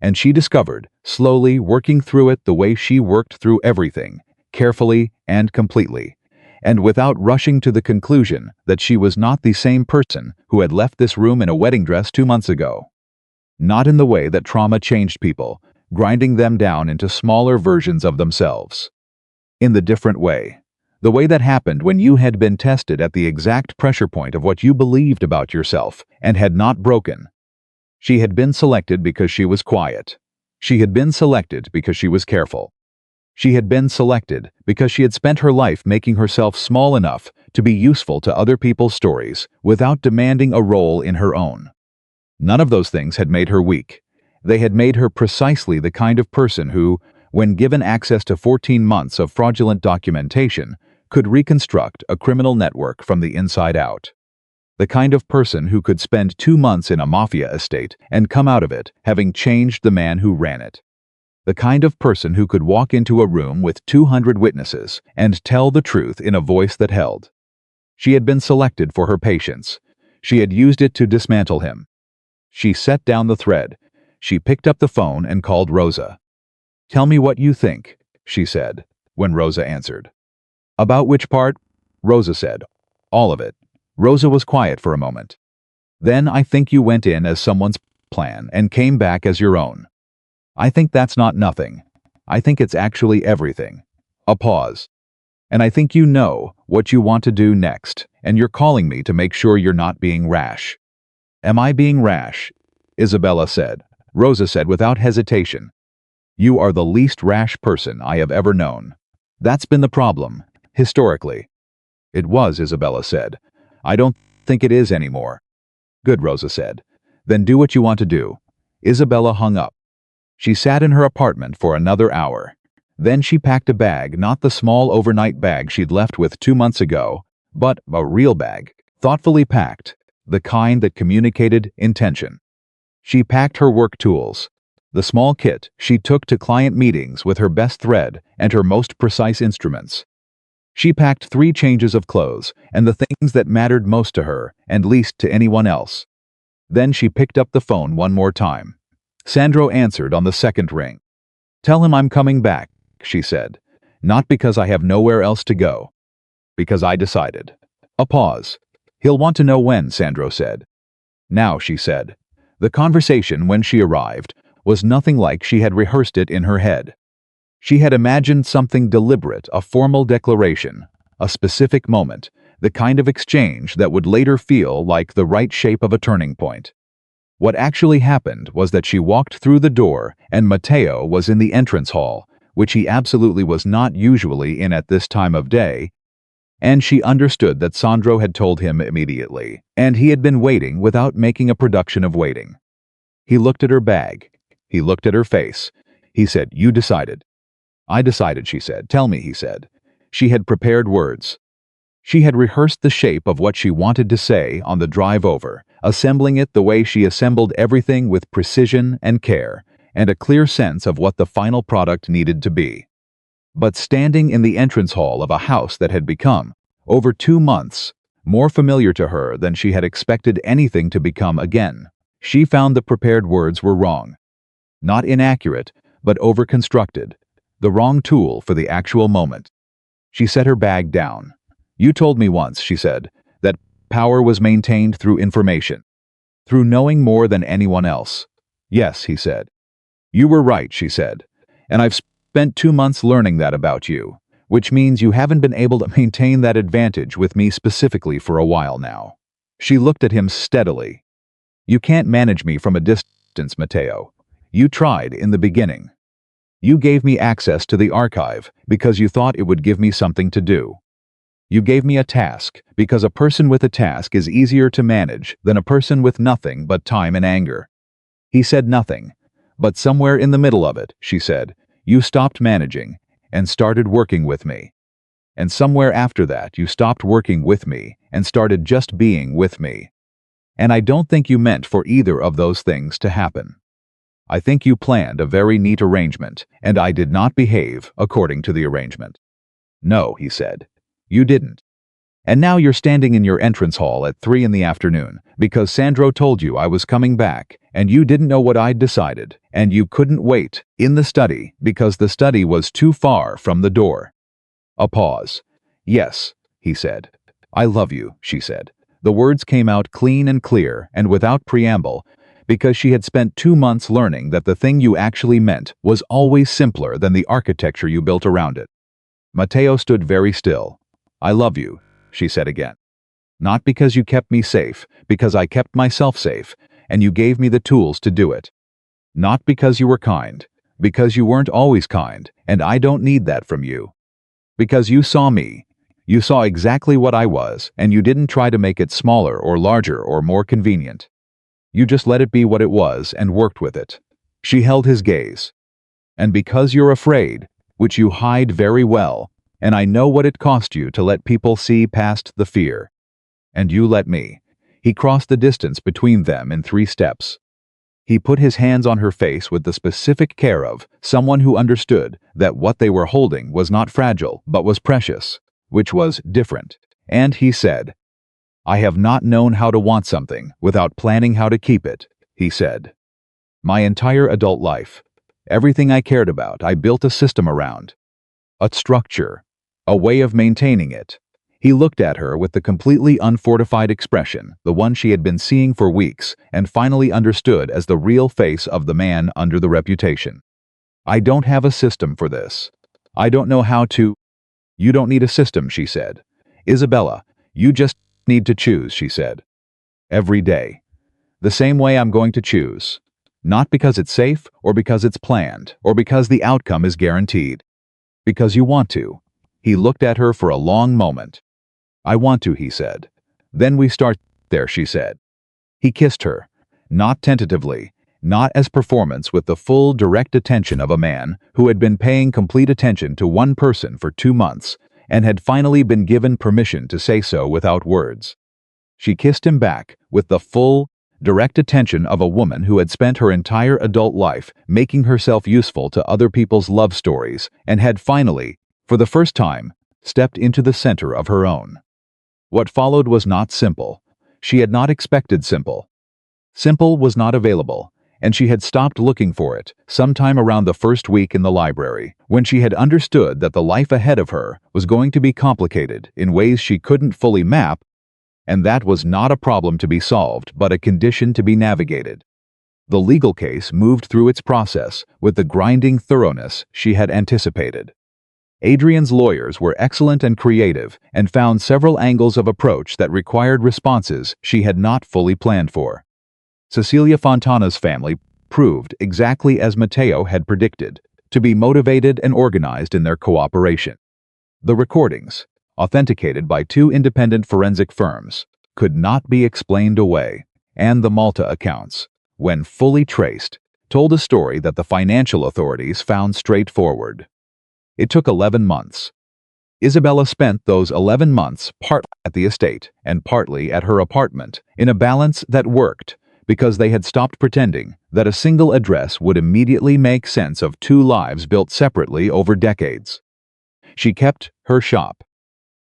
And she discovered, slowly working through it the way she worked through everything, carefully and completely, and without rushing to the conclusion that she was not the same person who had left this room in a wedding dress 2 months ago. Not in the way that trauma changed people, grinding them down into smaller versions of themselves. In the different way. The way that happened when you had been tested at the exact pressure point of what you believed about yourself and had not broken. She had been selected because she was quiet. She had been selected because she was careful. She had been selected because she had spent her life making herself small enough to be useful to other people's stories without demanding a role in her own. None of those things had made her weak. They had made her precisely the kind of person who, when given access to 14 months of fraudulent documentation, could reconstruct a criminal network from the inside out. The kind of person who could spend 2 months in a Mafia estate and come out of it having changed the man who ran it. The kind of person who could walk into a room with 200 witnesses and tell the truth in a voice that held. She had been selected for her patience. She had used it to dismantle him. She set down the thread. She picked up the phone and called Rosa. "Tell me what you think," she said, when Rosa answered. "About which part?" Rosa said. "All of it." Rosa was quiet for a moment. "Then I think you went in as someone's plan and came back as your own." "I think that's not nothing. I think it's actually everything." A pause. "And I think you know what you want to do next, and you're calling me to make sure you're not being rash." "Am I being rash?" Isabella said. Rosa said without hesitation. "You are the least rash person I have ever known. That's been the problem, historically." "It was," Isabella said. "I don't think it is anymore." "Good," Rosa said. "Then do what you want to do." Isabella hung up. She sat in her apartment for another hour. Then she packed a bag, not the small overnight bag she'd left with 2 months ago, but a real bag, thoughtfully packed, the kind that communicated intention. She packed her work tools, the small kit she took to client meetings with her best thread and her most precise instruments. She packed 3 changes of clothes and the things that mattered most to her and least to anyone else. Then she picked up the phone one more time. Sandro answered on the second ring. "Tell him I'm coming back," she said. "Not because I have nowhere else to go. Because I decided." A pause. "He'll want to know when," Sandro said. "Now," she said. The conversation, when she arrived, was nothing like she had rehearsed it in her head. She had imagined something deliberate, a formal declaration, a specific moment, the kind of exchange that would later feel like the right shape of a turning point. What actually happened was that she walked through the door and Matteo was in the entrance hall, which he absolutely was not usually in at this time of day, and she understood that Sandro had told him immediately, and he had been waiting without making a production of waiting. He looked at her bag. He looked at her face. He said, "You decided." "I decided," she said. "Tell me," he said. She had prepared words. She had rehearsed the shape of what she wanted to say on the drive over, assembling it the way she assembled everything with precision and care, and a clear sense of what the final product needed to be. But standing in the entrance hall of a house that had become, over 2 months, more familiar to her than she had expected anything to become again, she found the prepared words were wrong. Not inaccurate, but overconstructed. The wrong tool for the actual moment. She set her bag down. You told me once, she said, that power was maintained through information, through knowing more than anyone else. Yes, he said. You were right, she said. And I've spent 2 months learning that about you, which means you haven't been able to maintain that advantage with me specifically for a while now. She looked at him steadily. You can't manage me from a distance, Matteo. You tried in the beginning. You gave me access to the archive because you thought it would give me something to do. You gave me a task because a person with a task is easier to manage than a person with nothing but time and anger. He said nothing, but somewhere in the middle of it, she said, you stopped managing and started working with me. And somewhere after that, you stopped working with me and started just being with me. And I don't think you meant for either of those things to happen. I think you planned a very neat arrangement, and I did not behave according to the arrangement. No, he said. You didn't. And now you're standing in your entrance hall at 3 in the afternoon because Sandro told you I was coming back, and you didn't know what I'd decided, and you couldn't wait in the study because the study was too far from the door. A pause. Yes, he said. I love you, she said. The words came out clean and clear and without preamble, because she had spent 2 months learning that the thing you actually meant was always simpler than the architecture you built around it. Matteo stood very still. I love you, she said again. Not because you kept me safe, because I kept myself safe, and you gave me the tools to do it. Not because you were kind, because you weren't always kind, and I don't need that from you. Because you saw me. You saw exactly what I was, and you didn't try to make it smaller or larger or more convenient. You just let it be what it was and worked with it. She held his gaze. And because you're afraid, which you hide very well, and I know what it cost you to let people see past the fear. And you let me. He crossed the distance between them in 3 steps. He put his hands on her face with the specific care of someone who understood that what they were holding was not fragile but was precious, which was different. And he said, I have not known how to want something without planning how to keep it, he said. My entire adult life, everything I cared about, I built a system around. A structure, a way of maintaining it. He looked at her with the completely unfortified expression, the one she had been seeing for weeks, and finally understood as the real face of the man under the reputation. I don't have a system for this. I don't know how to. You don't need a system, she said. Isabella, you just need to choose, she said. Every day. The same way I'm going to choose. Not because it's safe, or because it's planned, or because the outcome is guaranteed. Because you want to. He looked at her for a long moment. I want to, he said. Then we start there, she said. He kissed her. Not tentatively, not as performance, with the full, direct attention of a man who had been paying complete attention to one person for 2 months, and had finally been given permission to say so without words. She kissed him back with the full, direct attention of a woman who had spent her entire adult life making herself useful to other people's love stories and had finally, for the first time, stepped into the center of her own. What followed was not simple. She had not expected simple. Simple was not available, and she had stopped looking for it sometime around the first week in the library, when she had understood that the life ahead of her was going to be complicated in ways she couldn't fully map, and that was not a problem to be solved but a condition to be navigated. The legal case moved through its process with the grinding thoroughness she had anticipated. Adrian's lawyers were excellent and creative and found several angles of approach that required responses she had not fully planned for. Cecilia Fontana's family proved, exactly as Matteo had predicted, to be motivated and organized in their cooperation. The recordings, authenticated by 2 independent forensic firms, could not be explained away, and the Malta accounts, when fully traced, told a story that the financial authorities found straightforward. It took 11 months. Isabella spent those 11 months partly at the estate and partly at her apartment, in a balance that worked, because they had stopped pretending that a single address would immediately make sense of 2 lives built separately over decades. She kept her shop.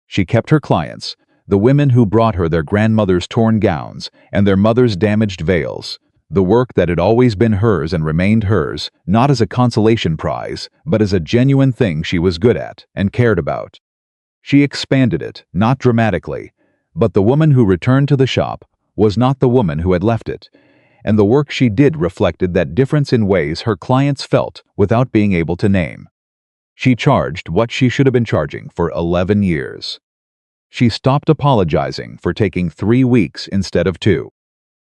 She kept her clients, the women who brought her their grandmother's torn gowns and their mother's damaged veils, the work that had always been hers and remained hers, not as a consolation prize, but as a genuine thing she was good at and cared about. She expanded it, not dramatically, but the woman who returned to the shop was not the woman who had left it, and the work she did reflected that difference in ways her clients felt without being able to name. She charged what she should have been charging for 11 years. She stopped apologizing for taking 3 weeks instead of 2.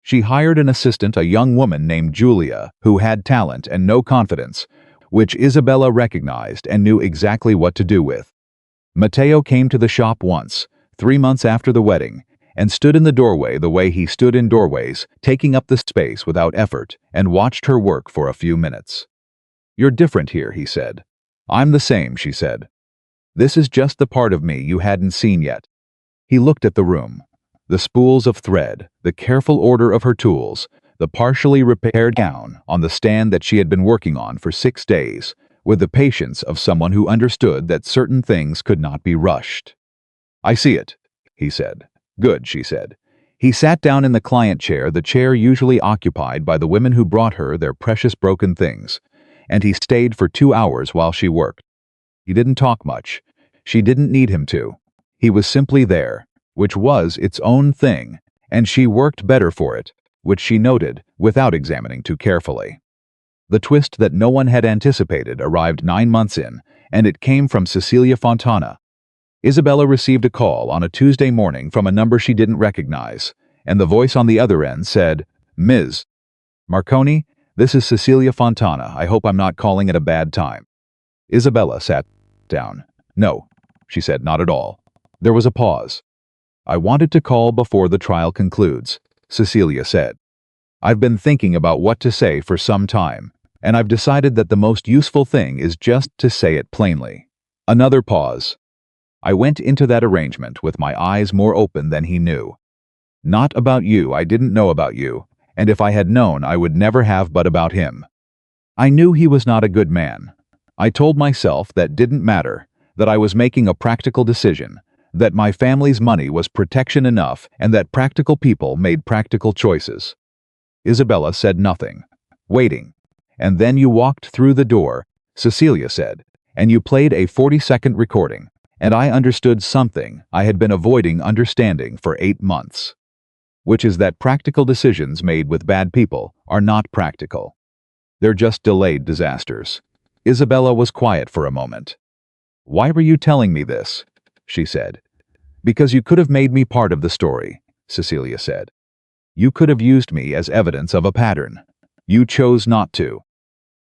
She hired an assistant, a young woman named Julia, who had talent and no confidence, which Isabella recognized and knew exactly what to do with. Matteo came to the shop once, 3 months after the wedding, and stood in the doorway the way he stood in doorways, taking up the space without effort, and watched her work for a few minutes. "You're different here," he said. "I'm the same," she said. "This is just the part of me you hadn't seen yet." He looked at the room. The spools of thread, the careful order of her tools, the partially repaired gown on the stand that she had been working on for 6 days, with the patience of someone who understood that certain things could not be rushed. "I see it," he said. "Good," she said. He sat down in the client chair, the chair usually occupied by the women who brought her their precious broken things, and he stayed for 2 hours while she worked. He didn't talk much. She didn't need him to. He was simply there, which was its own thing, and she worked better for it, which she noted without examining too carefully. The twist that no one had anticipated arrived 9 months in, and it came from Cecilia Fontana. Isabella received a call on a Tuesday morning from a number she didn't recognize, and the voice on the other end said, "Ms. Marconi, this is Cecilia Fontana. I hope I'm not calling at a bad time." Isabella sat down. "No," she said, "not at all." There was a pause. "I wanted to call before the trial concludes," Cecilia said. "I've been thinking about what to say for some time, and I've decided that the most useful thing is just to say it plainly." Another pause. "I went into that arrangement with my eyes more open than he knew. Not about you, I didn't know about you, and if I had known I would never have, but about him. I knew he was not a good man. I told myself that didn't matter, that I was making a practical decision, that my family's money was protection enough, and that practical people made practical choices." Isabella said nothing, waiting. "And then you walked through the door," Cecilia said, "and you played a 40-second recording, and I understood something I had been avoiding understanding for 8 months. Which is that practical decisions made with bad people are not practical. They're just delayed disasters." Isabella was quiet for a moment. "Why were you telling me this?" she said. "Because you could have made me part of the story," Cecilia said. "You could have used me as evidence of a pattern. You chose not to.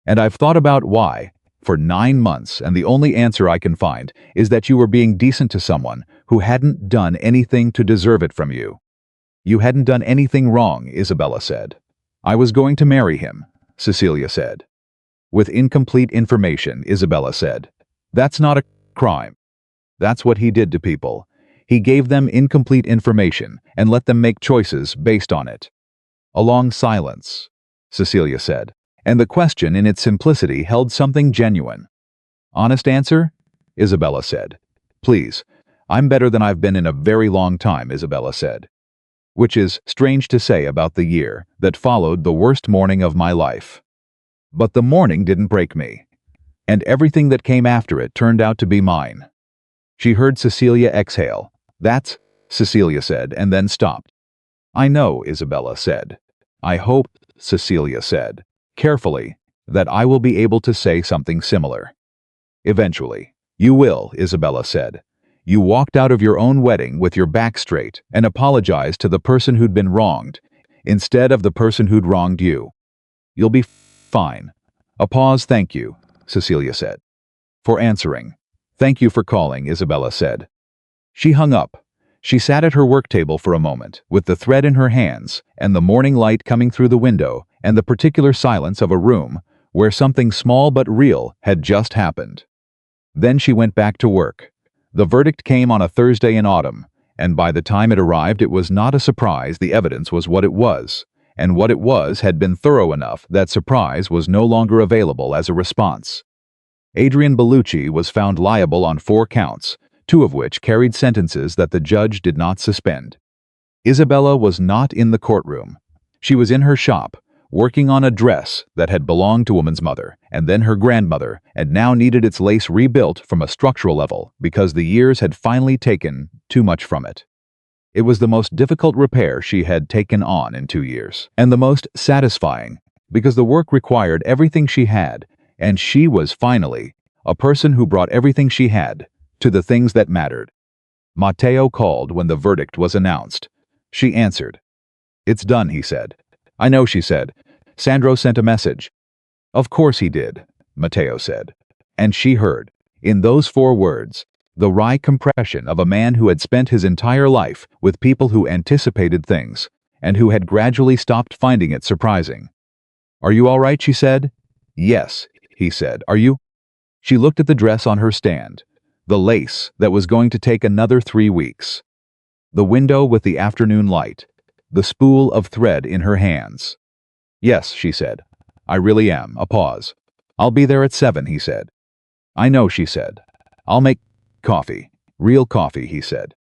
And I've thought about why for 9 months, and the only answer I can find is that you were being decent to someone who hadn't done anything to deserve it from you." "You hadn't done anything wrong," Isabella said. "I was going to marry him," Cecilia said. "With incomplete information," Isabella said. "That's not a crime. That's what he did to people. He gave them incomplete information and let them make choices based on it." A long silence, Cecilia said, and the question in its simplicity held something genuine. "Honest answer?" Isabella said. "Please. I'm better than I've been in a very long time," Isabella said. Which is strange to say about the year that followed the worst morning of my life. But the morning didn't break me, and everything that came after it turned out to be mine. She heard Cecilia exhale. "That's," Cecilia said, and then stopped. "I know," Isabella said. "I hope," Cecilia said, carefully, "that I will be able to say something similar." "Eventually. You will," Isabella said. "You walked out of your own wedding with your back straight and apologized to the person who'd been wronged, instead of the person who'd wronged you. You'll be fine." A pause. "Thank you," Cecilia said. "For answering." "Thank you for calling," Isabella said. She hung up. She sat at her work table for a moment, with the thread in her hands, and the morning light coming through the window, and the particular silence of a room where something small but real had just happened. Then she went back to work. The verdict came on a Thursday in autumn, and by the time it arrived it was not a surprise. The evidence was what it was, and what it was had been thorough enough that surprise was no longer available as a response. Adrian Bellucci was found liable on 4 counts, 2 of which carried sentences that the judge did not suspend. Isabella was not in the courtroom. She was in her shop, working on a dress that had belonged to woman's mother, and then her grandmother, and now needed its lace rebuilt from a structural level because the years had finally taken too much from it. It was the most difficult repair she had taken on in 2 years, and the most satisfying, because the work required everything she had, and she was finally a person who brought everything she had to the things that mattered. Matteo called when the verdict was announced. She answered. "It's done," he said. "I know," she said. "Sandro sent a message." "Of course he did," Matteo said. And she heard, in those 4 words, the wry compression of a man who had spent his entire life with people who anticipated things, and who had gradually stopped finding it surprising. "Are you all right?" she said. "Yes," he said. "Are you?" She looked at the dress on her stand, the lace that was going to take another 3 weeks, the window with the afternoon light, the spool of thread in her hands. "Yes," she said. "I really am." A pause. "I'll be there at 7, he said. "I know," she said. "I'll make coffee." "Real coffee," he said.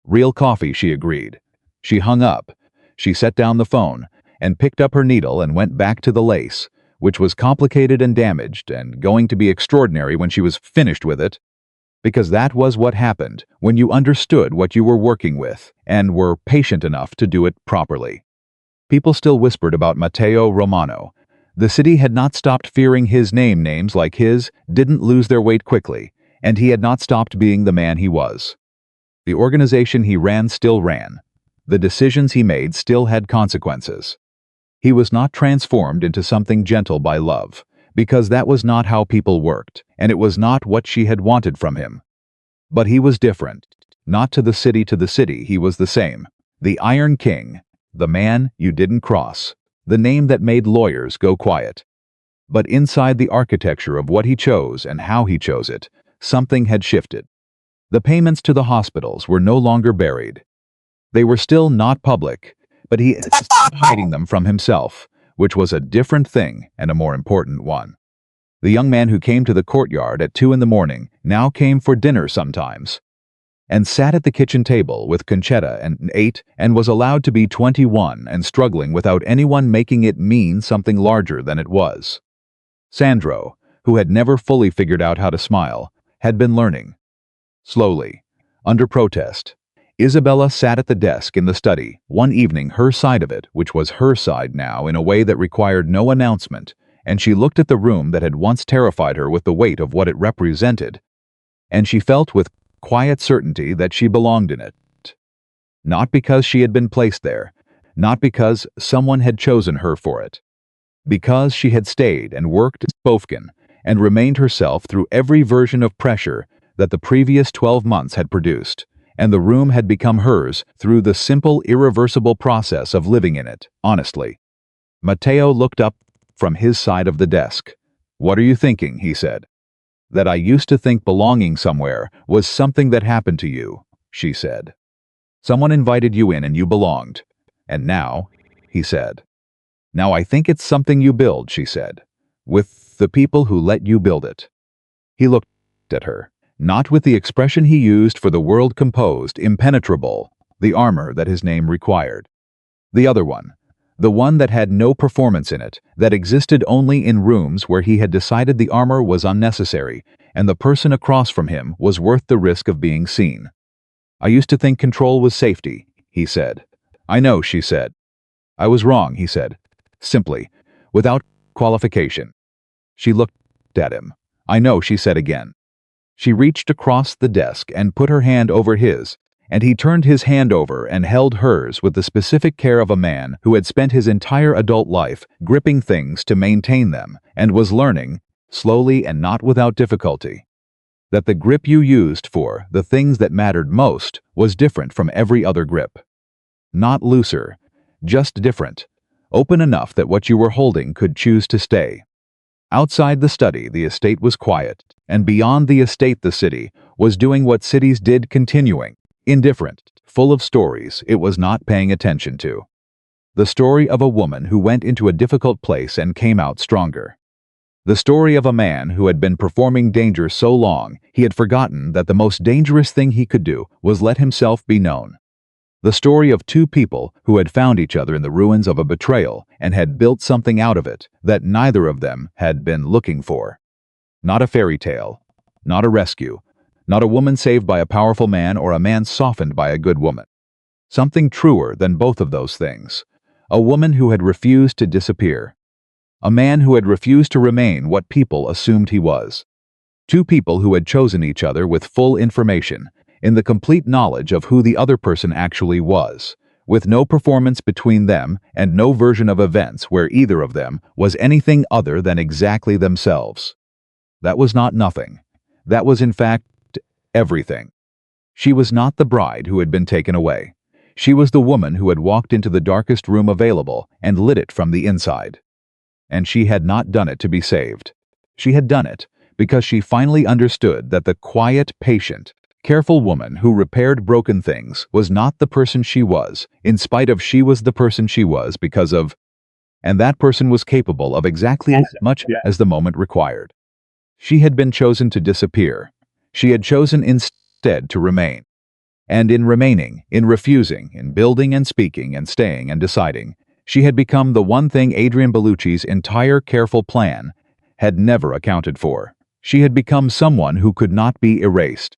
"Real coffee," she agreed. She hung up. She set down the phone and picked up her needle and went back to the lace, which was complicated and damaged and going to be extraordinary when she was finished with it, because that was what happened when you understood what you were working with and were patient enough to do it properly. People still whispered about Matteo Romano. The city had not stopped fearing his name. Names like his didn't lose their weight quickly, and he had not stopped being the man he was. The organization he ran still ran. The decisions he made still had consequences. He was not transformed into something gentle by love, because that was not how people worked, and it was not what she had wanted from him. But he was different. Not to the city, he was the same. The Iron King, the man you didn't cross, the name that made lawyers go quiet. But inside the architecture of what he chose and how he chose it, something had shifted. The payments to the hospitals were no longer buried. They were still not public, but he had stopped hiding them from himself, which was a different thing and a more important one. The young man who came to the courtyard at 2 in the morning now came for dinner sometimes, and sat at the kitchen table with Concetta and ate and was allowed to be 21 and struggling without anyone making it mean something larger than it was. Sandro, who had never fully figured out how to smile, had been learning. Slowly, under protest, Isabella sat at the desk in the study, one evening her side of it, which was her side now in a way that required no announcement, and she looked at the room that had once terrified her with the weight of what it represented, and she felt with quiet certainty that she belonged in it. Not because she had been placed there, not because someone had chosen her for it, because she had stayed and worked, spoken, and remained herself through every version of pressure that the previous 12 months had produced, and the room had become hers through the simple, irreversible process of living in it, honestly. Matteo looked up from his side of the desk. "What are you thinking?" he said. "That I used to think belonging somewhere was something that happened to you," she said. "Someone invited you in and you belonged. And now," he said. "Now I think it's something you build," she said, "with the people who let you build it." He looked at her, not with the expression he used for the world composed, impenetrable, the armor that his name required. The other one, the one that had no performance in it, that existed only in rooms where he had decided the armor was unnecessary, and the person across from him was worth the risk of being seen. "I used to think control was safety," he said. "I know," she said. "I was wrong," he said, simply, without qualification. She looked at him. "I know," she said again. She reached across the desk and put her hand over his, and he turned his hand over and held hers with the specific care of a man who had spent his entire adult life gripping things to maintain them and was learning, slowly and not without difficulty, that the grip you used for the things that mattered most was different from every other grip. Not looser, just different, open enough that what you were holding could choose to stay. Outside the study, the estate was quiet, and beyond the estate, the city was doing what cities did, continuing, indifferent, full of stories it was not paying attention to. The story of a woman who went into a difficult place and came out stronger. The story of a man who had been performing danger so long he had forgotten that the most dangerous thing he could do was let himself be known. The story of two people who had found each other in the ruins of a betrayal and had built something out of it that neither of them had been looking for. Not a fairy tale, not a rescue, not a woman saved by a powerful man or a man softened by a good woman. Something truer than both of those things. A woman who had refused to disappear. A man who had refused to remain what people assumed he was. Two people who had chosen each other with full information, in the complete knowledge of who the other person actually was, with no performance between them and no version of events where either of them was anything other than exactly themselves. That was not nothing. That was in fact everything. She was not the bride who had been taken away. She was the woman who had walked into the darkest room available and lit it from the inside. And she had not done it to be saved. She had done it because she finally understood that the quiet, patient, careful woman who repaired broken things was not the person she was, in spite of she was the person she was because of, and that person was capable of exactly as much as the moment required. She had been chosen to disappear. She had chosen instead to remain. And in remaining, in refusing, in building and speaking and staying and deciding, she had become the one thing Adrian Bellucci's entire careful plan had never accounted for. She had become someone who could not be erased.